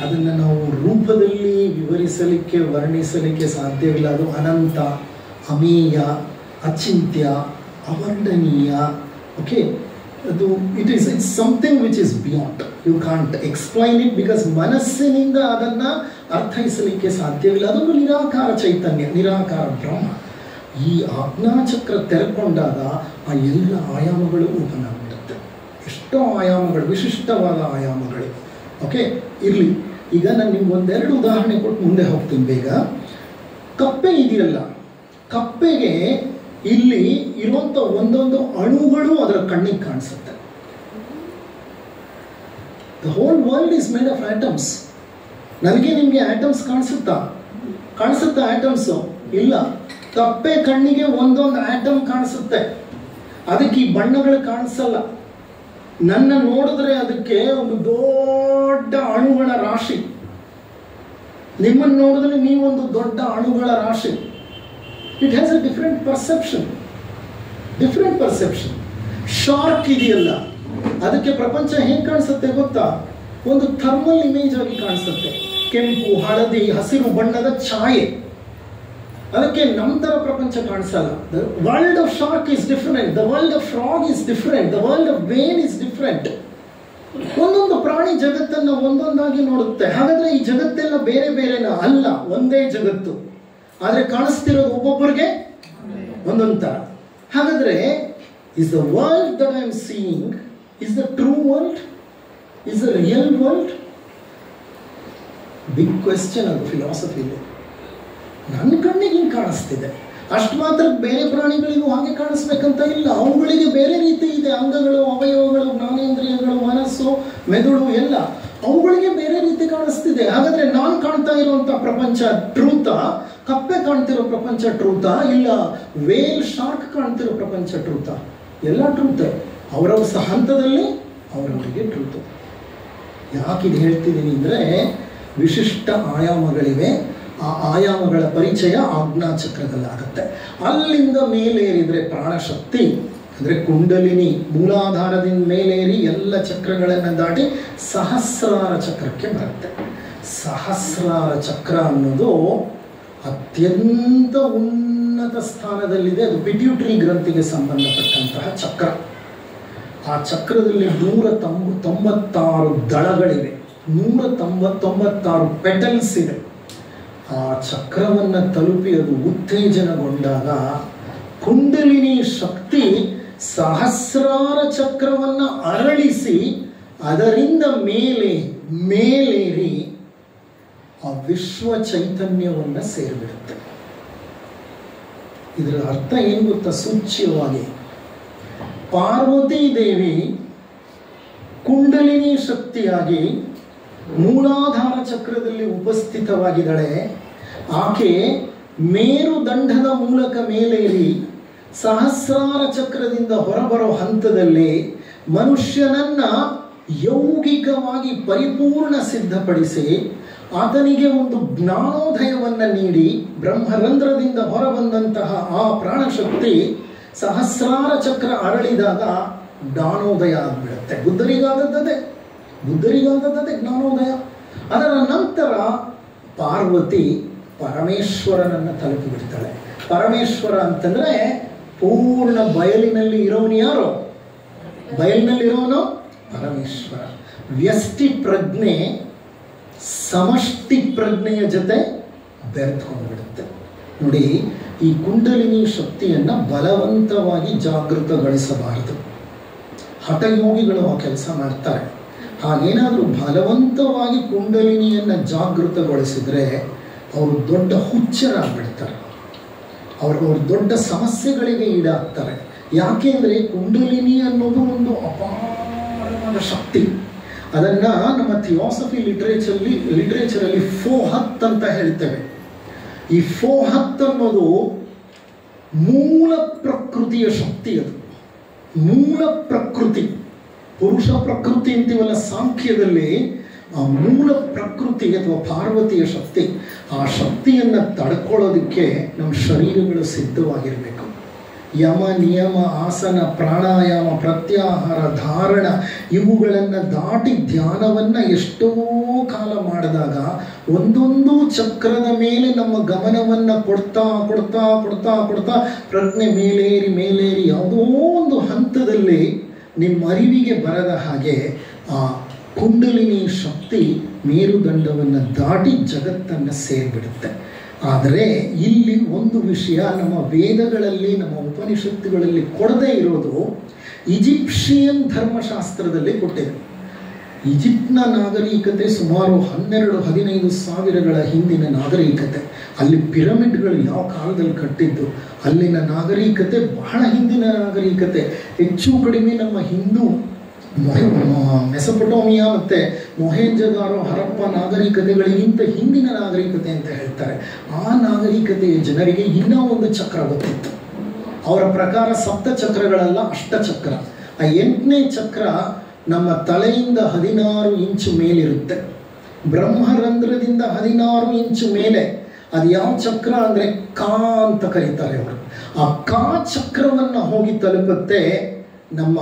ಅದನ್ನು ನಾವು ರೂಪದಲ್ಲಿ ವಿವರಿಸಲಿಕ್ಕೆ, ವರ್ಣಿಸಲಿಕ್ಕೆ ಸಾಧ್ಯವಿಲ್ಲ. ಅದು ಅನಂತ, ಅಮೇಯ, ಅಚಿಂತ್ಯ, ಅವರ್ಣನೀಯ. ಓಕೆ, ಅದು it's something which is beyond. You can't explain it because ಮನಸ್ಸಿನಿಂದ ಅದನ್ನು ಅರ್ಥೈಸಲಿಕ್ಕೆ ಸಾಧ್ಯವಿಲ್ಲ. ಅದೊಂದು ನಿರಾಕಾರ ಚೈತನ್ಯ, ನಿರಾಕಾರ ಬ್ರಹ್ಮ. ಈ ಆಜ್ಞಾಚಕ್ರ ತೆರೆಕೊಂಡಾಗ ಆ ಎಲ್ಲ ಆಯಾಮಗಳು ಓಪನ್ ಆಗಿಬಿಡುತ್ತೆ. ಎಷ್ಟೋ ಆಯಾಮಗಳು, ವಿಶಿಷ್ಟವಾದ ಆಯಾಮಗಳು. ಓಕೆ, ಇರಲಿ. ಈಗ ನಾನು ನಿಮ್ಗೆ ಒಂದೆರಡು ಉದಾಹರಣೆ ಕೊಟ್ಟು ಮುಂದೆ ಹೋಗ್ತೀನಿ ಬೇಗ. ಕಪ್ಪೆ ಇದೆಯಲ್ಲ, ಕಪ್ಪೆಗೆ ಇಲ್ಲಿ ಇರುವಂಥ ಒಂದೊಂದು ಅಣುಗಳು ಅದರ ಕಣ್ಣಿಗೆ ಕಾಣಿಸುತ್ತೆ. The whole world is made of atoms. ನನಗೆ ನಿಮಗೆ ಆಟಮ್ಸ್ ಕಾಣಿಸುತ್ತಾ ಆಟಮ್ಸು? ಇಲ್ಲ. ಕಪ್ಪೆ ಕಣ್ಣಿಗೆ ಒಂದೊಂದು ಆಟಮ್ ಕಾಣಿಸುತ್ತೆ. ಅದಕ್ಕೆ ಈ ಬಣ್ಣಗಳು ಕಾಣಿಸಲ್ಲ. ನನ್ನ ನೋಡಿದ್ರೆ ಅದಕ್ಕೆ ಒಂದು ದೊಡ್ಡ ಅಣುಗಳ ರಾಶಿ. ನಿಮ್ಮನ್ನು ನೋಡಿದ್ರೆ ನೀವೊಂದು ದೊಡ್ಡ ಅಣುಗಳ ರಾಶಿ. It has a different perception. Shark ಇದೆಯಲ್ಲ, ಅದಕ್ಕೆ ಪ್ರಪಂಚ ಹೇಗೆ ಕಾಣಿಸುತ್ತೆ ಗೊತ್ತಾ? ಒಂದು ಥರ್ಮಲ್ ಇಮೇಜ್ ಆಗಿ ಕಾಣಿಸುತ್ತೆ. ಕೆಂಪು, ಹಳದಿ, ಹಸಿರು ಬಣ್ಣದ ಛಾಯೆ. ಅದಕ್ಕೆ ನಮ್ಮ ಥರ ಪ್ರಪಂಚ ಕಾಣಿಸಲ್ಲ. The world of shark is different, the world of frog is different, the world of whale is different. ಒಂದೊಂದು ಪ್ರಾಣಿ ಜಗತ್ತನ್ನು ಒಂದೊಂದಾಗಿ ನೋಡುತ್ತೆ. ಹಾಗಾದ್ರೆ ಈ ಜಗತ್ತೆಲ್ಲ ಬೇರೆ ಬೇರೆನ? ಅಲ್ಲ, ಒಂದೇ ಜಗತ್ತು. ಆದರೆ ಕಾಣಿಸ್ತಿರೋದು ಒಬ್ಬೊಬ್ಬರಿಗೆ ಒಂದೊಂದು ಥರ. ಹಾಗಾದ್ರೆ is the world that I am seeing is the true world? Is the real world? Big question ಅದು ಫಿಲಾಸಫಿಲಿ. ನನ್ನ ಕಣ್ಣಿಗೆ ಹಿಂಗೆ ಕಾಣಿಸ್ತಿದೆ, ಅಷ್ಟು ಮಾತ್ರ ಬೇರೆ ಪ್ರಾಣಿಗಳಿಗೂ ಹಾಗೆ ಕಾಣಿಸ್ಬೇಕಂತ ಇಲ್ಲ. ಅವುಗಳಿಗೆ ಬೇರೆ ರೀತಿ ಇದೆ. ಅಂಗಗಳು, ಅವಯವಗಳು, ಜ್ಞಾನೇಂದ್ರಿಯಗಳು, ಮನಸ್ಸು, ಮೆದುಳು ಎಲ್ಲ ಅವುಗಳಿಗೆ ಬೇರೆ ರೀತಿ ಕಾಣಿಸ್ತಿದೆ. ಹಾಗಾದ್ರೆ ನಾನು ಕಾಣ್ತಾ ಇರುವಂಥ ಪ್ರಪಂಚ ಟ್ರೂತಾ? ಕಪ್ಪೆ ಕಾಣ್ತಿರೋ ಪ್ರಪಂಚ ಟ್ರೂತಾ? ಇಲ್ಲ ವೇಲ್, ಶಾರ್ಕ್ ಕಾಣ್ತಿರೋ ಪ್ರಪಂಚ ಟ್ರೂತಾ? ಎಲ್ಲ ಟ್ರೂತೆ. ಅವರವ್ರ ಹಂತದಲ್ಲಿ ಅವರವರಿಗೆ ಟ್ರೂತು. ಯಾಕಿದು ಹೇಳ್ತಿದ್ದೀನಿ ಅಂದರೆ, ವಿಶಿಷ್ಟ ಆಯಾಮಗಳಿವೆ. ಆ ಆಯಾಮಗಳ ಪರಿಚಯ ಆಜ್ಞಾಚಕ್ರದಲ್ಲಾಗುತ್ತೆ. ಅಲ್ಲಿಂದ ಮೇಲೇರಿದರೆ ಪ್ರಾಣಶಕ್ತಿ ಅಂದರೆ ಕುಂಡಲಿನಿ, ಮೂಲಾಧಾರದಿಂದ ಮೇಲೇರಿ ಎಲ್ಲ ಚಕ್ರಗಳನ್ನು ದಾಟಿ ಸಹಸ್ರಾರ ಚಕ್ರಕ್ಕೆ ಬರುತ್ತೆ. ಸಹಸ್ರಾರ ಚಕ್ರ ಅನ್ನೋದು ಅತ್ಯಂತ ಉನ್ನತ ಸ್ಥಾನದಲ್ಲಿದೆ. ಅದು ಪಿಟ್ಯೂಟರಿ ಗ್ರಂಥಿಗೆ ಸಂಬಂಧಪಟ್ಟಂತಹ ಚಕ್ರ. ಆ ಚಕ್ರದಲ್ಲಿ 196 ದಳಗಳಿವೆ, 196 ಪೆಟಲ್ಸ್ ಇದೆ. ಆ ಚಕ್ರವನ್ನು ತಲುಪಿ ಅದು ಉತ್ತೇಜನಗೊಂಡಾಗ ಕುಂಡಲಿನಿ ಶಕ್ತಿ ಸಹಸ್ರಾರ ಚಕ್ರವನ್ನು ಅರಳಿಸಿ ಅದರಿಂದ ಮೇಲೆ ಮೇಲೇರಿ ಆ ವಿಶ್ವ ಚೈತನ್ಯವನ್ನು ಸೇರಿಬಿಡುತ್ತೆ. ಇದರ ಅರ್ಥ ಏನು ಗೊತ್ತಾ? ಸೂಚ್ಯವಾಗಿ ಪಾರ್ವತೀ ದೇವಿ ಕುಂಡಲಿನಿ ಶಕ್ತಿಯಾಗಿ ಮೂಲಾಧಾರ ಚಕ್ರದಲ್ಲಿ ಉಪಸ್ಥಿತವಾಗಿದ್ದಾಳೆ. ಆಕೆ ಮೇರುದಂಡದ ಮೂಲಕ ಮೇಲೇರಿ ಸಹಸ್ರಾರ ಚಕ್ರದಿಂದ ಹೊರಬರೋ ಹಂತದಲ್ಲಿ ಮನುಷ್ಯನನ್ನ ಯೌಗಿಕವಾಗಿ ಪರಿಪೂರ್ಣ ಸಿದ್ಧಪಡಿಸಿ ಆತನಿಗೆ ಒಂದು ಜ್ಞಾನೋದಯವನ್ನು ನೀಡಿ ಬ್ರಹ್ಮರಂಧ್ರದಿಂದ ಹೊರಬಂದಂತಹ ಆ ಪ್ರಾಣಶಕ್ತಿ ಸಹಸ್ರಾರ ಚಕ್ರ ಅರಳಿದಾಗ ಜ್ಞಾನೋದಯ ಆಗ್ಬಿಡುತ್ತೆ. ಬುದ್ಧರಿಗಾದದ್ದೇ ಜ್ಞಾನೋದಯ. ಅದರ ನಂತರ ಪಾರ್ವತಿ ಪರಮೇಶ್ವರನನ್ನು ತಲುಪಿಬಿಡ್ತಾಳೆ. ಪರಮೇಶ್ವರ ಅಂತಂದ್ರೆ ಪೂರ್ಣ ಬಯಲಿನಲ್ಲಿ ಇರೋನು ಯಾರು? ಬಯಲಿನಲ್ಲಿರೋನು ಪರಮೇಶ್ವರ. ವ್ಯಷ್ಟಿ ಪ್ರಜ್ಞೆ ಸಮಷ್ಟಿ ಪ್ರಜ್ಞೆಯ ಜೊತೆ ಬೆರೆತ್ಕೊಂಡ್ಬಿಡುತ್ತೆ. ನೋಡಿ, ಈ ಕುಂಡಲಿನಿ ಶಕ್ತಿಯನ್ನ ಬಲವಂತವಾಗಿ ಜಾಗೃತಗೊಳಿಸಬಾರದು. ಹಠಯೋಗಿಗಳು ಆ ಕೆಲಸ ಮಾಡ್ತಾರೆ. ಹಾಗೇನಾದರೂ ಬಲವಂತವಾಗಿ ಕುಂಡಲಿನಿಯನ್ನು ಜಾಗೃತಗೊಳಿಸಿದ್ರೆ ಅವರು ದೊಡ್ಡ ಹುಚ್ಚರಾಗ್ಬಿಡ್ತಾರೆ. ಅವರು ದೊಡ್ಡ ಸಮಸ್ಯೆಗಳಿಗೆ ಈಡಾಗ್ತಾರೆ. ಯಾಕೆ ಅಂದರೆ ಕುಂಡಲಿನಿ ಅನ್ನೋದು ಒಂದು ಅಪಾರವಾದ ಶಕ್ತಿ. ಅದನ್ನು ನಮ್ಮ ಥಿಯಾಸಫಿ ಲಿಟ್ರೇಚರಲ್ಲಿ ಫೋಹತ್ ಅಂತ ಹೇಳ್ತೇವೆ. ಈ ಫೋಹತ್ ಅನ್ನೋದು ಮೂಲ ಪ್ರಕೃತಿಯ ಶಕ್ತಿ. ಅದು ಮೂಲ ಪ್ರಕೃತಿ. ಪುರುಷ ಪ್ರಕೃತಿ ಅಂತೀವಲ್ಲ ಸಾಂಖ್ಯದಲ್ಲಿ, ಆ ಮೂಲ ಪ್ರಕೃತಿ ಅಥವಾ ಪಾರ್ವತಿಯ ಶಕ್ತಿ. ಆ ಶಕ್ತಿಯನ್ನು ತಡ್ಕೊಳ್ಳೋದಕ್ಕೆ ನಮ್ಮ ಶರೀರಗಳು ಸಿದ್ಧವಾಗಿರಬೇಕು. ಯಮ, ನಿಯಮ, ಆಸನ, ಪ್ರಾಣಾಯಾಮ, ಪ್ರತ್ಯಾಹಾರ, ಧಾರಣ ಇವುಗಳನ್ನು ದಾಟಿ ಧ್ಯಾನವನ್ನು ಎಷ್ಟೋ ಕಾಲ ಮಾಡಿದಾಗ ಒಂದೊಂದು ಚಕ್ರದ ಮೇಲೆ ನಮ್ಮ ಗಮನವನ್ನು ಕೊಡ್ತಾ ಕೊಡ್ತಾ ಕೊಡ್ತಾ ಕೊಡ್ತಾ ಪ್ರಜ್ಞೆ ಮೇಲೇರಿ ಯಾವುದೋ ಒಂದು ಹಂತದಲ್ಲಿ ನಿಮ್ಮ ಅರಿವಿಗೆ ಬರದ ಹಾಗೆ ಆ ಕುಂಡಲಿನಿ ಶಕ್ತಿ ಮೇರುದಂಡವನ್ನು ದಾಟಿ ಜಗತ್ತನ್ನು ಸೇರಿಬಿಡುತ್ತೆ. ಆದರೆ ಇಲ್ಲಿ ಒಂದು ವಿಷಯ ನಮ್ಮ ವೇದಗಳಲ್ಲಿ, ನಮ್ಮ ಉಪನಿಷತ್ತುಗಳಲ್ಲಿ ಕೊಡದೇ ಇರೋದು ಈಜಿಪ್ಷಿಯನ್ ಧರ್ಮಶಾಸ್ತ್ರದಲ್ಲಿ ಕೊಟ್ಟಿದೆ. ಈಜಿಪ್ಟ್ನ ನಾಗರಿಕತೆ ಸುಮಾರು 12-15 ಸಾವಿರಗಳ ಹಿಂದಿನ ನಾಗರಿಕತೆ. ಅಲ್ಲಿ ಪಿರಮಿಡ್ಗಳು ಯಾವ ಕಾಲದಲ್ಲಿ ಕಟ್ಟಿದ್ದು, ಅಲ್ಲಿನ ನಾಗರಿಕತೆ ಬಹಳ ಹಿಂದಿನ ನಾಗರಿಕತೆ. ಹೆಚ್ಚು ಕಡಿಮೆ ನಮ್ಮ ಹಿಂದೂ ಮೆಸೊಪೊಟೋಮಿಯಾ ಮತ್ತು ಮೊಹೆಂಜೊದಾರೋ, ಹರಪ್ಪ ನಾಗರಿಕತೆಗಳಿಗಿಂತ ಹಿಂದಿನ ನಾಗರಿಕತೆ ಅಂತ ಹೇಳ್ತಾರೆ. ಆ ನಾಗರಿಕತೆಯ ಜನರಿಗೆ ಇನ್ನೂ ಒಂದು ಚಕ್ರ ಗೊತ್ತಿತ್ತು. ಅವರ ಪ್ರಕಾರ 7 ಚಕ್ರಗಳಲ್ಲ, 8 ಚಕ್ರ. ಆ 8ನೇ ಚಕ್ರ ನಮ್ಮ ತಲೆಯಿಂದ 16 ಇಂಚು ಮೇಲಿರುತ್ತೆ. ಬ್ರಹ್ಮರಂಧ್ರದಿಂದ 16 ಇಂಚು ಮೇಲೆ. ಅದು ಯಾವ ಚಕ್ರ ಅಂದರೆ ಕಾ ಅಂತ ಕರೀತಾರೆ ಅವರು. ಆ ಕಾ ಚಕ್ರವನ್ನು ಹೋಗಿ ತಲುಪುತ್ತೆ ನಮ್ಮ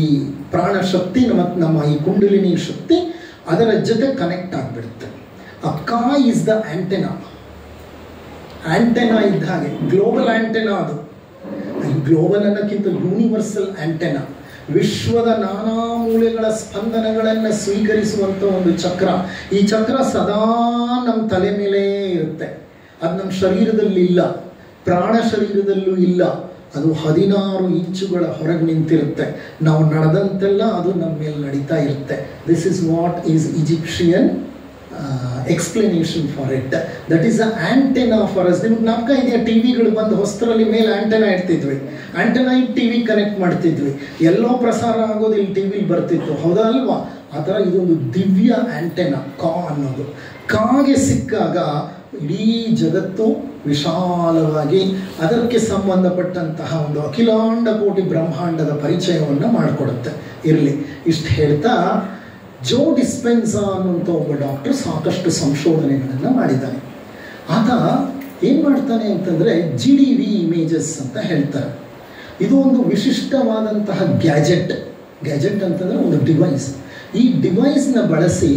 ಈ ಪ್ರಾಣಶಕ್ತಿ, ನಮ್ಮ ಈ ಕುಂಡಲಿನಿ ಶಕ್ತಿ ಅದರ ಜೊತೆ ಕನೆಕ್ಟ್ ಆಗಿಬಿಡುತ್ತೆ. ಆ ಕಾ ಇಸ್ ದ ಆಂಟೆನಾ ಇದ್ದ ಹಾಗೆ. ಗ್ಲೋಬಲ್ ಆಂಟೆನಾ ಅದು. ಗ್ಲೋಬಲ್ ಅನ್ನೋಕ್ಕಿಂತ ಯೂನಿವರ್ಸಲ್ ಆಂಟೆನಾ. ವಿಶ್ವದ ನಾನಾ ಮೂಲೆಗಳ ಸ್ಪಂದನಗಳನ್ನು ಸ್ವೀಕರಿಸುವಂಥ ಒಂದು ಚಕ್ರ. ಈ ಚಕ್ರ ಸದಾ ನಮ್ಮ ತಲೆ ಮೇಲೆ ಇರುತ್ತೆ. ಅದು ನಮ್ಮ ಶರೀರದಲ್ಲಿ ಇಲ್ಲ, ಪ್ರಾಣ ಶರೀರದಲ್ಲೂ ಇಲ್ಲ. ಅದು 16 ಇಂಚುಗಳ ಹೊರಗೆ ನಿಂತಿರುತ್ತೆ. ನಾವು ನಡೆದಂತೆಲ್ಲ ಅದು ನಮ್ಮ ಮೇಲೆ ನಡೀತಾ ಇರುತ್ತೆ. This is what is Egyptian explanation for it. That is a antenna for us. ನಿಮ್ಗೆ ನಾಲ್ಕ ಇದೆಯಾ, ಟಿವಿಗಳು ಬಂದು ಹೊಸರಲ್ಲಿ ಮೇಲೆ ಆಂಟೆನಾ ಇಡ್ತಿದ್ವಿ. ಆಂಟೆನಾ ಇಟ್ಟು ಟಿವಿ ಕನೆಕ್ಟ್ ಮಾಡ್ತಿದ್ವಿ. ಎಲ್ಲೋ ಪ್ರಸಾರ ಆಗೋದು ಇಲ್ಲಿ ಟಿವಿಲಿ ಬರ್ತಿತ್ತು, ಹೌದಾ ಅಲ್ವಾ? ಆ ಥರ ಇದೊಂದು ದಿವ್ಯ ಆಂಟೆನಾ ಕಾ ಅನ್ನೋದು. ಕಾಗೆ ಸಿಕ್ಕಾಗ ಇಡೀ ಜಗತ್ತು ವಿಶಾಲವಾಗಿ ಅದಕ್ಕೆ ಸಂಬಂಧಪಟ್ಟಂತಹ ಒಂದು ಅಖಿಲಾಂಡ ಕೋಟಿ ಬ್ರಹ್ಮಾಂಡದ ಪರಿಚಯವನ್ನು ಮಾಡಿಕೊಡುತ್ತೆ. ಇರಲಿ, ಇಷ್ಟು ಹೇಳ್ತಾ ಜೋ ಡಿಸ್ಪೆನ್ಸಾ ಅನ್ನುವಂಥ ಒಬ್ಬ ಡಾಕ್ಟರ್ ಸಾಕಷ್ಟು ಸಂಶೋಧನೆಗಳನ್ನು ಮಾಡಿದ್ದಾನೆ. ಆತ ಏನು ಮಾಡ್ತಾನೆ ಅಂತಂದರೆ GDV ಇಮೇಜಸ್ ಅಂತ ಹೇಳ್ತಾರೆ. ಇದು ಒಂದು ವಿಶಿಷ್ಟವಾದಂತಹ ಗ್ಯಾಜೆಟ್ ಅಂತಂದರೆ ಒಂದು ಡಿವೈಸ್. ಈ ಡಿವೈಸ್ನ ಬಳಸಿ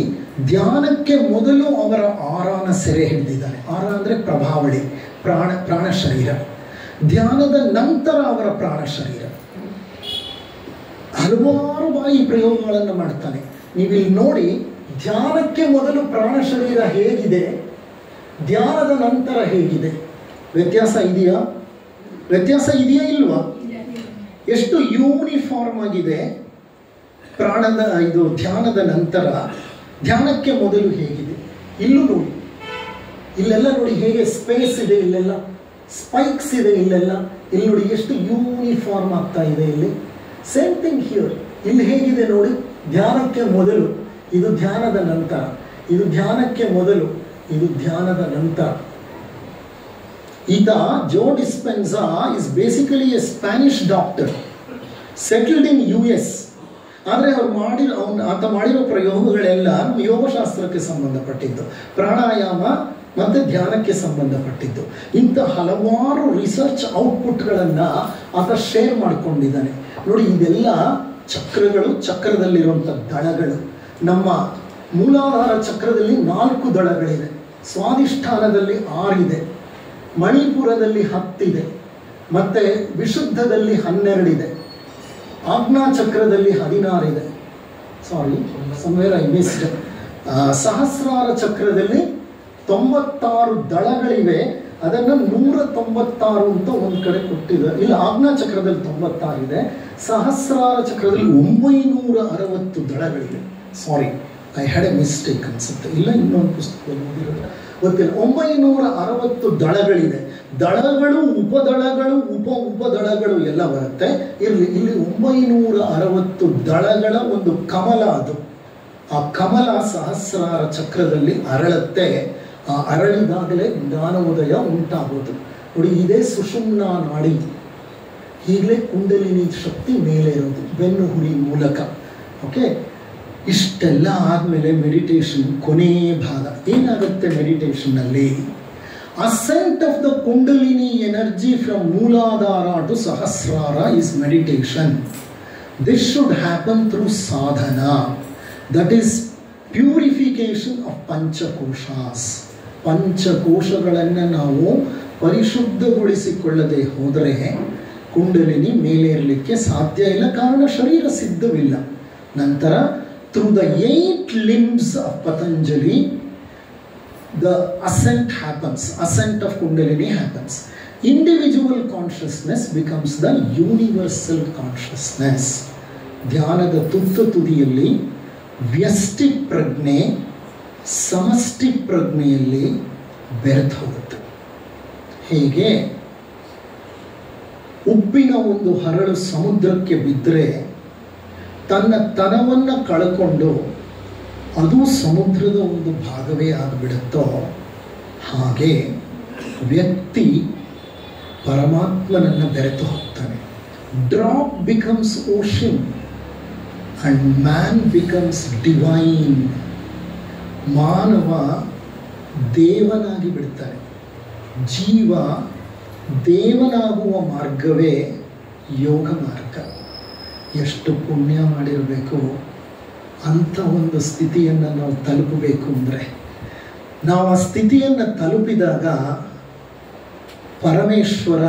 ಧ್ಯಾನಕ್ಕೆ ಮೊದಲು ಅವರ ಆರಾನ ಸೆರೆ ಹಿಡಿದಿದ್ದಾನೆ. ಆರ ಅಂದರೆ ಪ್ರಭಾವಳಿ, ಪ್ರಾಣ ಶರೀರ. ಧ್ಯಾನದ ನಂತರ ಅವರ ಪ್ರಾಣ ಶರೀರ. ಹಲವಾರು ಬಾರಿ ಪ್ರಯೋಗಗಳನ್ನು ಮಾಡ್ತಾನೆ. ನೀವಿಲ್ಲಿ ನೋಡಿ, ಧ್ಯಾನಕ್ಕೆ ಮೊದಲು ಪ್ರಾಣ ಶರೀರ ಹೇಗಿದೆ, ಧ್ಯಾನದ ನಂತರ ಹೇಗಿದೆ, ವ್ಯತ್ಯಾಸ ಇದೆಯಾ ಇಲ್ವಾ? ಎಷ್ಟು ಯೂನಿಫಾರ್ಮ್ ಆಗಿದೆ ಧ್ಯಾನದ ನಂತರ, ಧ್ಯಾನಕ್ಕೆ ಮೊದಲು ಹೇಗಿದೆ ಇಲ್ಲೂ ನೋಡಿ, ಇಲ್ಲೆಲ್ಲ ನೋಡಿ ಹೇಗೆ ಸ್ಪೇಸ್ ಇದೆ, ಇಲ್ಲೆಲ್ಲ ಸ್ಪೈಕ್ಸ್ ಇದೆ, ಇಲ್ಲೆಲ್ಲ ಇಲ್ಲಿ ನೋಡಿ ಎಷ್ಟು ಯೂನಿಫಾರ್ಮ್ ಆಗ್ತಾ ಇದೆ. ಇಲ್ಲಿ ಸೇಮ್ ಥಿಂಗ್ ಹಿಯರ್, ಇಲ್ಲಿ ಹೇಗಿದೆ ನೋಡಿ, ಧ್ಯಾನಕ್ಕೆ ಮೊದಲು, ಇದು ಧ್ಯಾನದ ನಂತರ, ಇದು ಧ್ಯಾನಕ್ಕೆ ಮೊದಲು, ಇದು ಧ್ಯಾನದ ನಂತರ. ಈತ Joe Dispenza is basically a Spanish doctor settled in US. ಆದರೆ ಆತ ಮಾಡಿರೋ ಪ್ರಯೋಗಗಳೆಲ್ಲ ಯೋಗಶಾಸ್ತ್ರಕ್ಕೆ ಸಂಬಂಧಪಟ್ಟಿದ್ದು, ಪ್ರಾಣಾಯಾಮ ಮತ್ತು ಧ್ಯಾನಕ್ಕೆ ಸಂಬಂಧಪಟ್ಟಿದ್ದು. ಇಂಥ ಹಲವಾರು ರಿಸರ್ಚ್ ಔಟ್ಪುಟ್ಗಳನ್ನು ಆತ ಶೇರ್ ಮಾಡಿಕೊಂಡಿದ್ದಾನೆ. ನೋಡಿ, ಇದೆಲ್ಲ ಚಕ್ರಗಳು, ಚಕ್ರದಲ್ಲಿರುವಂಥ ದಳಗಳು. ನಮ್ಮ ಮೂಲಾಧಾರ ಚಕ್ರದಲ್ಲಿ 4 ದಳಗಳಿದೆ, ಸ್ವಾಧಿಷ್ಠಾನದಲ್ಲಿ 6 ಇದೆ, ಮಣಿಪುರದಲ್ಲಿ 10 ಇದೆ, ಮತ್ತು ವಿಶುದ್ಧದಲ್ಲಿ 12 ಇದೆ, ಆಜ್ಞಾ ಚಕ್ರದಲ್ಲಿ 16 ಇದೆ. ಸಾರಿ, ಸಮ್ವೇರ್ ಐ ಮಿಸ್ಡ್. ಸಹಸ್ರಾರ ಚಕ್ರದಲ್ಲಿ 96 ದಳಗಳಿವೆ. ಅದನ್ನು 196 ಅಂತ ಒಂದು ಕಡೆ ಕೊಟ್ಟಿದೆ. ಇಲ್ಲ, ಆಜ್ಞಾ ಚಕ್ರದಲ್ಲಿ 96 ಇದೆ, ಸಹಸ್ರಾರ ಚಕ್ರದಲ್ಲಿ 960 ದಳಗಳಿವೆ. ಸಾರಿ, ಐ ಹ್ಯಾಡ್ ಎ ಮಿಸ್ಟೇಕ್ ಅನ್ಸುತ್ತೆ. ಇಲ್ಲ, ಇನ್ನೊಂದು ಪುಸ್ತಕದಲ್ಲಿ ಓದಿರೋದು ಗೊತ್ತಿಲ್ಲ. 960 ದಳಗಳಿದೆ. ದಳಗಳು, ಉಪದಳಗಳು, ಉಪದಳಗಳು ಎಲ್ಲ ಬರುತ್ತೆ. ಇಲ್ಲಿ 960 ದಳಗಳ ಒಂದು ಕಮಲ ಅದು. ಆ ಕಮಲ ಸಹಸ್ರಾರ ಚಕ್ರದಲ್ಲಿ ಅರಳುತ್ತೆ. ಆ ಅರಳಿದಾಗಲೇ ಜ್ಞಾನೋದಯ ಉಂಟಾಗೋದು. ನೋಡಿ, ಇದೇ ಸುಷುಮ್ನಾ ನಾಡಿ. ಈಗಲೇ ಕುಂಡಲಿನಿ ಶಕ್ತಿ ಮೇಲೆ ಇರೋದು ಬೆನ್ನು ಹುರಿ ಮೂಲಕ. ಓಕೆ, ಇಷ್ಟೆಲ್ಲ ಆದಮೇಲೆ ಮೆಡಿಟೇಷನ್ ಕೊನೆಯ ಭಾಗ ಏನಾಗುತ್ತೆ ಮೆಡಿಟೇಷನ್ನಲ್ಲಿ? Ascent of the kundalini energy from Muladhara to Sahasrara is meditation. This should happen through sadhana, that is purification of panchakoshas. ಪಂಚಕೋಶಗಳನ್ನು ನಾವು ಪರಿಶುದ್ಧಗೊಳಿಸಿಕೊಳ್ಳದೆ ಹೋದರೆ ಕುಂಡಲಿನಿ ಮೇಲೆ ಇರಲಿಕ್ಕೆ ಸಾಧ್ಯ ಇಲ್ಲ, ಕಾರಣ ಶರೀರ ಸಿದ್ಧವಿಲ್ಲ. ನಂತರ through the 8 limbs of Patanjali, the ascent happens, ascent of Kundalini happens. Individual consciousness becomes the universal consciousness. ಧ್ಯಾನದ ತುದಿಯಲ್ಲಿ ವ್ಯಷ್ಟಿ ಪ್ರಜ್ಞೆ ಸಮಷ್ಟಿ ಪ್ರಜ್ಞೆಯಲ್ಲಿ ಬೆರೆತು ಹೋಗುತ್ತೆ. ಹೇಗೆ ಉಪ್ಪಿನ ಒಂದು ಹರಳು ಸಮುದ್ರಕ್ಕೆ ಬಿದ್ದರೆ ತನ್ನ ತನವನ್ನು ಕಳ್ಕೊಂಡು ಅದು ಸಮುದ್ರದ ಒಂದು ಭಾಗವೇ ಆಗಿಬಿಡುತ್ತೋ, ಹಾಗೆ ವ್ಯಕ್ತಿ ಪರಮಾತ್ಮನನ್ನು ಬೆರೆತು ಹೋಗ್ತಾನೆ. Drop becomes ocean and man becomes divine. ಮಾನವ ದೇವನಾಗಿ ಬಿಡ್ತಾನೆ. ಜೀವ ದೇವನಾಗುವ ಮಾರ್ಗವೇ ಯೋಗ ಮಾರ್ಗ. ಎಷ್ಟು ಪುಣ್ಯ ಮಾಡಿರಬೇಕು ಅಂಥ ಒಂದು ಸ್ಥಿತಿಯನ್ನು ನಾವು ತಲುಪಬೇಕು. ಅಂದರೆ ನಾವು ಆ ಸ್ಥಿತಿಯನ್ನು ತಲುಪಿದಾಗ ಪರಮೇಶ್ವರ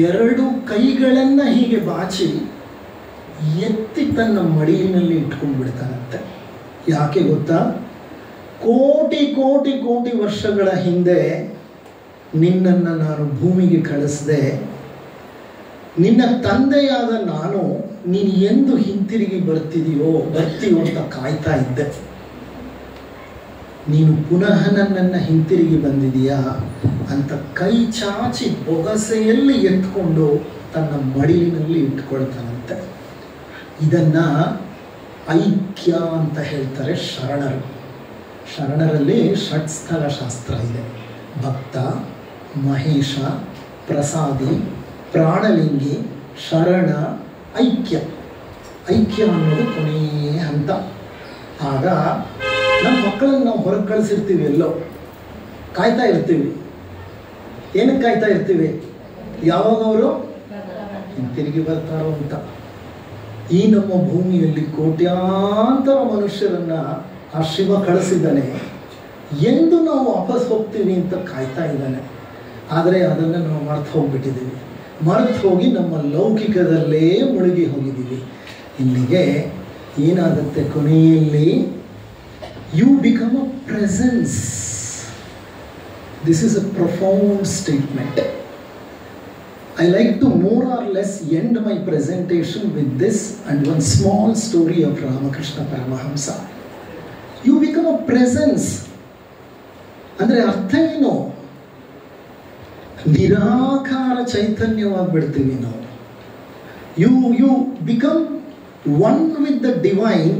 2 ಕೈಗಳನ್ನು ಹೀಗೆ ಬಾಚಿ ಎತ್ತಿ ತನ್ನ ಮಡಿಲಿನಲ್ಲಿ ಇಟ್ಕೊಂಡು ಬಿಡ್ತಾನಂತೆ. ಯಾಕೆ ಗೊತ್ತಾ? ಕೋಟಿ ಕೋಟಿ ಕೋಟಿ ವರ್ಷಗಳ ಹಿಂದೆ ನಿನ್ನನ್ನು ನಾನು ಭೂಮಿಗೆ ಕಳಿಸಿದೆ. ನಿನ್ನ ತಂದೆಯಾದ ನಾನು ನೀನು ಎಂದು ಹಿಂತಿರುಗಿ ಬರ್ತೀಯೋ ಅಂತ ಕಾಯ್ತಾ ಇದ್ದೆ. ನೀನು ಪುನಃ ನನ್ನನ್ನು ಹಿಂತಿರುಗಿ ಬಂದಿದೀಯಾ ಅಂತ ಕೈ ಚಾಚಿ ಬೊಗಸೆಯಲ್ಲಿ ಎತ್ಕೊಂಡು ತನ್ನ ಮಡಿಲಿನಲ್ಲಿ ಇಟ್ಕೊಳ್ತಾನಂತೆ. ಇದನ್ನು ಐಕ್ಯ ಅಂತ ಹೇಳ್ತಾರೆ ಶರಣರು. ಶರಣರಲ್ಲಿ ಷಟ್ಸ್ಥಲ ಶಾಸ್ತ್ರ ಇದೆ. ಭಕ್ತ, ಮಹೇಶ, ಪ್ರಸಾದಿ, ಪ್ರಾಣಲಿಂಗಿ, ಶರಣ, ಐಕ್ಯ. ಐಕ್ಯ ಅನ್ನೋದು ಕೊನೆಯ ಹಂತ. ಆಗ ನಮ್ಮ ಮಕ್ಕಳನ್ನು ನಾವು ಹೊರಗೆ ಕಳಿಸಿರ್ತೀವಿ, ಎಲ್ಲೋ ಕಾಯ್ತಾ ಇರ್ತೀವಿ. ಏನಕ್ಕೆ ಕಾಯ್ತಾ ಇರ್ತೀವಿ? ಯಾವಾಗ ಅವರು ಹಿಂತಿರುಗಿ ಬರ್ತಾರೋ ಅಂತ. ಈ ನಮ್ಮ ಭೂಮಿಯಲ್ಲಿ ಕೋಟ್ಯಾಂತರ ಮನುಷ್ಯರನ್ನು ಆ ಶಿವ ಕಳಿಸಿದ್ದಾನೆ. ಎಂದು ನಾವು ವಾಪಸ್ ಹೋಗ್ತೀವಿ ಅಂತ ಕಾಯ್ತಾ ಇದ್ದಾನೆ. ಆದರೆ ಅದನ್ನು ನಾವು ಮರ್ತು ಹೋಗ್ಬಿಟ್ಟಿದ್ದೀವಿ. ಮರೆತು ಹೋಗಿ ನಮ್ಮ ಲೌಕಿಕದಲ್ಲೇ ಮುಳುಗಿ ಹೋಗಿದ್ದೀವಿ. ಇಲ್ಲಿಗೆ ಏನಾಗುತ್ತೆ ಕೊನೆಯಲ್ಲಿ? You become a presence. This is a profound statement. I like to more or less end my presentation with this and one small story of Ramakrishna Paramahamsa. Become a presence. ಅಂದರೆ ಅರ್ಥ ಏನು? ನಿರಾಕಾರ ಚೈತನ್ಯವಾಗಿಬಿಡ್ತೀವಿ ನಾವು. You become one with the divine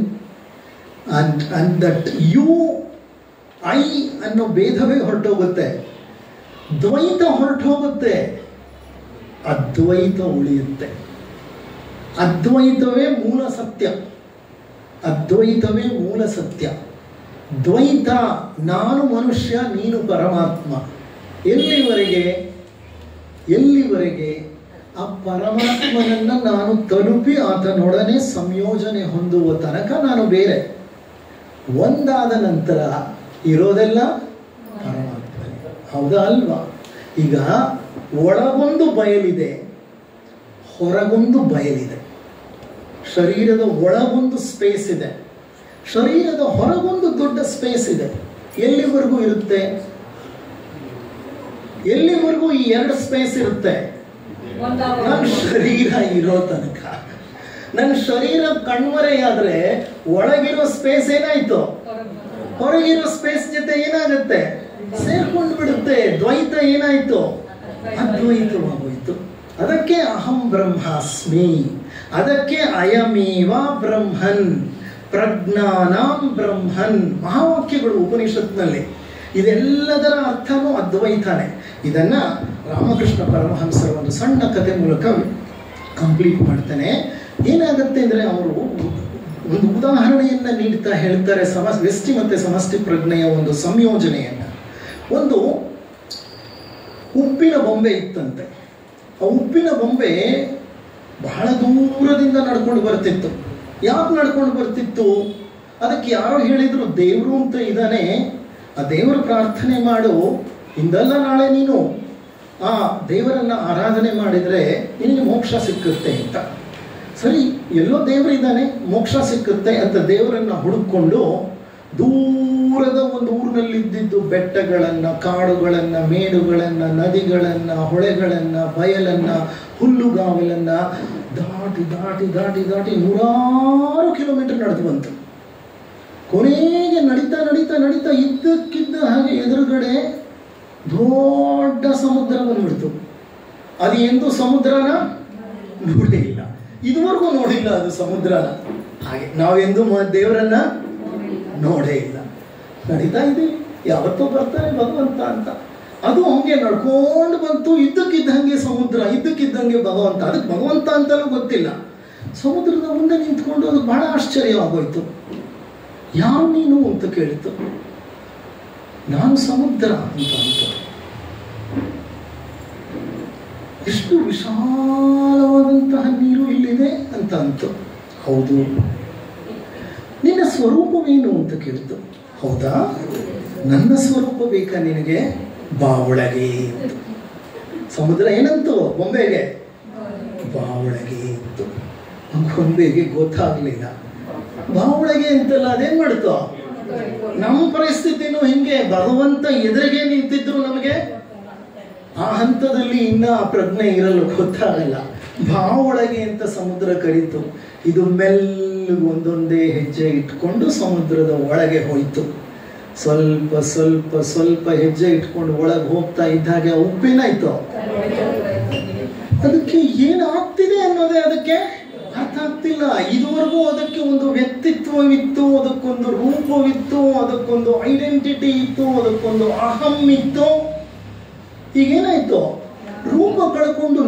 and that you I ಅನ್ನೋ ಭೇದವೇ ಹೊರಟೋಗುತ್ತೆ, ದ್ವೈತ ಹೊರಟೋಗುತ್ತೆ, ಅದ್ವೈತ ಉಳಿಯುತ್ತೆ. ಅದ್ವೈತವೇ ಮೂಲ ಸತ್ಯ, ಅದ್ವೈತವೇ ಮೂಲ ಸತ್ಯ. ದ್ವೈತ ನಾನು ಮನುಷ್ಯ ನೀನು ಪರಮಾತ್ಮ. ಎಲ್ಲಿವರೆಗೆ ಆ ಪರಮಾತ್ಮನನ್ನು ನಾನು ತಲುಪಿ ಆತನೊಡನೆ ಸಂಯೋಜನೆ ಹೊಂದುವ ತನಕ ನಾನು ಬೇರೆ. ಒಂದಾದ ನಂತರ ಇರೋದೆಲ್ಲ ಪರಮಾತ್ಮನೇ. ಹೌದಾ ಅಲ್ವಾ? ಈಗ ಒಳಗೊಂದು ಬಯಲಿದೆ, ಹೊರಗೊಂದು ಬಯಲಿದೆ. ಶರೀರದ ಒಳಗೊಂದು ಸ್ಪೇಸ್ ಇದೆ, ಶರೀರದ ಹೊರಗೊಂದು ದೊಡ್ಡ ಸ್ಪೇಸ್ ಇದೆ. ಎಲ್ಲಿವರೆಗೂ ಇರುತ್ತೆ? ಎಲ್ಲಿವರೆಗೂ ಈ ಎರಡು ಸ್ಪೇಸ್ ಇರುತ್ತೆ? ನನ್ನ ಶರೀರ ಇರೋ ತನಕ. ನನ್ನ ಶರೀರ ಕಣ್ಮರೆಯಾದ್ರೆ ಒಳಗಿರೋ ಸ್ಪೇಸ್ ಏನಾಯ್ತು? ಹೊರಗಿರೋ ಸ್ಪೇಸ್ ಜೊತೆ ಏನಾಗುತ್ತೆ? ಸೇರ್ಕೊಂಡು ಬಿಡುತ್ತೆ. ದ್ವೈತ ಏನಾಯ್ತು? ಅದ್ವೈತವಾಗೋಯ್ತು. ಅದಕ್ಕೆ ಅಹಂ ಬ್ರಹ್ಮಾಸ್ಮಿ, ಅದಕ್ಕೆ ಅಯಮೇವ ಬ್ರಹ್ಮನ್, ಪ್ರಜ್ಞಾನಾಂ ಬ್ರಹ್ಮನ್. ಮಹಾವಾಕ್ಯಗಳು ಉಪನಿಷತ್ನಲ್ಲಿ. ಇದೆಲ್ಲದರ ಅರ್ಥನೂ ಅದ್ವೈತಾನೆ. ಇದನ್ನ ರಾಮಕೃಷ್ಣ ಪರಮಹಂಸರ ಒಂದು ಸಣ್ಣ ಕಥೆ ಮೂಲಕ ಕಂಪ್ಲೀಟ್ ಮಾಡ್ತಾನೆ. ಏನಾಗುತ್ತೆ ಅಂದರೆ ಅವರು ಒಂದು ಉದಾಹರಣೆಯನ್ನು ನೀಡ್ತಾ ಹೇಳ್ತಾರೆ, ವ್ಯಷ್ಟಿ ಮತ್ತು ಸಮಷ್ಟಿ ಪ್ರಜ್ಞೆಯ ಒಂದು ಸಂಯೋಜನೆಯನ್ನು. ಒಂದು ಉಪ್ಪಿನ ಬೊಂಬೆ ಇತ್ತಂತೆ. ಆ ಉಪ್ಪಿನ ಬೊಂಬೆ ಬಹಳ ದೂರದಿಂದ ನಡ್ಕೊಂಡು ಬರ್ತಿತ್ತು. ಯಾಕೆ ನಡ್ಕೊಂಡು ಬರ್ತಿತ್ತು? ಅದಕ್ಕೆ ಯಾರೋ ಹೇಳಿದ್ರು, ದೇವರು ಅಂತ ಇದ್ದಾನೆ, ಆ ದೇವರ ಪ್ರಾರ್ಥನೆ ಮಾಡು, ಇಂದಲ್ಲ ನಾಳೆ ನೀನು ಆ ದೇವರನ್ನ ಆರಾಧನೆ ಮಾಡಿದರೆ ನಿನಗೆ ಮೋಕ್ಷ ಸಿಕ್ಕುತ್ತೆ ಅಂತ. ಸರಿ, ಎಲ್ಲೋ ದೇವರಿದ್ದಾನೆ, ಮೋಕ್ಷ ಸಿಕ್ಕುತ್ತೆ ಅಂತ ದೇವರನ್ನ ಹುಡುಕೊಂಡು ದೂರದ ಒಂದು ಊರಿನಲ್ಲಿದ್ದಿದ್ದು ಬೆಟ್ಟಗಳನ್ನು, ಕಾಡುಗಳನ್ನು, ಮೇಡುಗಳನ್ನು, ನದಿಗಳನ್ನು, ಹೊಳೆಗಳನ್ನು, ಬಯಲನ್ನು, ಹುಲ್ಲುಗಾವಲನ್ನು ದಾಟಿ ದಾಟಿ ದಾಟಿ ದಾಟಿ 100 ಕಿಲೋಮೀಟರ್ ನಡೆದು ಬಂತು. ಕೊನೆಗೆ ನಡೀತಾ ನಡೀತಾ ನಡೀತಾ ಇದ್ದಕ್ಕಿದ್ದ ಹಾಗೆ ಎದುರುಗಡೆ ದೊಡ್ಡ ಸಮುದ್ರ ಬಂದ್ಬಿಡ್ತು. ಅದು ಎಂದು ಸಮುದ್ರನ ನೋಡೇ ಇಲ್ಲ, ಇದುವರೆಗೂ ನೋಡಿಲ್ಲ ಅದು ಸಮುದ್ರನ. ಹಾಗೆ ನಾವೆಂದು ದೇವರನ್ನ ನೋಡೇ ಇಲ್ಲ. ನಡೀತಾ ಇದ್ದೀವಿ, ಯಾವತ್ತೋ ಬರ್ತಾರೆ ಭಗವಂತ ಅಂತ. ಅದು ಹಂಗೆ ನಡ್ಕೊಂಡು ಬಂತು. ಇದ್ದಕ್ಕಿದ್ದಂಗೆ ಸಮುದ್ರ, ಇದ್ದಕ್ಕಿದ್ದಂಗೆ ಭಗವಂತ. ಅದಕ್ಕೆ ಭಗವಂತ ಅಂತಲೂ ಗೊತ್ತಿಲ್ಲ. ಸಮುದ್ರದ ಮುಂದೆ ನಿಂತ್ಕೊಂಡು ಅದು ಬಹಳ ಆಶ್ಚರ್ಯವಾಗೋಯ್ತು. ಯಾರು ನೀನು ಅಂತ ಕೇಳಿತು. ನಾನು ಸಮುದ್ರ ಅಂತ ಅಂತ. ಎಷ್ಟು ವಿಶಾಲವಾದಂತಹ ನೀರು ಇಲ್ಲಿದೆ ಅಂತ ಅಂತು. ಹೌದು. ನಿನ್ನ ಸ್ವರೂಪವೇನು ಅಂತ ಕೇಳಿತು. ಹೌದಾ, ನನ್ನ ಸ್ವರೂಪ ಬೇಕಾ ನಿನಗೆ? ಬಾ ಒಳಗೆ. ಸಮುದ್ರ ಏನಂತು ಬೊಂಬೆಗೆ? ಬಾ ಒಳಗೆ ಇತ್ತು. ಬೊಂಬೆಗೆ ಗೊತ್ತಾಗ್ಲಿಲ್ಲ. ಬಾ ಒಳಗೆ ಅಂತಲ್ಲ, ಅದೇನ್ ಮಾಡ್ತು? ನಮ್ಮ ಪರಿಸ್ಥಿತಿನೂ ಹಿಂಗೆ. ಭಗವಂತ ಎದುರಿಗೆ ನಿಂತಿದ್ರು ನಮಗೆ ಆ ಹಂತದಲ್ಲಿ ಇನ್ನ ಆ ಪ್ರಜ್ಞೆ ಇರಲು ಗೊತ್ತಾಗಲ್ಲ. ಬಾ ಒಳಗೆ ಅಂತ ಸಮುದ್ರ ಕರೀತು. ಇದು ಮೆಲ್ಲಗೆ ಒಂದೊಂದೇ ಹೆಜ್ಜೆ ಇಟ್ಕೊಂಡು ಸಮುದ್ರದ ಒಳಗೆ ಹೋಯ್ತು. ಸ್ವಲ್ಪ ಸ್ವಲ್ಪ ಸ್ವಲ್ಪ ಹೆಜ್ಜೆ ಇಟ್ಕೊಂಡು ಒಳಗೆ ಹೋಗ್ತಾ ಇದ್ದಾಗೆ ಉಪ್ಪೇನಾಯ್ತು? ಅದಕ್ಕೆ ಏನಾಗ್ತಿದೆ ಅನ್ನೋದೇ ಅದಕ್ಕೆ ಅರ್ಥ ಆಗ್ತಿಲ್ಲ. ಇದುವರೆಗೂ ಅದಕ್ಕೆ ಒಂದು ವ್ಯಕ್ತಿತ್ವವಿತ್ತು, ಅದಕ್ಕೊಂದು ರೂಪವಿತ್ತು, ಅದಕ್ಕೊಂದು ಐಡೆಂಟಿಟಿ ಇತ್ತು, ಅದಕ್ಕೊಂದು ಅಹಂ ಇತ್ತು. ಈಗೇನಾಯ್ತು? ರೂಪ ಕಳ್ಕೊಂಡು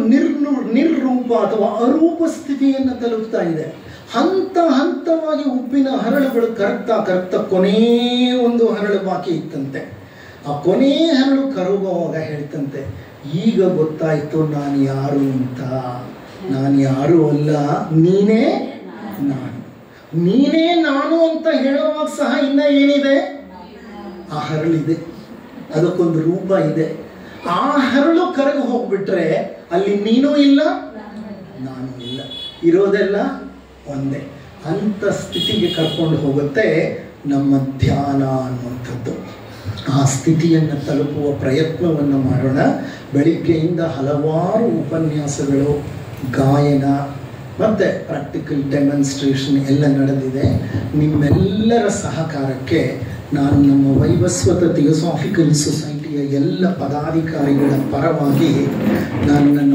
ನಿರ್ರೂಪ ಅಥವಾ ಅರೂಪ ಸ್ಥಿತಿಯನ್ನು ತಲುಪ್ತಾ ಇದೆ. ಹಂತ ಹಂತವಾಗಿ ಉಪ್ಪಿನ ಹರಳುಗಳು ಕರಗ್ತಾ ಕೊನೇ ಒಂದು ಹರಳು ಬಾಕಿ ಇತ್ತಂತೆ. ಆ ಕೊನೇ ಹರಳು ಕರಗುವಾಗ ಹೇಳ್ತಂತೆ, ಈಗ ಗೊತ್ತಾಯ್ತು ನಾನು ಯಾರು ಅಂತ. ನಾನು ಯಾರು ಅಲ್ಲ, ನೀನೇ ನಾನು. ನೀನೇ ನಾನು ಅಂತ ಹೇಳುವಾಗ ಸಹ ಇನ್ನ ಏನಿದೆ? ಆ ಹರಳಿದೆ, ಅದಕ್ಕೊಂದು ರೂಪ ಇದೆ. ಆ ಹರಳು ಕರಗಿ ಹೋಗ್ಬಿಟ್ರೆ ಅಲ್ಲಿ ನೀನೂ ಇಲ್ಲ, ನಾನು ಇಲ್ಲ, ಇರೋದೆಲ್ಲ ಒಂದೇ. ಅಂತ ಸ್ಥಿತಿಗೆ ಕರ್ಕೊಂಡು ಹೋಗುತ್ತೆ ನಮ್ಮ ಧ್ಯಾನ ಅನ್ನುವಂಥದ್ದು. ಆ ಸ್ಥಿತಿಯನ್ನು ತಲುಪುವ ಪ್ರಯತ್ನವನ್ನು ಮಾಡೋಣ. ಬೆಳಿಗ್ಗೆಯಿಂದ ಹಲವಾರು ಉಪನ್ಯಾಸಗಳು, ಗಾಯನ ಮತ್ತು ಪ್ರಾಕ್ಟಿಕಲ್ ಡೆಮಾನ್ಸ್ಟ್ರೇಷನ್ ಎಲ್ಲ ನಡೆದಿದೆ. ನಿಮ್ಮೆಲ್ಲರ ಸಹಕಾರಕ್ಕೆ ನಾನು ನಮ್ಮ ವೈವಸ್ವತ ಥಿಯೋಸಾಫಿಕಲ್ ಸೊಸೈಟಿಯ ಎಲ್ಲ ಪದಾಧಿಕಾರಿಗಳ ಪರವಾಗಿ ನಾನು ನನ್ನ